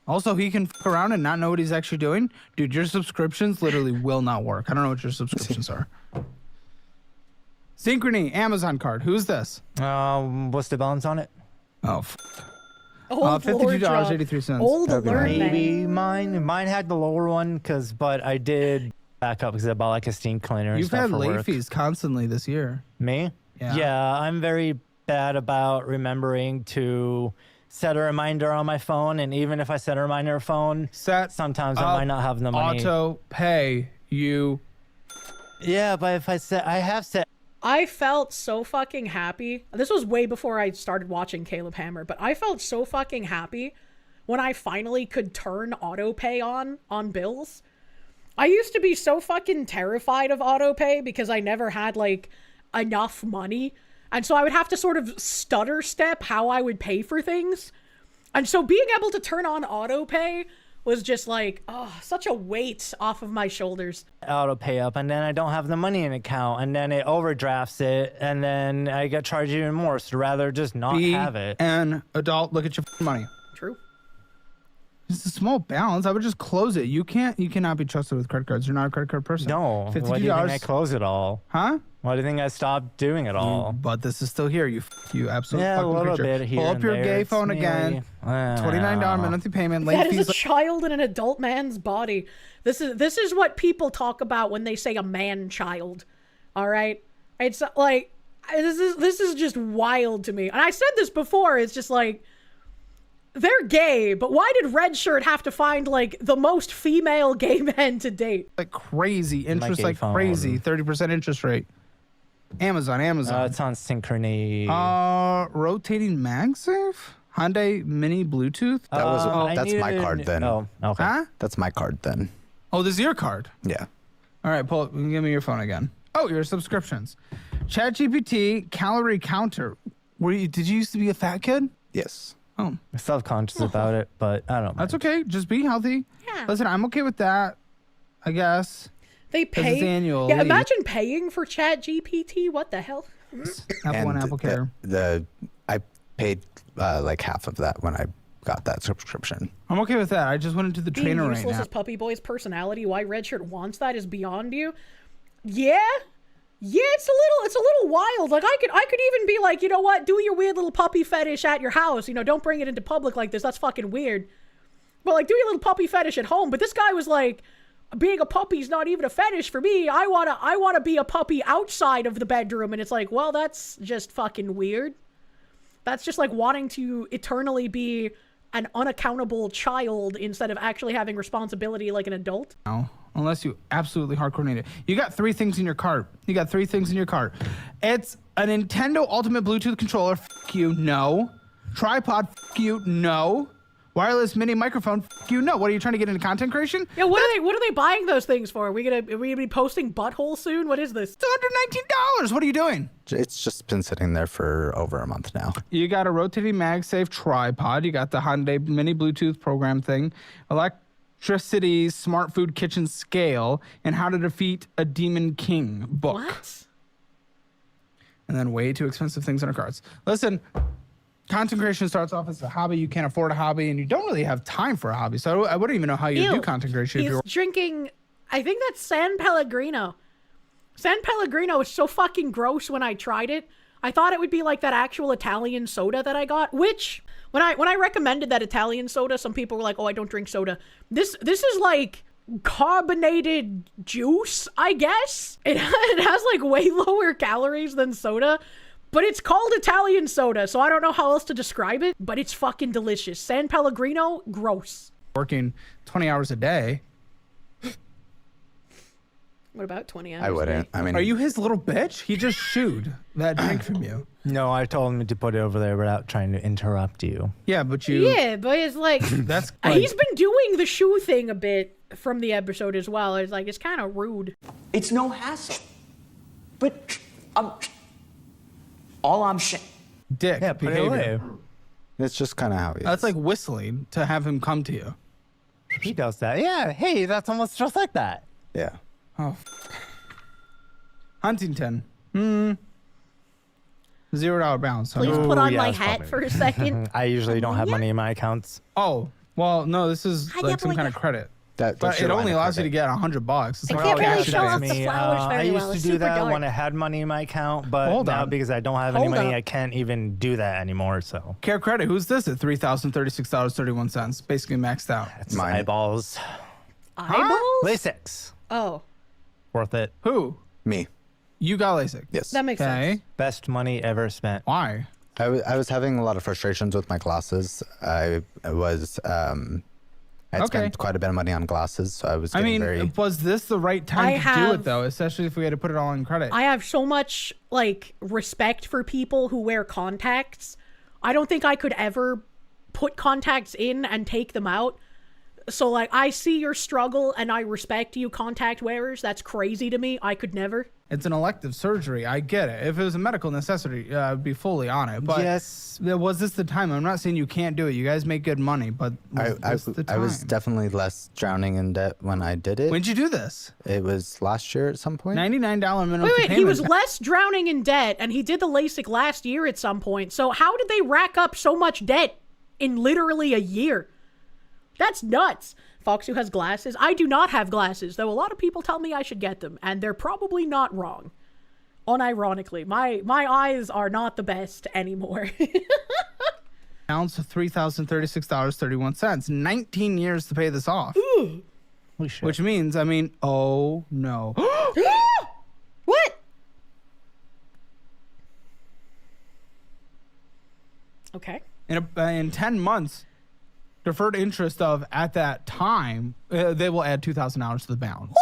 Also, he can fuck around and not know what he's actually doing. Dude, your subscriptions literally will not work. I don't know what your subscriptions are. Synchrony, Amazon card. Who's this? What's the balance on it? Oh, Old $52.83. Old alert, Maybe man. mine had the lower one but I did back up because I bought like a steam cleaner and You've stuff had for late work. fees constantly this year. Me? Yeah. I'm very bad about remembering to set a reminder on my phone, and even if I set a reminder on phone, sometimes I might not have the money. Auto pay you. Yeah, but if I have set. I felt so fucking happy. This was way before I started watching Caleb Hammer, but I felt so fucking happy when I finally could turn auto pay on bills. I used to be so fucking terrified of auto pay because I never had like enough money. And so I would have to sort of stutter step how I would pay for things. And so being able to turn on auto pay was just like, oh, such a weight off of my shoulders. Auto pay up, and then I don't have the money in account, and then it overdrafts it, and then I get charged even more. So rather just not have it. An adult, look at your money. True. It's a small balance. I would just close it. You cannot be trusted with credit cards. You're not a credit card person. No. Why do you think I close it all? Huh? Why do you think I stopped doing it all? But this is still here. You absolute Yeah, fucking a little creature. bit here Pull up and your there. gay It's phone again. $29 monthly payment. Late That is fees. a child in an adult man's body. This is what people talk about when they say a man child. All right? It's like this is just wild to me. And I said this before. It's just like, they're gay, but why did Red Shirt have to find like the most female gay men to date? Like crazy interest, gay like phone. crazy. 30% interest rate. Amazon. It's on Synchrony. Rotating MagSafe. Hyundai Mini Bluetooth. That was that's my card then. Oh, okay. Huh? That's my card then. Oh, this is your card. Yeah. All right, pull up. Give me your phone again. Oh, your subscriptions. ChatGPT calorie counter. Did you used to be a fat kid? Yes. Oh, I'm self-conscious about it, but I don't mind. that's okay. Just be healthy. Yeah. Listen, I'm okay with that. I guess. They pay. it's annual Yeah, leave. imagine paying for ChatGPT. What the hell? Apple and Apple Care. I paid like half of that when I got that subscription. I'm okay with that. I just went into the Being trainer right useless now. as Puppy Boy's personality, why Red Shirt wants that is beyond you. Yeah, it's a little wild. Like I could even be like, you know what? Do your weird little puppy fetish at your house. You know, don't bring it into public like this. That's fucking weird. But like, do your little puppy fetish at home. But this guy was like, being a puppy's not even a fetish for me. I wanna be a puppy outside of the bedroom. And it's like, well, that's just fucking weird. That's just like wanting to eternally be an unaccountable child instead of actually having responsibility like an adult. No, unless you absolutely hardcore need it. You got 3 things in your cart. It's a Nintendo Ultimate Bluetooth controller. F you, no. Tripod. F you, no. Wireless mini microphone. F you, no. What are you trying to get into content creation? Yeah, what are they buying those things for? Are we gonna be posting butthole soon? What is this? It's $119. What are you doing? It's just been sitting there for over a month now. You got a rotating MagSafe tripod. You got the Hyundai mini Bluetooth program thing. Eccentricities Smart Food Kitchen Scale, and How to Defeat a Demon King book. What? And then way too expensive things in our carts. Listen, content creation starts off as a hobby. You can't afford a hobby, and you don't really have time for a hobby. So I wouldn't even know how you do content creation. He's drinking, I think that's San Pellegrino. San Pellegrino is so fucking gross when I tried it. I thought it would be like that actual Italian soda that I got, which when I recommended that Italian soda, some people were like, "Oh, I don't drink soda." This is like carbonated juice, I guess. It has like way lower calories than soda, but it's called Italian soda, so I don't know how else to describe it, but it's fucking delicious. San Pellegrino, gross. Working 20 hours a day. What about 20 hours? I wouldn't. I mean, Are you his little bitch? He just shooed that drink from you. No, I told him to put it over there without trying to interrupt you. Yeah, but you... Yeah, but it's like... That's he's been doing the shoe thing a bit from the episode as well. It's like, it's kind of rude. It's no hassle. But all I'm saying. Dick Yeah, put it behavior. away. it's just kind of how he is. That's like whistling to have him come to you. He does that. Yeah, hey, that's almost just like that. Yeah. Oh. Huntington. $0 balance. Please Huh? put on yeah, my it's hat probably- for a second. I usually don't have money in my accounts. Oh, well, no, this is like some kind of credit. But it only allows you to get $100. It's I like, can't oh, really cash show days. off the flowers very I used well. to It's do super that dark. when I had money in my account, but Hold now on. because I don't have any Hold money, on. I can't even do that anymore. So Care credit. Who's this at $3,036.31? Basically maxed out. it's Mine. eyeballs. Eyeballs? LASIX. Oh, Worth it. Who? Me. You got LASIK. Yes. that makes sense. Okay. Best money ever spent. Why? I was having a lot of frustrations with my glasses. I had spent quite a bit of money on glasses, so I was getting very... was this the right time to do it, though? Especially if we had to put it all on credit. I have so much, like, respect for people who wear contacts. I don't think I could ever put contacts in and take them out. So, like, I see your struggle and I respect you, contact wearers. That's crazy to me. I could never. It's an elective surgery. I get it. If it was a medical necessity, I'd be fully on it. But Yes. was this the time? I'm not saying you can't do it. You guys make good money, but was this the time? I was definitely less drowning in debt when I did it. When'd you do this? It was last year at some point. $99 minimum Wait, payment. he was less drowning in debt and he did the LASIK last year at some point. So how did they rack up so much debt in literally a year? That's nuts. Fox who has glasses. I do not have glasses, though a lot of people tell me I should get them, and they're probably not wrong. Unironically, my eyes are not the best anymore. Ounce of $3,036.31. 19 years to pay this off. Ooh. Which means, I mean, oh no. What? Okay. In 10 months, deferred interest of at that time, they will add $2,000 to the balance.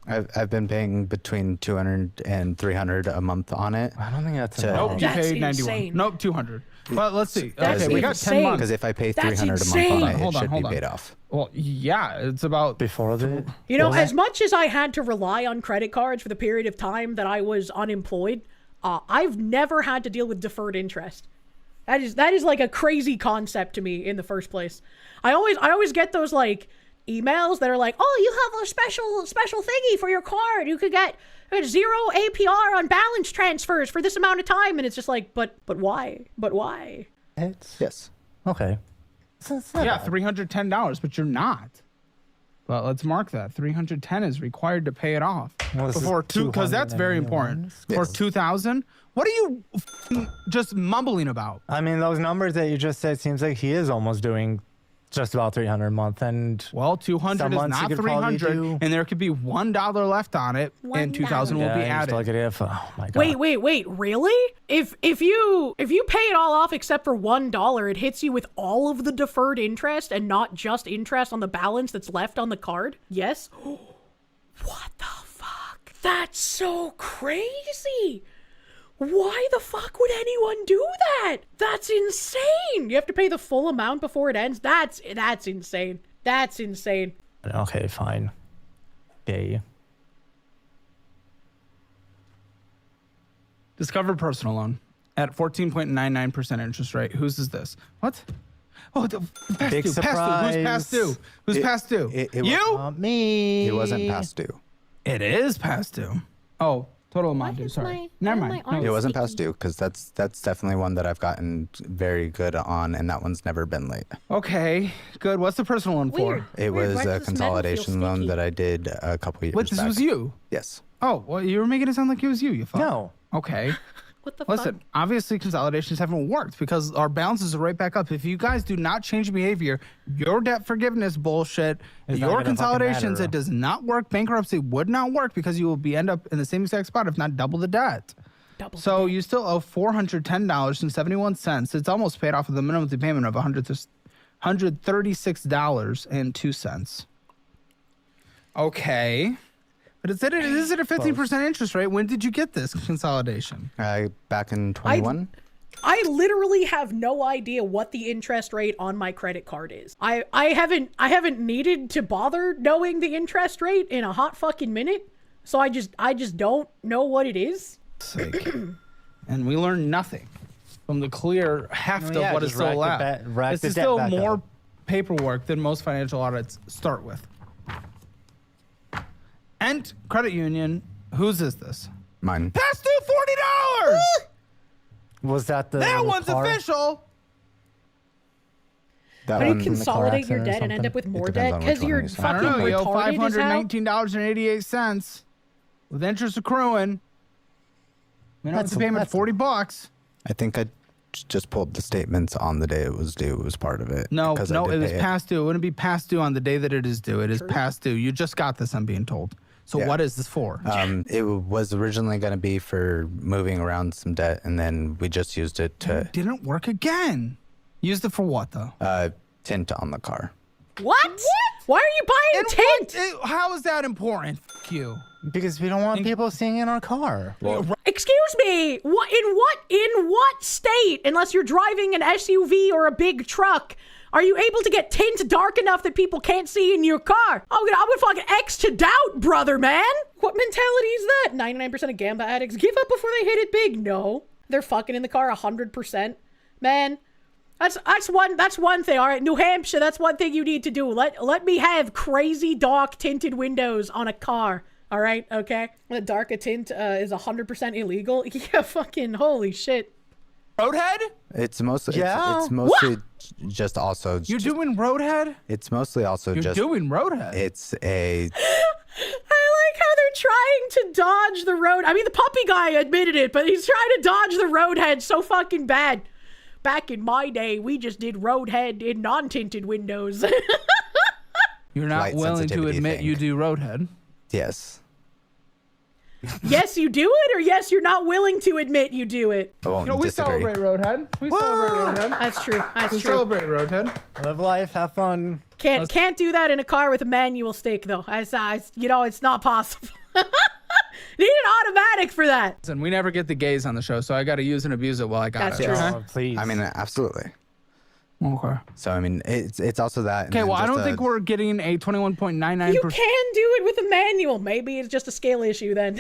I've been paying between $200 and $300 a month on it. I don't think that's Nope, you That's paid 91. insane. Nope, 200. But let's see. That's Okay, we got 10 insane. months. Because if I pay That's $300 a month insane. on it, Hold it on, should hold be on. paid off. Well, yeah, it's about before the. You know, as much as I had to rely on credit cards for the period of time that I was unemployed, I've never had to deal with deferred interest. That is like a crazy concept to me in the first place. I always get those like emails that are like, oh, you have a special thingy for your card. You could get 0 APR on balance transfers for this amount of time, and it's just like, but why? But why? Yes. Okay. yeah, $310, but you're not. But let's mark that. $310 is required to pay it off before because that's very important. For $2,000, what are you just mumbling about? I mean, those numbers that you just said seems like he is almost doing just about $300 a month, and well, 200 is not 300, and there could be $1 left on it, and 2,000 will be added. Oh my God. Wait, really? If you pay it all off except for $1, it hits you with all of the deferred interest and not just interest on the balance that's left on the card? Yes? What the fuck? That's so crazy. Why the fuck would anyone do that? That's insane. You have to pay the full amount before it ends. That's insane. That's insane. Okay, fine. Okay. Discovered personal loan at 14.99% interest rate. Whose is this? What? Oh, past Big due. surprise. Who's past due? Who's past due? You? Me. It wasn't past due. It is past due. Oh. Total amount due, sorry. Never mind. It wasn't past due because that's definitely one that I've gotten very good on, and that one's never been late. Okay, good. What's the personal loan for? It was a consolidation loan that I did a couple years back. Wait, this was you? Yes. Oh, well, you were making it sound like it was you fuck. No. Okay. What the Listen, fuck? obviously consolidations haven't worked because our balances are right back up. If you guys do not change behavior, your debt forgiveness bullshit, your consolidations, it does not work. Bankruptcy would not work because you will end up in the same exact spot, if not double the debt. So you still owe $410.71. It's almost paid off with a minimum payment of $136.02. Okay. But is it a 15% interest rate? When did you get this consolidation? Back in 21. I literally have no idea what the interest rate on my credit card is. I haven't needed to bother knowing the interest rate in a hot fucking minute. So I just don't know what it is. And we learned nothing from the clear heft of what is still allowed. This is still more paperwork than most financial audits start with. And credit union, whose is this? Mine. Past due $40! Was that the That one's official! How do you consolidate your debt and end up with more debt? Because you're fucking retarded. You owe $519.88 with interest accruing. Minimum payment $40. I think I just pulled the statements on the day it was due. It was part of it. No, it was past due. It wouldn't be past due on the day that it is due. It is past due. You just got this, I'm being told. So what is this for? It was originally going to be for moving around some debt, and then we just used it to... It didn't work again. Used it for what, though? Tint on the car. What? Why are you buying tint? How is that important? F you. Because we don't want people seeing in our car. Excuse me. In what state, unless you're driving an SUV or a big truck, are you able to get tint dark enough that people can't see in your car? I would fucking X to doubt, brother, man. What mentality is that? 99% of gamba addicts give up before they hit it big. No, they're fucking in the car 100%. Man, that's one thing. All right, New Hampshire, that's one thing you need to do. Let me have crazy dark tinted windows on a car. All right, okay. The dark tint is 100% illegal. Yeah, fucking holy shit. Roadhead? It's mostly Yeah. it's mostly just also. You're doing Roadhead? It's mostly also You're just. doing Roadhead. It's a. I like how they're trying to dodge the road. I mean, the puppy guy admitted it, but he's trying to dodge the Roadhead so fucking bad. Back in my day, we just did Roadhead in non-tinted windows. You're not Light willing to sensitivity admit thing. you do Roadhead. Yes. Yes, you do it, or yes, you're not willing to admit you do it. I won't We disagree. celebrate Roadhead. We celebrate Roadhead. That's true. That's We true. celebrate Roadhead. Live life, have fun. Can't do that in a car with a manual stick, though. It's not possible. Need an automatic for that. Listen, we never get the gays on the show, so I got to use and abuse it while I got That's it. true. Okay? Oh, please. I mean, absolutely. Okay. So I mean, it's also that. and Okay, then well, I just don't think we're getting a 21.99%. You can do it with a manual. Maybe it's just a scale issue then.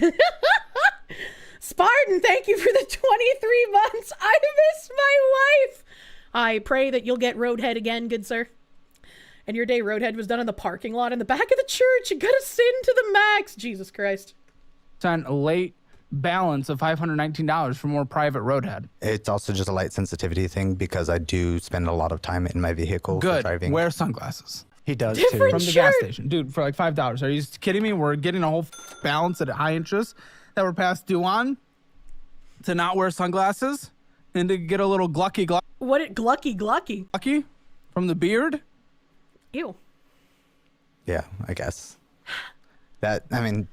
Spartan, thank you for the 23 months. I miss my wife. I pray that you'll get Roadhead again, good sir. And your day Roadhead was done in the parking lot in the back of the church. You gotta sin to the max. Jesus Christ. A late balance of $519 for more private Roadhead. It's also just a light sensitivity thing because I do spend a lot of time in my vehicle for Good. driving. Wear sunglasses. He does Different too. From the shirt. gas station. Dude, for like $5. Are you kidding me? We're getting a whole balance at high interest that we're past due on to not wear sunglasses and to get a little glucky Glucky from the beard. Ew. Yeah, I guess. That I mean,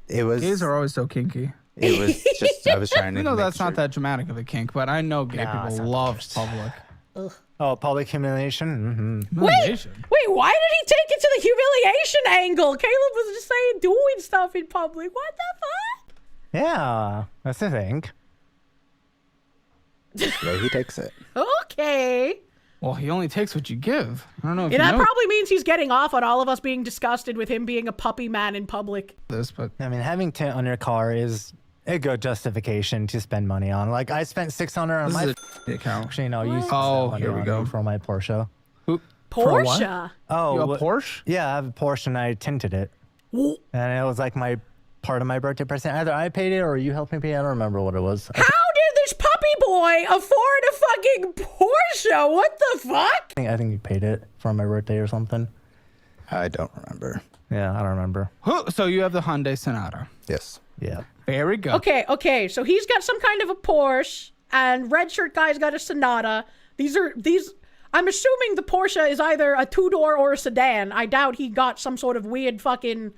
it was. Gays are always so kinky. It was just I was trying to. You know make that's sure. not that dramatic of a kink, but I know gay Nah, it's people not love the public. Oh, public humiliation? Mm-hmm. Humiliation. Wait, why did he take it to the humiliation angle? Caleb was just saying doing stuff in public. What the fuck? Yeah, that's the thing. Yeah, he takes it. Okay. Well, he only takes what you give. I don't know if Yeah, you that know probably means he's getting off on all of us being disgusted with him being a puppy man in public. this, but I mean, having tint on your car is a good justification to spend money on. Like, I spent $600 on this my is a account. Actually, no, you spent Oh, money here we on go. me for my Porsche. For what? Porsche. Oh, You have a Porsche? Yeah, I have a Porsche and I tinted it. And it was like my part of my birthday present. Either I paid it or you helped me pay it. I don't remember what it was. How did this puppy boy afford a fucking Porsche? What the fuck? I think you paid it for my birthday or something. I don't remember. Yeah, I don't remember. So you have the Hyundai Sonata. Yes. Yeah. There we go. Okay. So he's got some kind of a Porsche, and Red Shirt Guy's got a Sonata. These. I'm assuming the Porsche is either a two-door or a sedan. I doubt he got some sort of weird fucking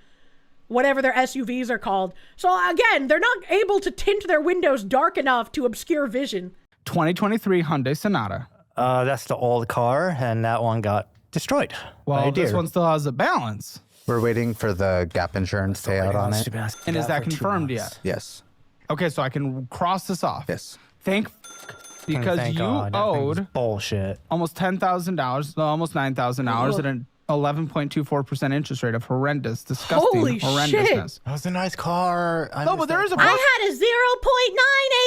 whatever their SUVs are called. So again, they're not able to tint their windows dark enough to obscure vision. 2023 Hyundai Sonata. That's the old car, and that one got destroyed. Well, this one still has a balance. We're waiting for the gap insurance payout on it. And is that confirmed yet? Yes. Okay, so I can cross this off. Yes. Because Thank you God, that thing was owed bullshit. almost $10,000, almost $9,000 at an 11.24% interest rate of horrendous, disgusting Holy shit. horrendousness. That was a nice car. No, but there is a I had a 0.9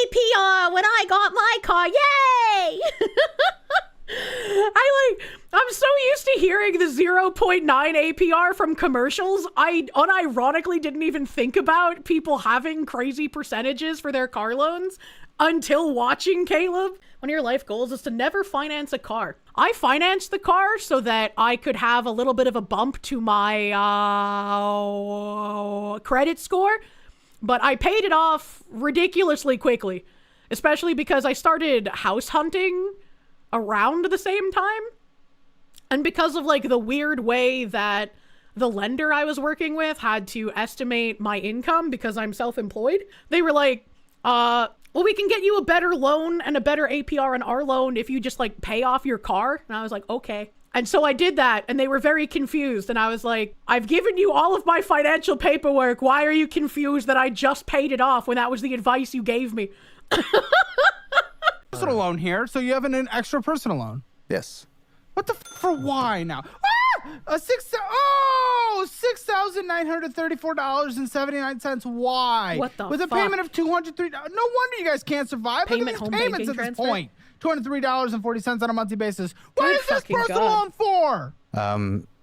APR when I got my car. Yay! I'm so used to hearing the 0.9 APR from commercials. I unironically didn't even think about people having crazy percentages for their car loans until watching Caleb. One of your life goals is to never finance a car. I financed the car so that I could have a little bit of a bump to my credit score, but I paid it off ridiculously quickly, especially because I started house hunting around the same time. And because of like the weird way that the lender I was working with had to estimate my income because I'm self-employed, they were like, well, we can get you a better loan and a better APR on our loan if you just like pay off your car. And I was like, okay. And so I did that, and they were very confused. And I was like, I've given you all of my financial paperwork. Why are you confused that I just paid it off when that was the advice you gave me? Personal loan here, so you have an extra personal loan. Yes. What the for why now? $6,934.79. Why? What the With a fuck? payment of $203. No wonder you guys can't survive. Payment Look home at these payments banking at this transfer? point. $203.40 on a monthly basis. What Good is this fucking personal God. loan for?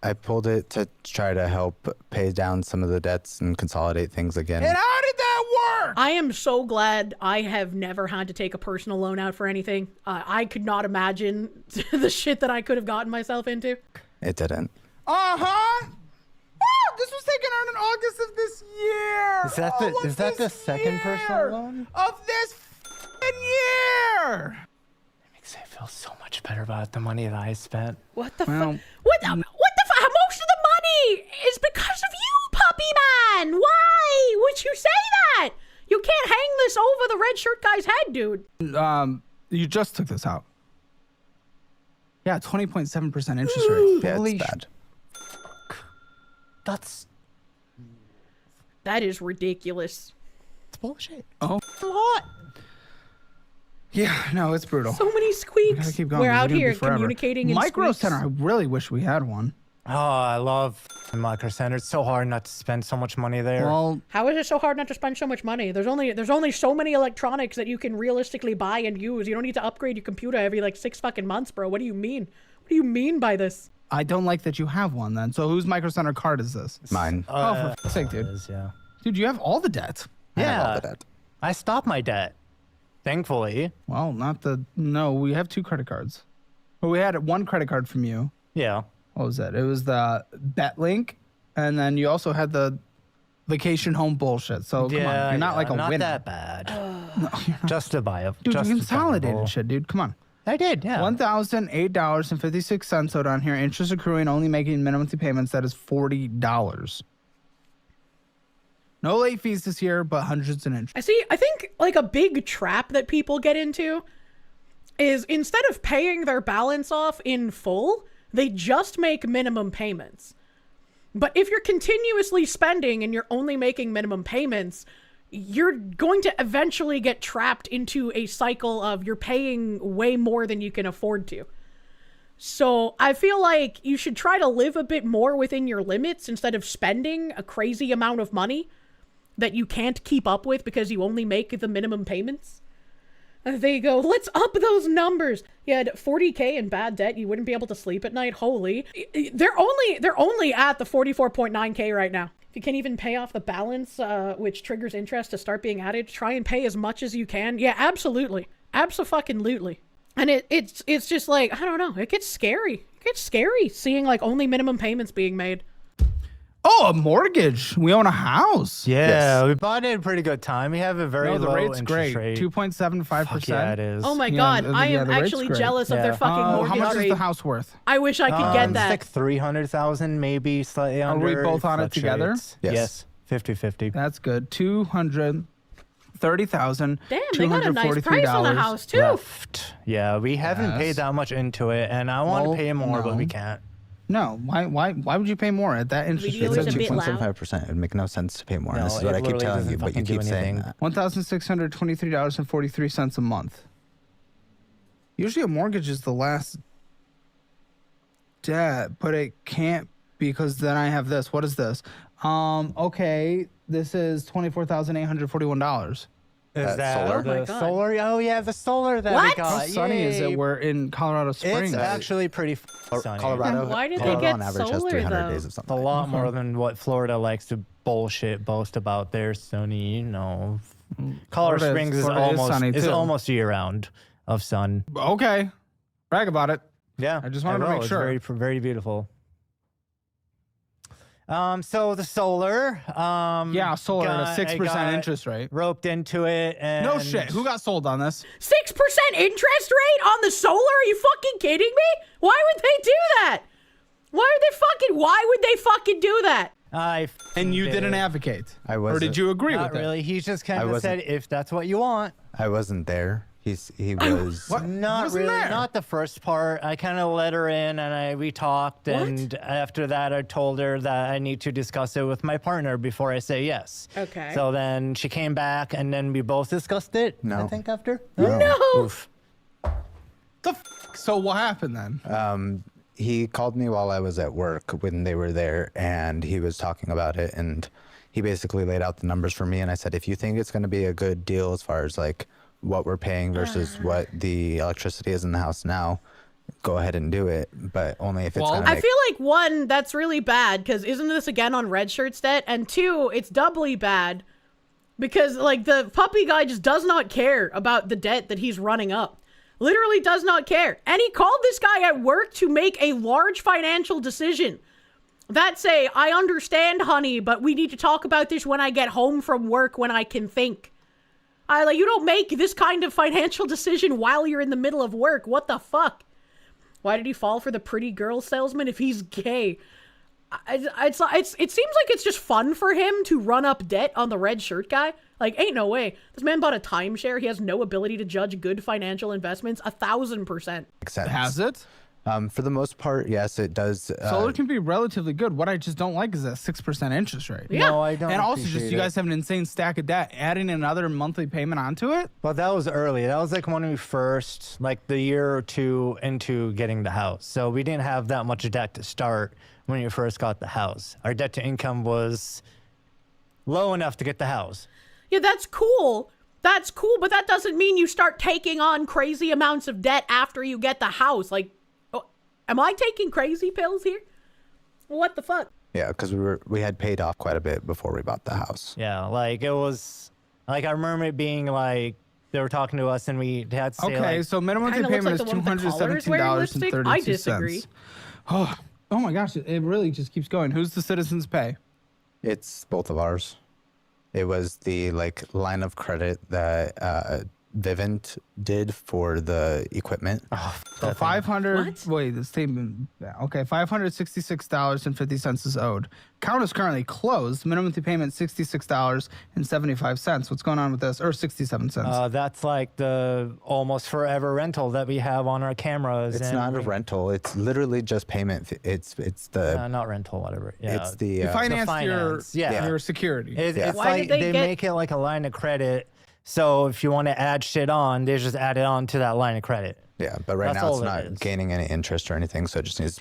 I pulled it to try to help pay down some of the debts and consolidate things again. And how did that work. I am so glad I have never had to take a personal loan out for anything. I could not imagine the shit that I could have gotten myself into. It didn't. Uh-huh. Oh, this was taken out in August of this year. Is that the second personal loan? Of this year. It makes me feel so much better about the money that I spent. What the fuck? What the fuck? Most of the money is because of you, puppy man. Why would you say that? You can't hang this over the red shirt guy's head, dude. You just took this out. Yeah, 20.7% interest rate. Yeah, Holy it's bad. That is ridiculous. It's bullshit. Oh. A lot. Yeah, no, it's brutal. So many squeaks. Gotta keep going. We're This is out gonna be here forever. communicating in Micro squeaks. Center, I really wish we had one. Oh, I love Micro Center. It's so hard not to spend so much money there. Well, How is it so hard not to spend so much money? There's only so many electronics that you can realistically buy and use. You don't need to upgrade your computer every like 6 fucking months, bro. What do you mean? What do you mean by this? I don't like that you have one then. So whose Micro Center card is this? Mine. Oh, for fuck's sake, dude. Yeah. Dude, you have all the debt. I have all Yeah. the debt. I stopped my debt. Thankfully. Well, no, we have 2 credit cards. Well, we had one credit card from you. Yeah. What was it? It was the BetLink, and then you also had the vacation home bullshit. So come on, you're not like a not winner. that bad. No, you're not. Just to buy a Dude, just you to consolidated buy a shit, dude. Come on. I did, yeah. $1,008.56 owed on here. Interest accruing, only making minimum payments. That is $40. No late fees this year, but hundreds in interest. I think like a big trap that people get into is instead of paying their balance off in full, they just make minimum payments. But if you're continuously spending and you're only making minimum payments, you're going to eventually get trapped into a cycle of you're paying way more than you can afford to. So I feel like you should try to live a bit more within your limits instead of spending a crazy amount of money that you can't keep up with because you only make the minimum payments. They go, let's up those numbers. You had 40K in bad debt. You wouldn't be able to sleep at night. Holy. They're only at the 44.9K right now. If you can't even pay off the balance, which triggers interest to start being added, try and pay as much as you can. Yeah, absolutely. Abso-fucking-lutely. And it's just like, I don't know. It gets scary. It gets scary seeing like only minimum payments being made. Oh, a mortgage. We own a house. Yeah, we bought it at a pretty good time. We have a very No, the low rate's interest great. rate. 2.75%. Yeah, it is. Oh my God. I am the rate's actually great. jealous of their fucking mortgage How much rate. is the house worth? I wish I could get It's that. like 300,000, maybe slightly Are under. we both on it together? Yes. 50-50. That's good. $230,000. Damn, they got a nice price on the house too. Left. Yeah, we haven't Yes. paid that much into it, and I want to pay more, but we can't. No, why would you pay more at that interest rate? Video is a bit loud. 2.75%. It would make no sense to pay more. No, This is it what I keep literally telling you, doesn't but you fucking keep do saying anything. that. $1,623.43 a month. Usually a mortgage is the last debt, but it can't because then I have this. What is this? Okay, this is $24,841. Is that solar? the Oh my God. solar? Oh yeah, the solar that we What? got. How sunny is Yay. it? We're in Colorado Springs. It's actually pretty sunny. Colorado, Then why did they Colorado get on average has solar, 300 though? days of It's a something. lot more than what Florida likes to boast about their sunny. Colorado Springs is Florida is sunny, too. almost year round of sun. Okay, brag about it. Yeah, I just wanted to will. make It's sure. very, very beautiful. So the solar. Yeah, solar at a I 6% got interest rate. Roped into it, and No shit. Who got sold on this? 6% interest rate on the solar? Are you fucking kidding me? Why would they do that? Why would they fucking do that? And you did didn't it. advocate. I Or wasn't. did you agree Not with really. it? He just I kind of wasn't. said, if that's what you want. I wasn't there. He was. What? Not Wasn't really. there? Not the first part. I kind of let her in, and we talked. And after that, I told her that I need to discuss it with my partner before I say yes. Okay. So then she came back, and then we both discussed it. No. I think after. No. Oof. So what happened then? He called me while I was at work when they were there, and he was talking about it, and he basically laid out the numbers for me, and I said, if you think it's going to be a good deal as far as like what we're paying versus what the electricity is in the house now, go ahead and do it, but only if it's going to I make... feel like one, that's really bad because isn't this again on red shirts debt? And two, it's doubly bad Because, like, the puppy guy just does not care about the debt that he's running up. Literally does not care. And he called this guy at work to make a large financial decision. That's I understand, honey, but we need to talk about this when I get home from work when I can think. You don't make this kind of financial decision while you're in the middle of work. What the fuck? Why did he fall for the pretty girl salesman if he's gay? It seems like it's just fun for him to run up debt on the red shirt guy. Like, ain't no way. This man bought a timeshare. He has no ability to judge good financial investments. 1,000%. Has it? For the most part, yes, it does. Solar can be relatively good. What I just don't like is that 6% interest rate. Yeah. No, I don't. And also, just you guys have an insane stack of debt. Adding another monthly payment onto it. Well, that was early. That was like when we first, like the year or two into getting the house. So we didn't have that much debt to start when we first got the house. Our debt to income was low enough to get the house. Yeah, that's cool. That's cool, but that doesn't mean you start taking on crazy amounts of debt after you get the house. Like, am I taking crazy pills here? What the fuck? Yeah, because we had paid off quite a bit before we bought the house. Yeah, like it was, like I remember it being like they were talking to us and we had to say Okay, so minimum monthly payment is $217.32. I disagree. Oh my gosh, it really just keeps going. Who's the citizens pay? It's both of ours. It was the line of credit that Vivint did for the equipment. So 500. Wait, the statement. Okay, $566.50 is owed. Account is currently closed. Minimum monthly payment $66.75. What's going on with this? Or 67 cents. That's like the almost forever rental that we have on our cameras. It's not a rental. It's literally just payment. It's the not rental, whatever. Yeah, it's the you finance your your security. It's Why like did they make it like a line of credit. So if you want to add shit on, they just add it on to that line of credit. Yeah, but right now it's not gaining any interest or anything, so it's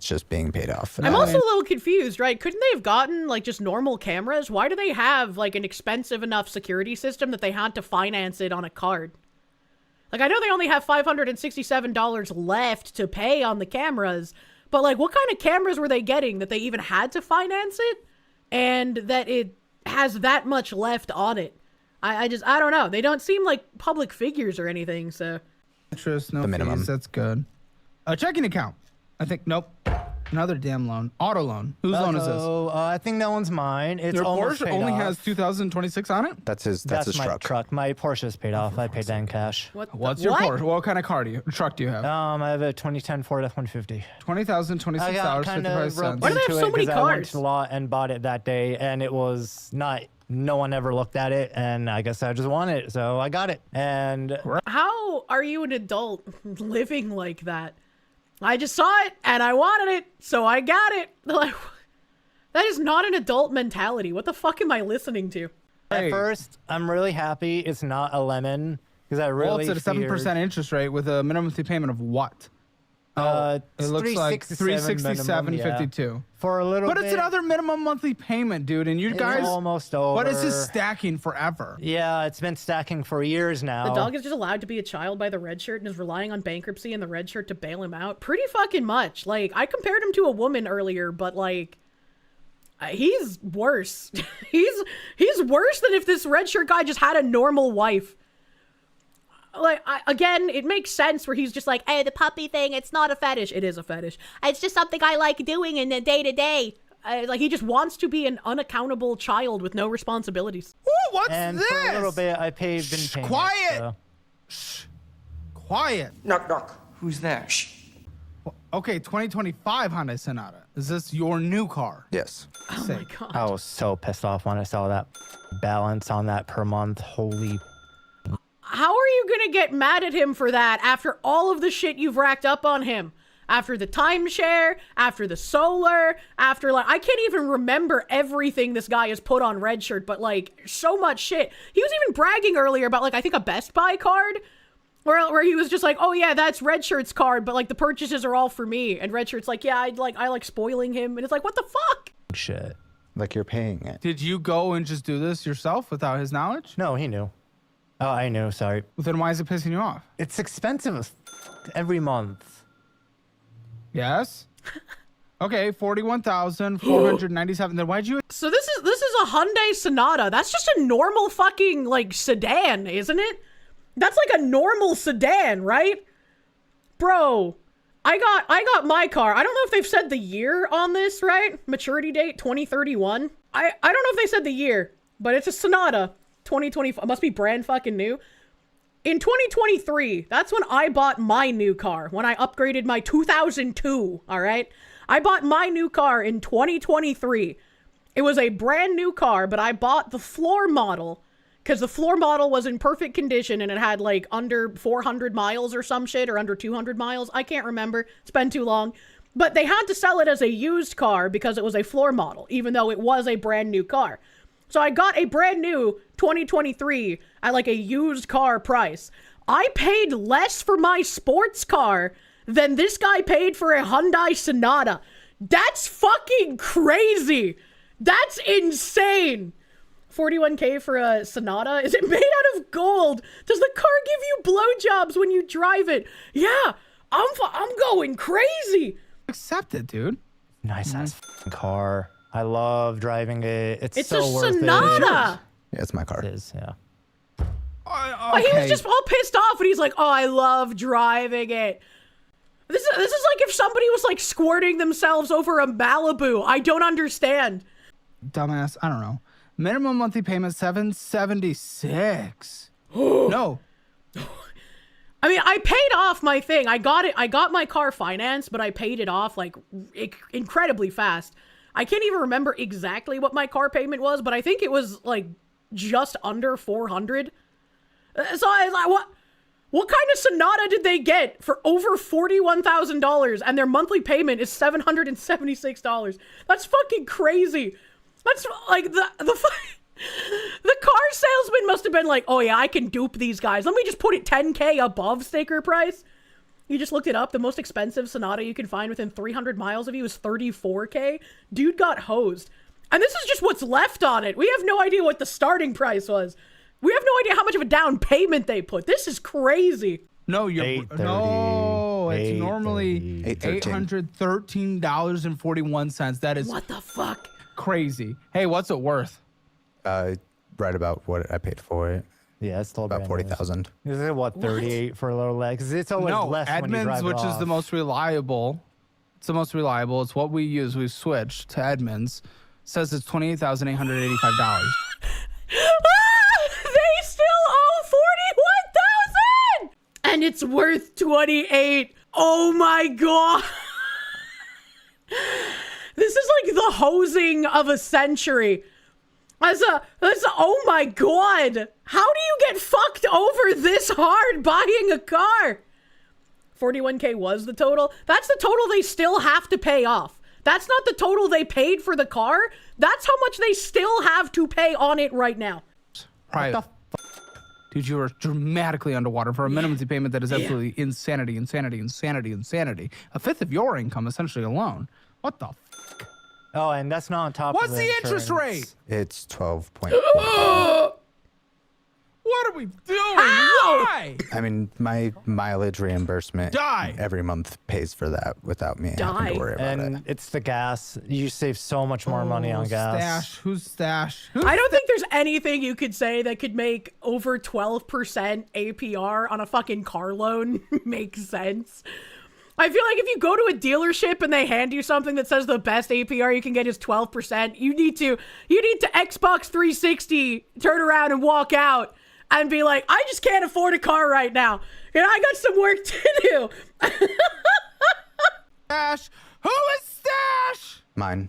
just being paid off. I'm also a little confused, right? Couldn't they have gotten just normal cameras? Why do they have an expensive enough security system that they had to finance it on a card? I know they only have $567 left to pay on the cameras, but what kind of cameras were they getting that they even had to finance it and that it has that much left on it? I don't know. They don't seem like public figures or anything, so. Interest, no the minimum. fees, that's good. A checking account. I think, nope. Another damn loan. Auto loan. Whose loan is this? I think that one's mine. It's Your almost Porsche paid only off. has 2026 on it? That's his my truck. My Porsche's paid off. I paid that in cash. What's your Porsche? What kind of truck do you have? I have a 2010 Ford F-150. $20,026.55. Why do they have so many I went cars? to the lot and bought it that day, and it was not. No one ever looked at it, and I guess I just wanted it, so I got it. And how are you an adult living like that? I just saw it and I wanted it, so I got it. That is not an adult mentality. What the fuck am I listening to? At first, I'm really happy it's not a lemon because I really. Well, it's at a 7% interest rate with a minimum monthly payment of what? It looks like $367.52 for a little. But bit. it's another minimum monthly payment, dude, and you guys almost over. But it's just stacking forever. Yeah, it's been stacking for years now. The dog is just allowed to be a child by the red shirt and is relying on bankruptcy and the red shirt to bail him out. Pretty fucking much. I compared him to a woman earlier, but he's worse. he's worse than if this red shirt guy just had a normal wife. Again, it makes sense where he's just like, hey, the puppy thing, it's not a fetish. It is a fetish. It's just something I like doing in the day-to-day. He just wants to be an unaccountable child with no responsibilities. Ooh, what's and this? For a little bit, I paid. Quiet. So. Shh. Quiet. Knock, knock. Who's there? Shh. Okay, 2025 Hyundai Sonata. Is this your new car? Yes. Oh my god. I was so pissed off when I saw that balance on that per month. Holy. How are you gonna get mad at him for that after all of the shit you've racked up on him? After the timeshare, after the solar, after I can't even remember everything this guy has put on Red Shirt, but so much shit. He was even bragging earlier about I think a Best Buy card where he was just like, oh yeah, that's Red Shirt's card, but the purchases are all for me. And Red Shirt's like, yeah, I like spoiling him. And it's like, what the fuck? Shit. You're paying it. Did you go and just do this yourself without his knowledge? No, he knew. Oh, I knew. Sorry. Then why is it pissing you off? It's expensive every month. Yes? Okay, 41,497. Then why'd you? So this is a Hyundai Sonata. That's just a normal fucking like sedan, isn't it? That's like a normal sedan, right? Bro, I got my car. I don't know if they've said the year on this, right? Maturity date 2031. I don't know if they said the year, but it's a Sonata 2025. Must be brand fucking new. In 2023, that's when I bought my new car, when I upgraded my 2002, all right? I bought my new car in 2023. It was a brand new car, but I bought the floor model because the floor model was in perfect condition and it had like under 400 miles or some shit, or under 200 miles. I can't remember. It's been too long. But they had to sell it as a used car because it was a floor model, even though it was a brand new car. So I got a brand new 2023 at like a used car price. I paid less for my sports car than this guy paid for a Hyundai Sonata. That's fucking crazy. That's insane. 41K for a Sonata? Is it made out of gold? Does the car give you blowjobs when you drive it? Yeah, I'm going crazy. Accept it, dude. Nice ass car. I love driving it. It's so a worth Sonata. Yeah, it's my car. It is, yeah. But he was just all pissed off and he's like, oh, I love driving it. This is like if somebody was like squirting themselves over a Malibu. I don't understand. Dumbass. I don't know. Minimum monthly payment $776. No. I mean, I paid off my thing. I got my car financed, but I paid it off like incredibly fast. I can't even remember exactly what my car payment was, but I think it was like just under 400. So I was like, what kind of Sonata did they get for over $41,000 and their monthly payment is $776? That's fucking crazy. That's like the car salesman must have been like, oh yeah, I can dupe these guys. Let me just put it 10K above sticker price. You just looked it up. The most expensive Sonata you can find within 300 miles of you is 34K. Dude got hosed. And this is just what's left on it. We have no idea what the starting price was. We have no idea how much of a down payment they put. This is crazy. No, it's normally $813.41. That is what the fuck? Crazy. Hey, what's it worth? Right about what I paid for it. Yeah, it's still about 40,000. Is it what 38 for a little leg? Because it's always less when you drive Edmunds, which is the most reliable. It's the most reliable. It's what we use. We switched to Edmunds. Says it's $28,885. They still owe 41,000, and it's worth 28. Oh my god. This is like the hosing of a century. Oh my god. How do you get fucked over this hard buying a car? 41K was the total. That's the total they still have to pay off. That's not the total they paid for the car. That's how much they still have to pay on it right now. Right. Dude, you are dramatically underwater for a minimum payment that is absolutely insanity. A fifth of your income, essentially, alone. What the fuck? Oh, and that's not on top What's of the interest rate? It's 12.4. What are we doing? Why? I mean, my mileage reimbursement every month pays for that without me having to worry about it. And it's the gas. You save so much more money on gas. Stash. Who's stash? I don't think there's anything you could say that could make over 12% APR on a fucking car loan make sense. I feel like if you go to a dealership and they hand you something that says the best APR you can get is 12%, you need to Xbox 360 turn around and walk out and be like, I just can't afford a car right now. You know, I got some work to do. Stash. Who is Stash? Mine.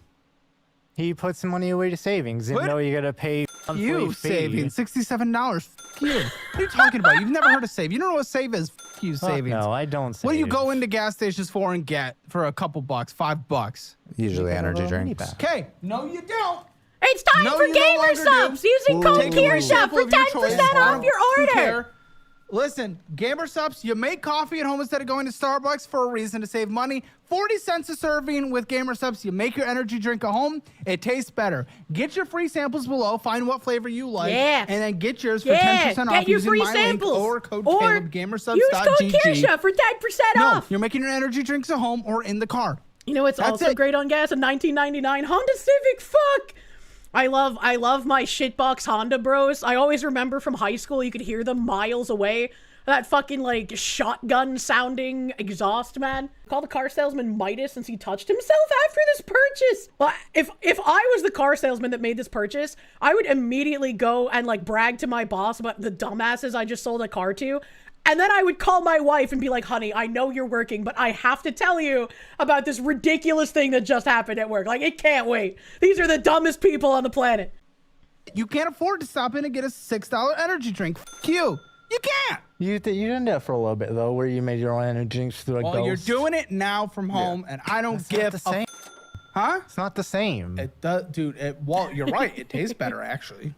He put some money away to savings. Didn't know you gotta pay you savings $67. F you. What are you talking about? You've never heard of save. You don't know what save is. F you savings. No, I don't save. What do you go into gas stations for and get for a couple bucks? $5. Usually energy drinks. Okay. No, you don't. It's time for Gamer Subs using code Kirsche for 10% off your order. Listen, Gamer Subs, you make coffee at home instead of going to Starbucks for a reason to save money. 40 cents a serving with Gamer Subs. You make your energy drink at home. It tastes better. Get your free samples below. Find what flavor you like. Yeah. And then get yours for 10% off using my link or code Caleb, gamersubs.gg. Use code Kirsche for 10% off. No, you're making your energy drinks at home or in the car. You know, it's also great on gas, a 1999 Honda Civic. Fuck. I love my shitbox Honda bros. I always remember from high school, you could hear them miles away. That fucking, like, shotgun sounding exhaust, man. Call the car salesman Midas since he touched himself after this purchase. Well, if I was the car salesman that made this purchase, I would immediately go and, like, brag to my boss about the dumbasses I just sold a car to. And then I would call my wife and be like, honey, I know you're working, but I have to tell you about this ridiculous thing that just happened at work. Like, it can't wait. These are the dumbest people on the planet. You can't afford to stop in and get a $6 energy drink. F you. You can't. You did that for a little bit, though, where you made your own energy drinks through a ghost. Well, you're doing it now from home, and I don't give the same. Huh? It's not the same. It does, dude. Well, you're right. It tastes better, actually.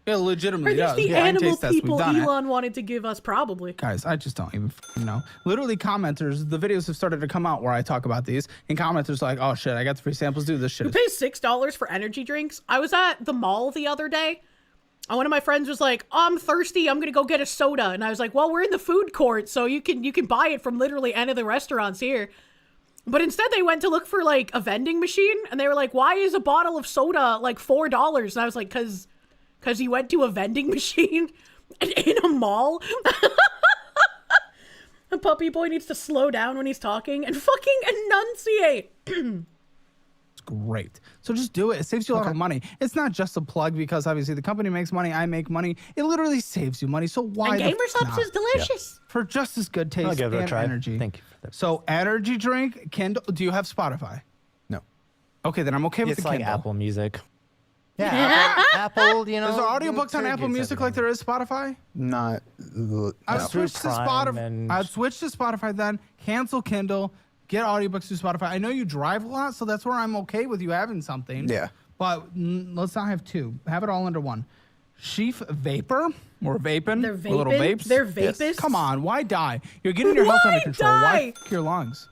It legitimately Are does. these the animal people Elon wanted to give us, probably? Guys, I just don't even know. Literally, commenters, the videos have started to come out where I talk about these, and commenters are like, oh shit, I got the free samples, dude, this shit. You pay $6 for energy drinks? I was at the mall the other day, and one of my friends was like, oh, I'm thirsty, I'm gonna go get a soda. And I was like, well, we're in the food court, so you can buy it from literally any of the restaurants here. But instead they went to look for like a vending machine, and they were like, why is a bottle of soda like $4? And I was like, cause he went to a vending machine in a mall. The puppy boy needs to slow down when he's talking and fucking enunciate. It's great. So just do it. It saves you a lot of money. It's not just a plug because obviously the company makes money, I make money. It literally saves you money. So why and Gamer Subs is delicious. For just as good taste give it a try. energy. Thank you for that. So energy drink, Kindle. Do you have Spotify? No. Okay, then I'm okay with It's the like Kindle. Apple Music. Yeah, Apple, you know. Is there audiobooks on Apple Music like there is Spotify? Not. I'd No. switch to Spotify. I'd switch to Spotify then. Cancel Kindle. Get audiobooks through Spotify. I know you drive a lot, so that's where I'm okay with you having something. Yeah. But let's not have two. Have it all under one. Sheaf Vapor or Vaping. They're Or little vaping? vapes. They're vapists? Come on, why die? You're getting your health under control. Why fuck your lungs?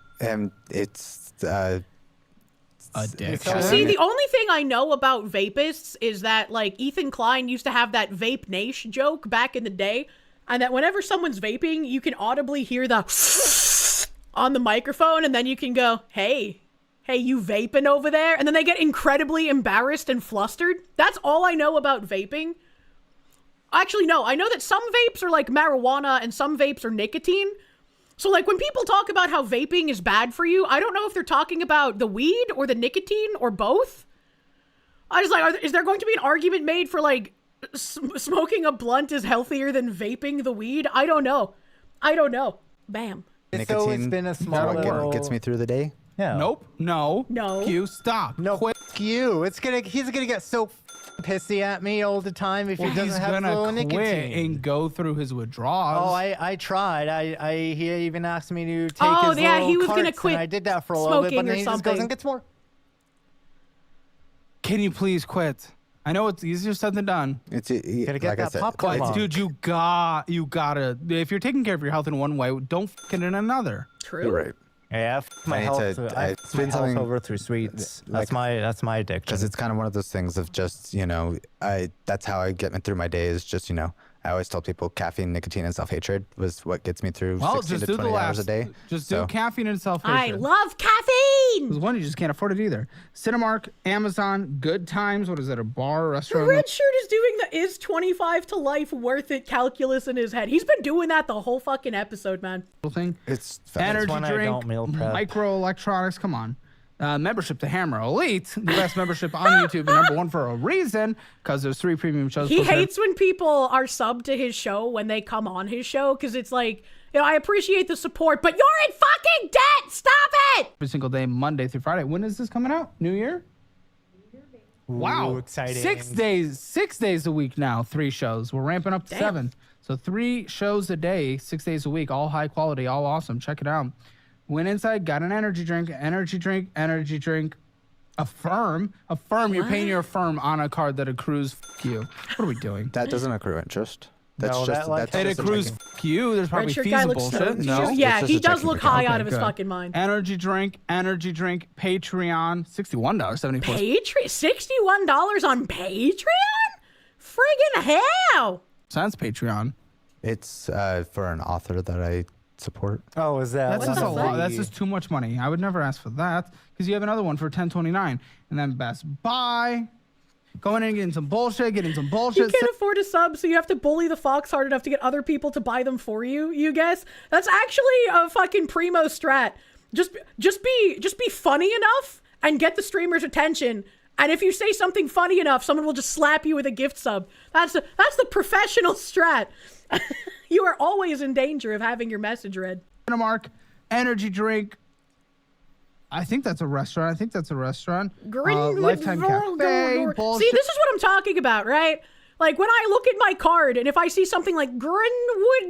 It's addiction. See, the only thing I know about vapists is that, like, Ethan Klein used to have that vape nash joke back in the day, and that whenever someone's vaping, you can audibly hear the on the microphone, and then you can go, hey, you vaping over there? And then they get incredibly embarrassed and flustered. That's all I know about vaping. Actually, no, I know that some vapes are like marijuana and some vapes are nicotine. So, like, when people talk about how vaping is bad for you, I don't know if they're talking about the weed or the nicotine or both. I was like, is there going to be an argument made for, like, smoking a blunt is healthier than vaping the weed? I don't know. Bam. Nicotine, It's been a small little... gets me through the day. Yeah. Nope. No. No. Q, stop. No, Quit. you. He's gonna get so pissy at me all the time if he doesn't have a little quit nicotine. and go through his withdrawals. Oh, I tried. He even asked me to take his yeah, little he was gonna carts, quit and I did that for a little bit, but then he just goes and gets more. Can you please quit? I know it's easier said than done. Gotta get like I that said, popcorn. But, dude, you gotta. If you're taking care of your health in one way, don't f it in another. True. You're right. Yeah, my health. It's been health over through sweets. That's my addiction. Because it's kind of one of those things of just, you know, that's how I get me through my day is just, you know, I always tell people caffeine, nicotine, and self-hatred was what gets me through 16 to 20 hours a day. Just do caffeine and self-hatred. I love caffeine! There's one, you just can't afford it either. Cinemark, Amazon, Good Times, what is it, a bar, The restaurant? red shirt is doing the is 25 to life worth it calculus in his head. He's been doing that the whole fucking episode, man. Thing. It's Energy when I drink, don't meal prep. microelectronics, come on. Membership to Hammer Elite, the best membership on YouTube, and #1 for a reason, because there's 3 premium shows. He hates when people are subbed to his show when they come on his show, because it's like, you know, I appreciate the support, but you're in fucking debt! Stop it! Every single day, Monday through Friday. When is this coming out? New Year? Wow. Exciting. 6 days a week now, 3 shows. We're ramping up to 7. So 3 shows a day, 6 days a week, all high quality, all awesome. Check it out. Went inside, got an energy drink. Affirm. You're paying your Affirm on a card that accrues you. What are we doing? That doesn't accrue interest. That's No, just that, It accrues you. There's probably Red shirt fees guy of looks bullshit. so... No. Yeah, It's he just a does checking look account. high out Okay, of his good. fucking mind. Energy drink, Patreon, $61.74. $61 on Patreon? Friggin' hell! Sounds Patreon. It's for an author that I support. Oh, is that? That's just a lot. That's just too much money. I would never ask for that because you have another one for $10.29, and then Best Buy. Going in and getting some bullshit, You can't afford a sub, so you have to bully the fox hard enough to get other people to buy them for you. You guess that's actually a fucking primo strat. Just be funny enough and get the streamer's attention. And if you say something funny enough, someone will just slap you with a gift sub. That's the professional strat. You are always in danger of having your message read. Mark, energy drink. I think that's a restaurant. Lifetime Cafe. See, this is what I'm talking about, right? Like when I look at my card and if I see something like Greenwood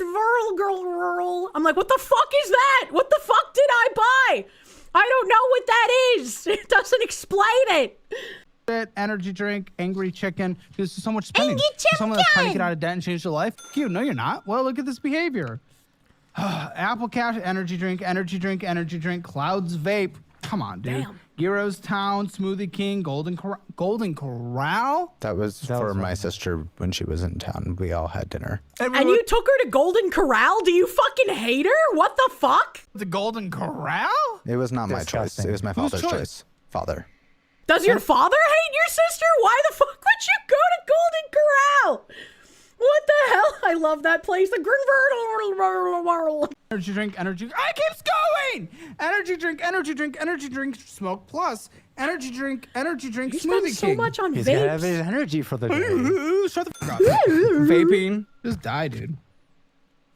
Girl, I'm like, what the fuck is that? What the fuck did I buy? I don't know what that is. It doesn't explain it. Energy drink, angry chicken. There's so much spending. Angry chicken! Someone that's trying to get out of debt and change their life. You, no, you're not. Well, look at this behavior. Apple Cash, energy drink, Clouds Vape. Come on, dude. Damn. Gyro's Town, Smoothie King, Golden Corral. That was for my sister when she was in town. We all had dinner. And you took her to Golden Corral? Do you fucking hate her? What the fuck? The Golden Corral? It was not my choice. It was my father's choice? choice. Father. Does your father hate your sister? Why the fuck would you go to Golden Corral? What the hell? I love that place. The Greenville. Energy drink. It keeps going. Energy drink. Smoke Plus. Energy drink. You Smoothie spend so King. much on He's gonna have vapes. his energy for the day. Shut the fuck up. Vaping. Just die, dude.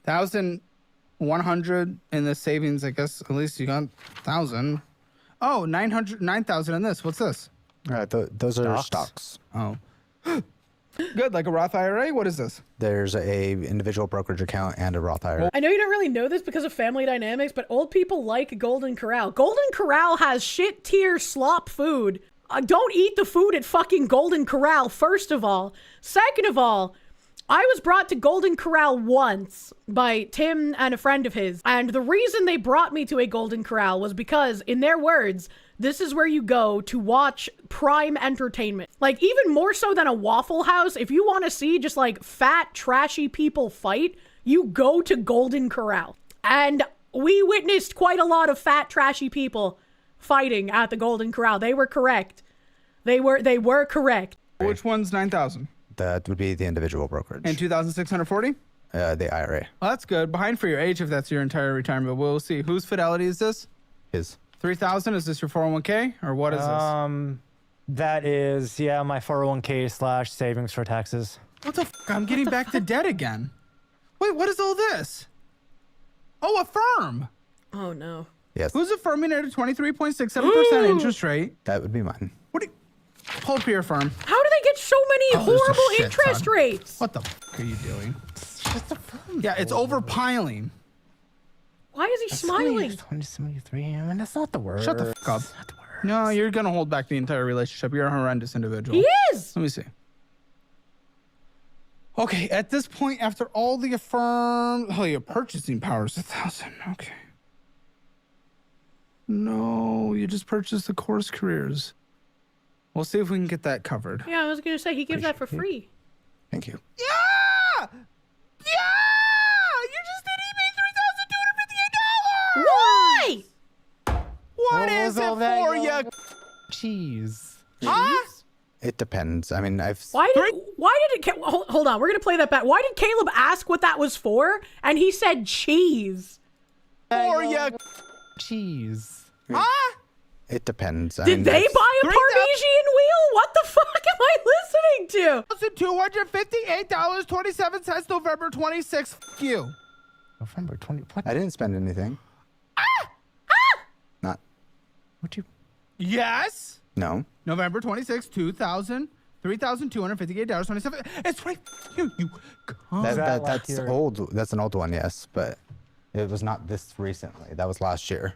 1,100 in the savings. I guess at least you got 1,000. Oh, 9,000 in this. What's this? Those are stocks. Oh. Good, like a Roth IRA? What is this? There's a individual brokerage account and a Roth IRA. I know you don't really know this because of family dynamics, but old people like Golden Corral. Golden Corral has shit tier slop food. Don't eat the food at fucking Golden Corral, first of all. Second of all, I was brought to Golden Corral once by Tim and a friend of his. And the reason they brought me to a Golden Corral was because, in their words, this is where you go to watch prime entertainment. Like, even more so than a Waffle House, if you want to see just like fat, trashy people fight, you go to Golden Corral. And we witnessed quite a lot of fat, trashy people fighting at the Golden Corral. They were correct. They were correct. Which one's 9,000? That would be the individual brokerage. And 2,640? The IRA. Well, that's good. Behind for your age if that's your entire retirement. We'll see. Whose Fidelity is this? His. 3,000? Is this your 401k or what is this? That is, yeah, my 401k / savings for taxes. What the fuck? I'm getting back to debt again. Wait, what is all this? Oh, a firm. Oh, no. Yes. Who's affirming at a 23.67% interest rate? That would be mine. What do you... Hold for your firm. How do they get so many horrible shit, interest son. rates? What the fuck are you doing? Yeah, it's overpiling. Why is he smiling? 2073. I mean, that's not the word. Shut the fuck up. No, you're gonna hold back the entire relationship. You're a horrendous individual. He is. Let me see. Okay, at this point, after all the affirmed... Oh, your purchasing power is 1,000. Okay. No, you just purchased the course careers. We'll see if we can get that covered. Yeah, I was going to say, he gives that for free. Thank you. Yeah! Yeah! You just did eBay $3,258! Why? What is it for you? Cheese. Huh? It depends. I mean, Why did it... Hold on, we're going to play that back. Why did Caleb ask what that was for? And he said cheese. For you. Cheese. Huh? It depends. Did they buy a Parmesan wheel? What the fuck am I listening to? $258.27, November 26th. Fuck you. November 20. What? I didn't spend anything. Not. What you? Yes. No. November 26th, 2000. $3,258.27. It's right here, you. That's old. That's an old one, yes, but it was not this recently. That was last year.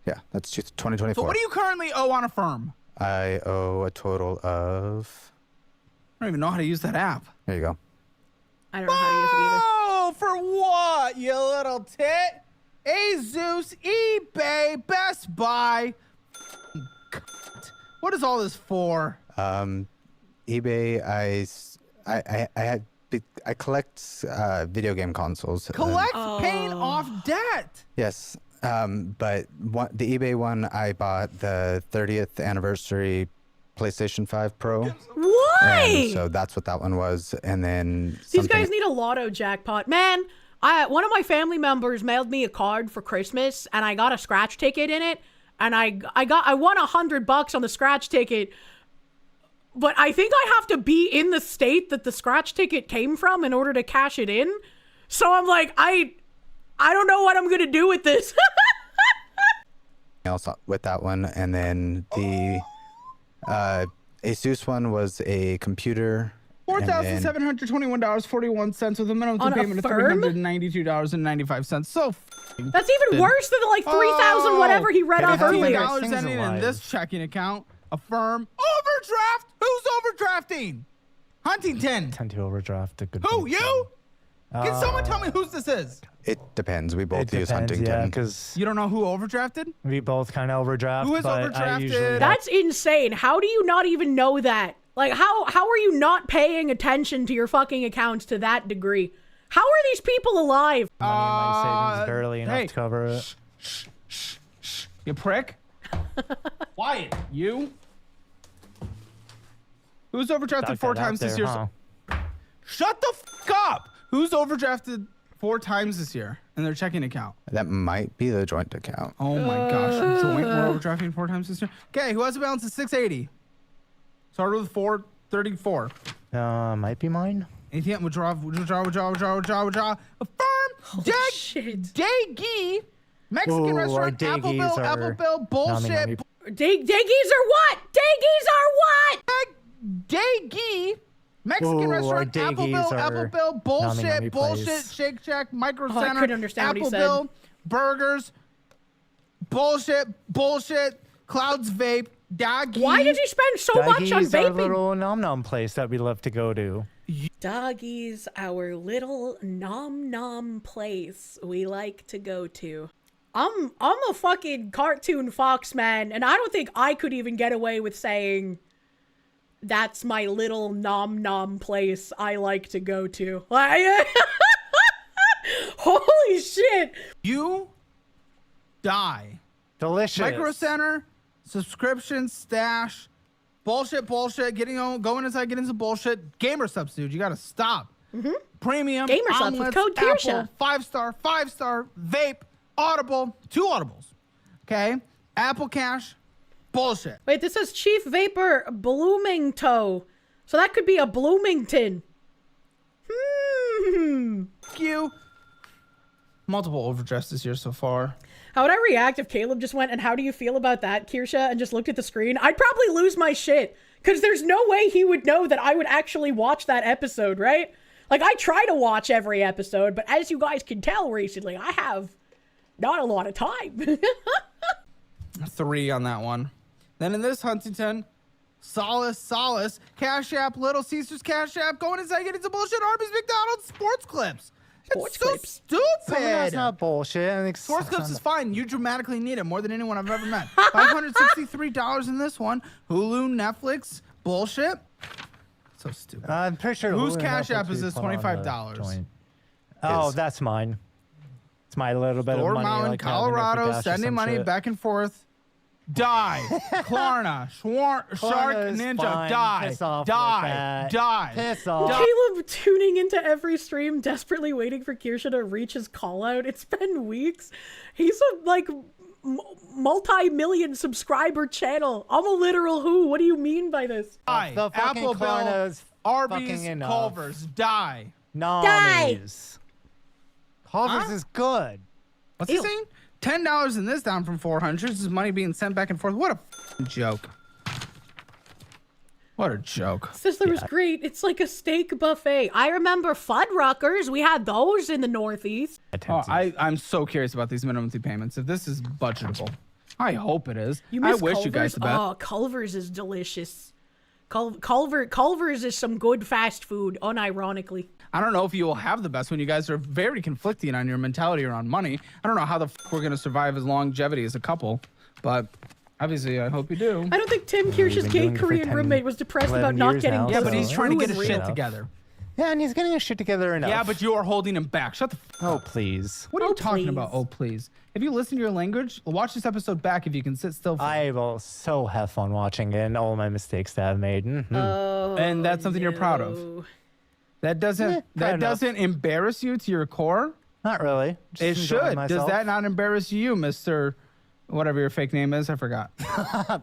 Yeah, that's 2024. So what do you currently owe on a firm? I owe a total of... I don't even know how to use that app. There you go. I don't know how to use it either. Oh, for what, you little tit? Asus, eBay, Best Buy. What is all this for? eBay, I had I collect video game consoles. Collect paying off debt. Yes, but the eBay one, I bought the 30th anniversary PlayStation 5 Pro. Why? And so that's what that one was. And then these guys need a lotto jackpot. Man, one of my family members mailed me a card for Christmas, and I got a scratch ticket in it, and I won $100 on the scratch ticket. But I think I have to be in the state that the scratch ticket came from in order to cash it in. So I'm like, I don't know what I'm going to do with this. else with that one. And then the Asus one was a computer. $4,721.41 with a minimum payment of $392.95. So that's even worse than the like 3,000 whatever he read off earlier. $15 ending in this checking account. Affirm. Overdraft? Who's overdrafting? Huntington. Tend to overdraft a good. Who? You? Can someone tell me whose this is? It depends. We both use Huntington. Yeah, because you don't know who overdrafted? We both kind of overdraft. Who is overdrafted? That's insane. How do you not even know that? Like, how are you not paying attention to your fucking accounts to that degree? How are these people alive? Money in my savings barely enough to cover it. You prick. Quiet. You? Who's overdrafted 4 times this year? Shut the fuck up! Who's overdrafted 4 times this year in their checking account? That might be the joint account. Oh my gosh. Joint, we're overdrafting 4 times this year? Okay, who has a balance of 680? Started with 434. Might be mine. ATM, withdraw. Affirm. Daggy. Mexican restaurant, Apple Bill, bullshit. Daggies are what? Daggies are what? Daggy. Mexican restaurant, Apple Bill, bullshit, Shake Shack, Micro Center, I couldn't understand Apple what he said. Bill, burgers, bullshit, Clouds Vape, Doggy. Why did you spend so much on vaping? Our little nom nom place that we love to go to. Doggies, our little nom nom place we like to go to. I'm a fucking cartoon fox man, and I don't think I could even get away with saying that's my little nom nom place I like to go to. Holy shit. You die. Delicious. Micro Center, subscription, stash, bullshit, going inside, getting some bullshit. Gamer substitute, you gotta stop. Premium, Gamer subs with code Kirsche. 5-star, vape, Audible, 2 Audibles. Okay, Apple Cash, bullshit. Wait, this says Chief Vapor Bloomington. So that could be a Bloomington. You. Multiple overdressed this year so far. How would I react if Caleb just went, and how do you feel about that, Kirsche, and just looked at the screen? I'd probably lose my shit, because there's no way he would know that I would actually watch that episode, right? Like, I try to watch every episode, but as you guys can tell recently, I have not a lot of time. 3 on that one. Then in this Huntington, Solace, Cash App, Little Caesars Cash App, going inside, getting some bullshit, Arby's, McDonald's, Sports Clips. It's so stupid. That's not bullshit. I think Sports Clips is fine. You dramatically need it more than anyone I've ever met. $563 in this one. Hulu, Netflix, bullshit. So stupid. I'm pretty sure. Whose Cash App is this? $25. Oh, that's mine. It's my little bit Lord of money. Mountain, like Colorado, sending money back and forth. Die. Klarna, Shark Ninja, die. Piss off. Caleb tuning into every stream, desperately waiting for Kirsche to reach his call out. It's been weeks. He's a multi-million subscriber channel. I'm a literal who. What do you mean by this? Die. The fucking Apple Bill, Arby's, Culver's, die. Culver's is good. What's he saying? $10 in this down from 400. This is money being sent back and forth. What a joke. What a joke. Sizzler was great. It's like a steak buffet. I remember Fuddruckers. We had those in the Northeast. I'm so curious about these minimum fee payments. If this is budgetable. I hope it is. I wish you guys the best. Oh, Culver's is delicious. Culver's is some good fast food, unironically. I don't know if you will have the best when you guys are very conflicting on your mentality around money. I don't know how the we're going to survive as longevity as a couple, but obviously I hope you do. I don't think Tim Kirsch's gay Korean roommate was depressed about not getting Yeah, but he's trying to get his shit together. Yeah, and he's getting his shit together enough. Yeah, but you are holding him back. Shut the f Oh, please. What are you talking about? Oh, please. If you listen to your language, watch this episode back if you can sit still. I will so have fun watching it and all my mistakes that I've made. Oh, and that's something you're proud of. That doesn't embarrass you to your core? Not really. It should. Does that not embarrass you, Mr. whatever your fake name is? I forgot.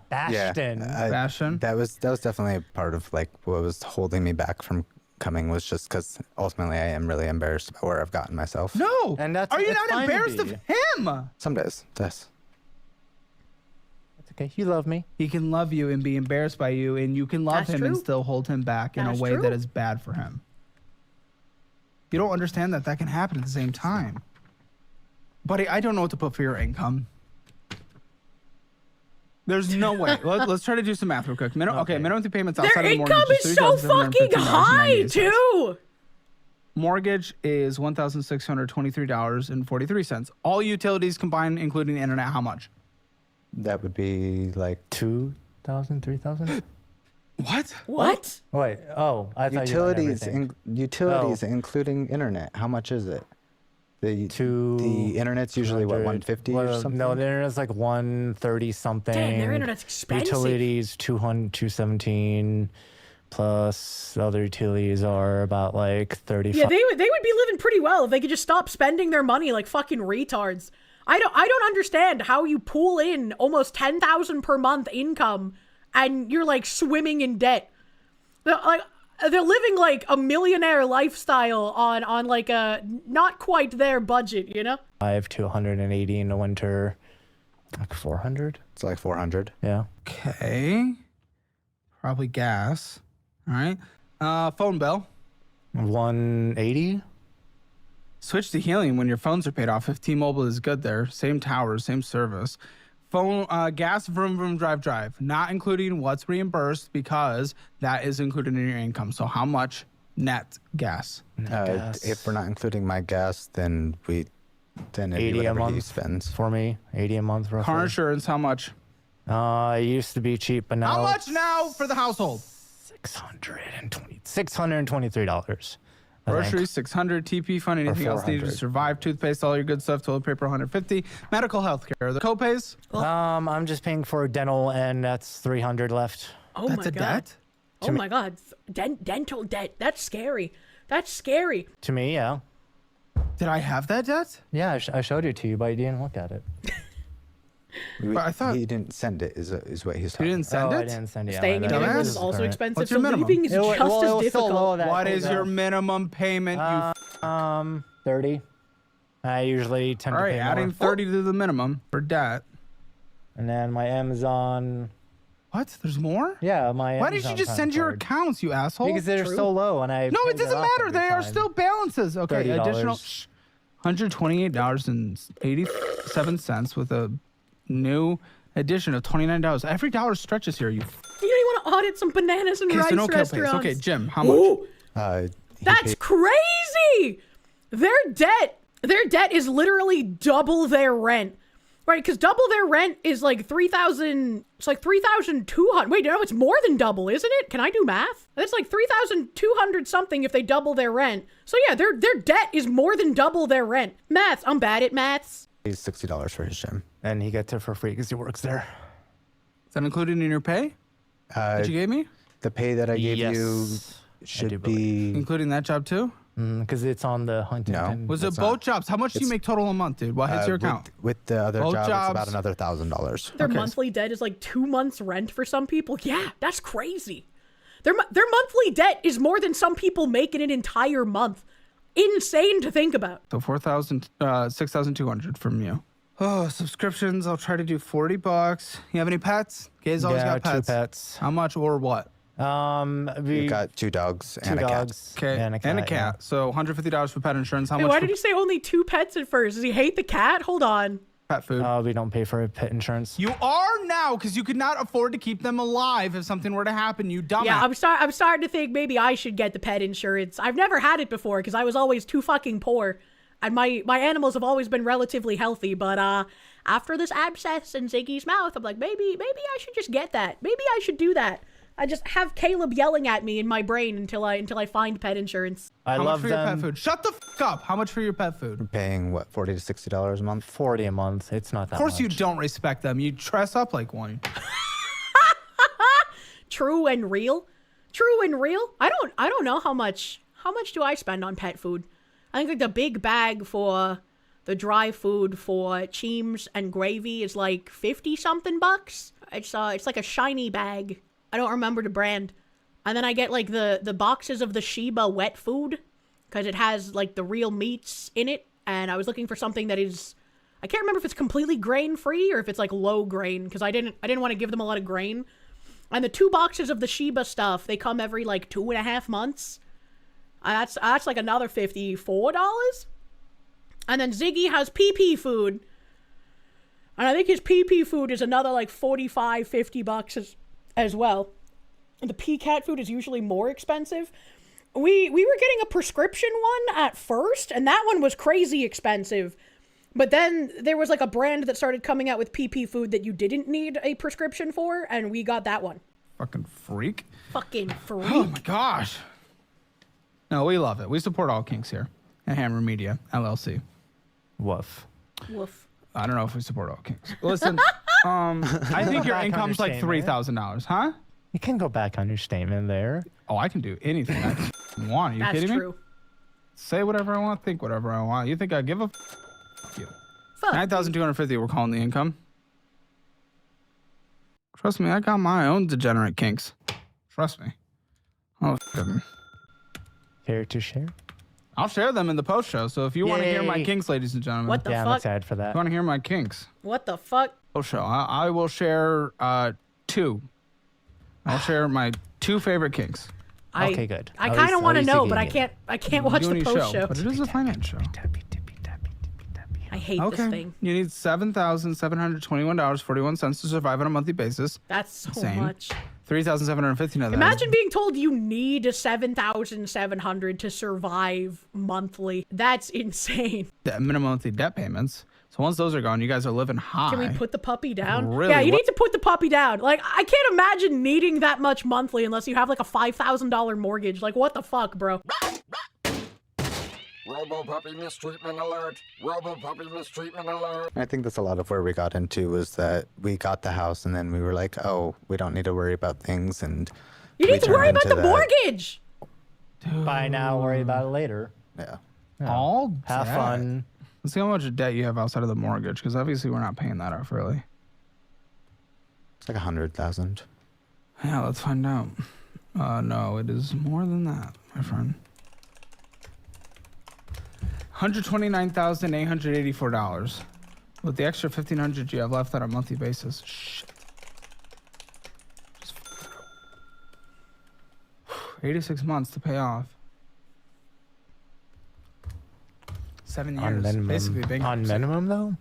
Bastion. Yeah, Bastion. That was definitely a part of like what was holding me back from coming, was just because ultimately I am really embarrassed about where I've gotten myself. No. And that's Are you it's not fine to embarrassed be. of him? Some days. Yes. It's okay. You love me. He can love you and be embarrassed by you, and you can love That's him and true. still hold him back in a That's way true. that is bad for him. You don't understand that can happen at the same time. Buddy, I don't know what to put for your income. There's no way. Let's try to do some math real quick. Minimum monthly payments outside Their of the mortgage income is so fucking high, too. Mortgage is $1,623.43. All utilities combined, including the internet, how much? That would be like 2,000, 3,000. What? Wait. Oh, I thought utilities. You Utilities, including internet. How much is it? The internet's usually what, 150 or something? No, the internet's like 130 something. Damn, their internet's expensive. Utilities 217 plus the other utilities are about like 35. Yeah, they would be living pretty well if they could just stop spending their money like fucking retards. I don't understand how you pull in almost $10,000 per month income and you're like swimming in debt. They're living like a millionaire lifestyle on like a not quite their budget, you know? 5 to 180 in the winter. Like 400? It's like 400. Yeah. Okay. Probably gas. All right. Phone bill. 180. Switch to helium when your phones are paid off. If T-Mobile is good there. Same towers, same service. Phone, gas, vroom, vroom, drive. Not including what's reimbursed because that is included in your income. So how much net gas? If we're not including my gas, then it'd 80 be a whatever he month spends. for me. 80 a month roughly. Car insurance, how much? It used to be cheap, but now How much now for the household? $623. Groceries, 600. TP fund, anything else needed to survive. Toothpaste, all your good stuff. Toilet paper, 150. Medical health care. The copays? I'm just paying for dental, and that's 300 left. Oh That's my a god. debt? Oh my god. Dental debt. That's scary. That's scary. To me, yeah. Did I have that debt? Yeah, I showed it to you, but you didn't look at it. But I thought he didn't send it. Is what he's you talking. didn't send it. I didn't send it. Staying in Dumbass. neighborhood is also expensive. What's your so minimum? leaving is just as still difficult. low that What way, is though. your minimum payment? 30. I usually tend All to right, pay adding more. 30 to the minimum for debt. And then my Amazon. What? There's more? Yeah, my. Why did you Amazon just send Prime your card. accounts, you asshole? Because they're so low, and I. No, it paid that doesn't off matter. every They are time. still balances. Okay, $30. additional $128.87 with a new addition of $29. Every dollar stretches here. You. You don't even want to audit some bananas and Okay, rice so no restaurants. copays. Okay, Jim, how much? Ooh, He that's crazy. Their debt is literally double their rent. Right, because double their rent is like 3,000. It's like 3,200. Wait, no, it's more than double, isn't it? Can I do math? That's like 3,200 something if they double their rent. So yeah, their debt is more than double their rent. Maths. I'm bad at maths. He's $60 for his gym. And he gets it for free because he works there. Is that included in your pay that you gave me? The pay that I gave you I should do be. Including that job too? Because it's on the Huntington. Was it That's both not. jobs? How much do you make total a month, dude? What hits your account? With the other Both job, jobs. it's about another $1,000. Their monthly debt is like 2 months' rent for some people. Yeah, that's crazy. Their monthly debt is more than some people make in an entire month. Insane to think about. So 6,200 from you. Oh, subscriptions. I'll try to do $40. You have any pets? Gays always got pets. 2 pets. How much or what? We've got 2 dogs and two a dogs. cat. Okay, And a cat. Yeah. So $150 for pet insurance. How Wait, much why for did he say only 2 pets at first? Does he hate the cat? Hold on. pet food? We don't pay for pet insurance. You are now because you could not afford to keep them alive if something were to happen. You dumbass. Yeah, I'm starting to think maybe I should get the pet insurance. I've never had it before because I was always too fucking poor. And my animals have always been relatively healthy, but after this abscess in Ziggy's mouth, I'm like, maybe I should just get that. Maybe I should do that. I just have Caleb yelling at me in my brain until I find pet insurance. I How love much for them. your pet food? Shut the f up. How much for your pet food? Paying what, $40 to $60 a month? 40 a month. It's not that Of course much. you don't respect them. You dress up like one. True and real. True and real. I don't know how much do I spend on pet food. I think like the big bag for the dry food for cheems and gravy is like 50 something bucks. It's like a shiny bag. I don't remember the brand. And then I get like the boxes of the Sheba wet food because it has like the real meats in it. And I was looking for something that is, I can't remember if it's completely grain free or if it's like low grain because I didn't want to give them a lot of grain. And the 2 boxes of the Sheba stuff, they come every like 2.5 months. That's like another $54. And then Ziggy has PP food. And I think his PP food is another like 45, 50 bucks as well. And the P-Cat food is usually more expensive. We were getting a prescription one at first, and that one was crazy expensive. But then there was like a brand that started coming out with PP food that you didn't need a prescription for, and we got that one. Fucking freak. Fucking freak. Oh my gosh. No, we love it. We support all kinks here at Hammer Media, LLC. Woof. Woof. I don't know if we support all kinks. Listen, I think your income's like $3,000, huh? You can go back on your statement there. Oh, I can do anything I want. Are you kidding me? That's true. Say whatever I want, think whatever I want. You think I give a f you? Fuck. 9,250 we're calling the income. Trust me, I got my own degenerate kinks. Trust me. Oh, Care to share? I'll share them in the post show. So if you want to hear my Yay. kinks, ladies and gentlemen. What the Yeah, I'm fuck? excited for If that. you want to hear my kinks, What the fuck? post show. I will share 2. I'll share my 2 favorite kinks. Okay, good. I At kind of least- want at to least know, you but gave I me can't watch the Goonie post show. But it is a finance show. I hate Okay. this thing. You need $7,721.41 to survive on a monthly basis. That's so Insane. much. $3,750 of that. Imagine being told you need 7,700 to survive monthly. That's insane. minimum monthly debt payments. So once those are gone, you guys are living high. Can we put the puppy down? Really? Yeah, you What- need to put the puppy down. Like, I can't imagine needing that much monthly unless you have like a $5,000 mortgage. Like, what the fuck, bro? Robo-puppy mistreatment alert. Robo-puppy mistreatment alert. I think that's a lot of where we got into was that we got the house and then we were like, oh, we don't need to worry about things. And You we need to turned worry about into the that. mortgage. Buy now, worry about it later. Yeah. All Have debt. fun. Let's see how much debt you have outside of the mortgage, because obviously we're not paying that off really. It's like 100,000. Yeah, let's find out. No, it is more than that, my friend. $129,884. With the extra $1,500 you have left on a monthly basis. Shit. Just 86 months to pay off. 7 years. On minimum. Basically On bankruptcy. minimum, though?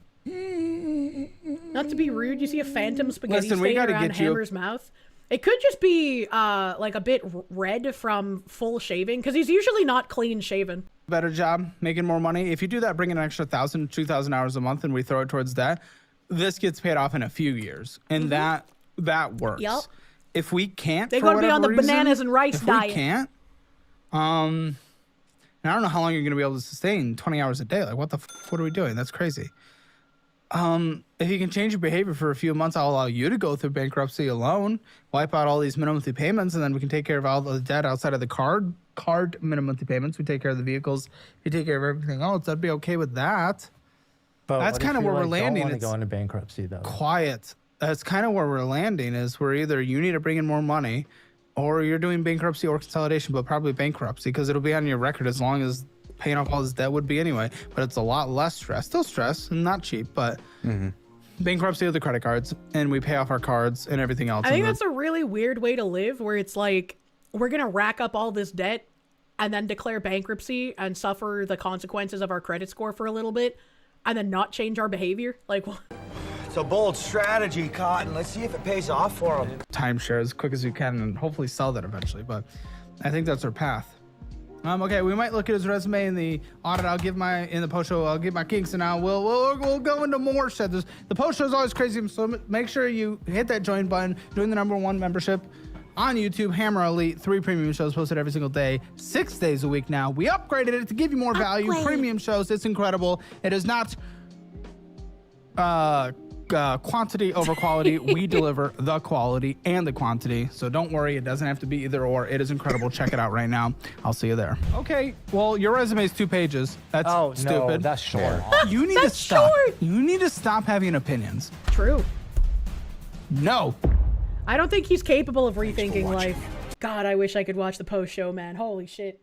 Not to be rude, you see a phantom spaghetti Listen, we stain gotta around get you- Hammer's mouth. It could just be like a bit red from full shaving, because he's usually not clean shaven. Better job, making more money. If you do that, bring in an extra 1,000, 2,000 hours a month, and we throw it towards that, this gets paid off in a few years, and that works. Yep. If we can't, They're for gonna be on the whatever reason, bananas and rice if diet. we can't, and I don't know how long you're gonna be able to sustain 20 hours a day. Like, what are we doing? That's crazy. If you can change your behavior for a few months, I'll allow you to go through bankruptcy alone, wipe out all these minimum monthly payments, and then we can take care of all the debt outside of the card minimum monthly payments. We take care of the vehicles. We take care of everything else. I'd be okay with that. But That's what if kind of you, where we're like, landing. Don't want It's to go into bankruptcy, though. quiet. That's kind of where we're landing. Is where either you need to bring in more money, or you're doing bankruptcy or consolidation, but probably bankruptcy because it'll be on your record as long as paying off all this debt would be anyway. But it's a lot less stress. Still stress, and not cheap, but. Bankruptcy of the credit cards, and we pay off our cards and everything else. I think that's a really weird way to live, where it's like, we're gonna rack up all this debt and then declare bankruptcy and suffer the consequences of our credit score for a little bit and then not change our behavior. Like, It's a bold strategy, Cotton. Let's see if it pays off for them. timeshare as quick as you can and hopefully sell that eventually. But I think that's our path. Okay, we might look at his resume in the audit. I'll give my in the post show. I'll give my kinks, and now we'll go into more shit. The post show is always crazy, so make sure you hit that join button. Doing the #1 membership on YouTube, Hammer Elite, 3 premium shows posted every single day, 6 days a week now. We upgraded it to give you more value. Premium shows, it's incredible. It is not quantity over quality. We deliver the quality and the quantity. So don't worry, it doesn't have to be either or. It is incredible. Check it out right now. I'll see you there. Okay, well, your resume is 2 pages. That's stupid. No, that's short. You need to stop. You need to stop having opinions. True. No. I don't think he's capable of rethinking life. God, I wish I could watch the post show, man. Holy shit.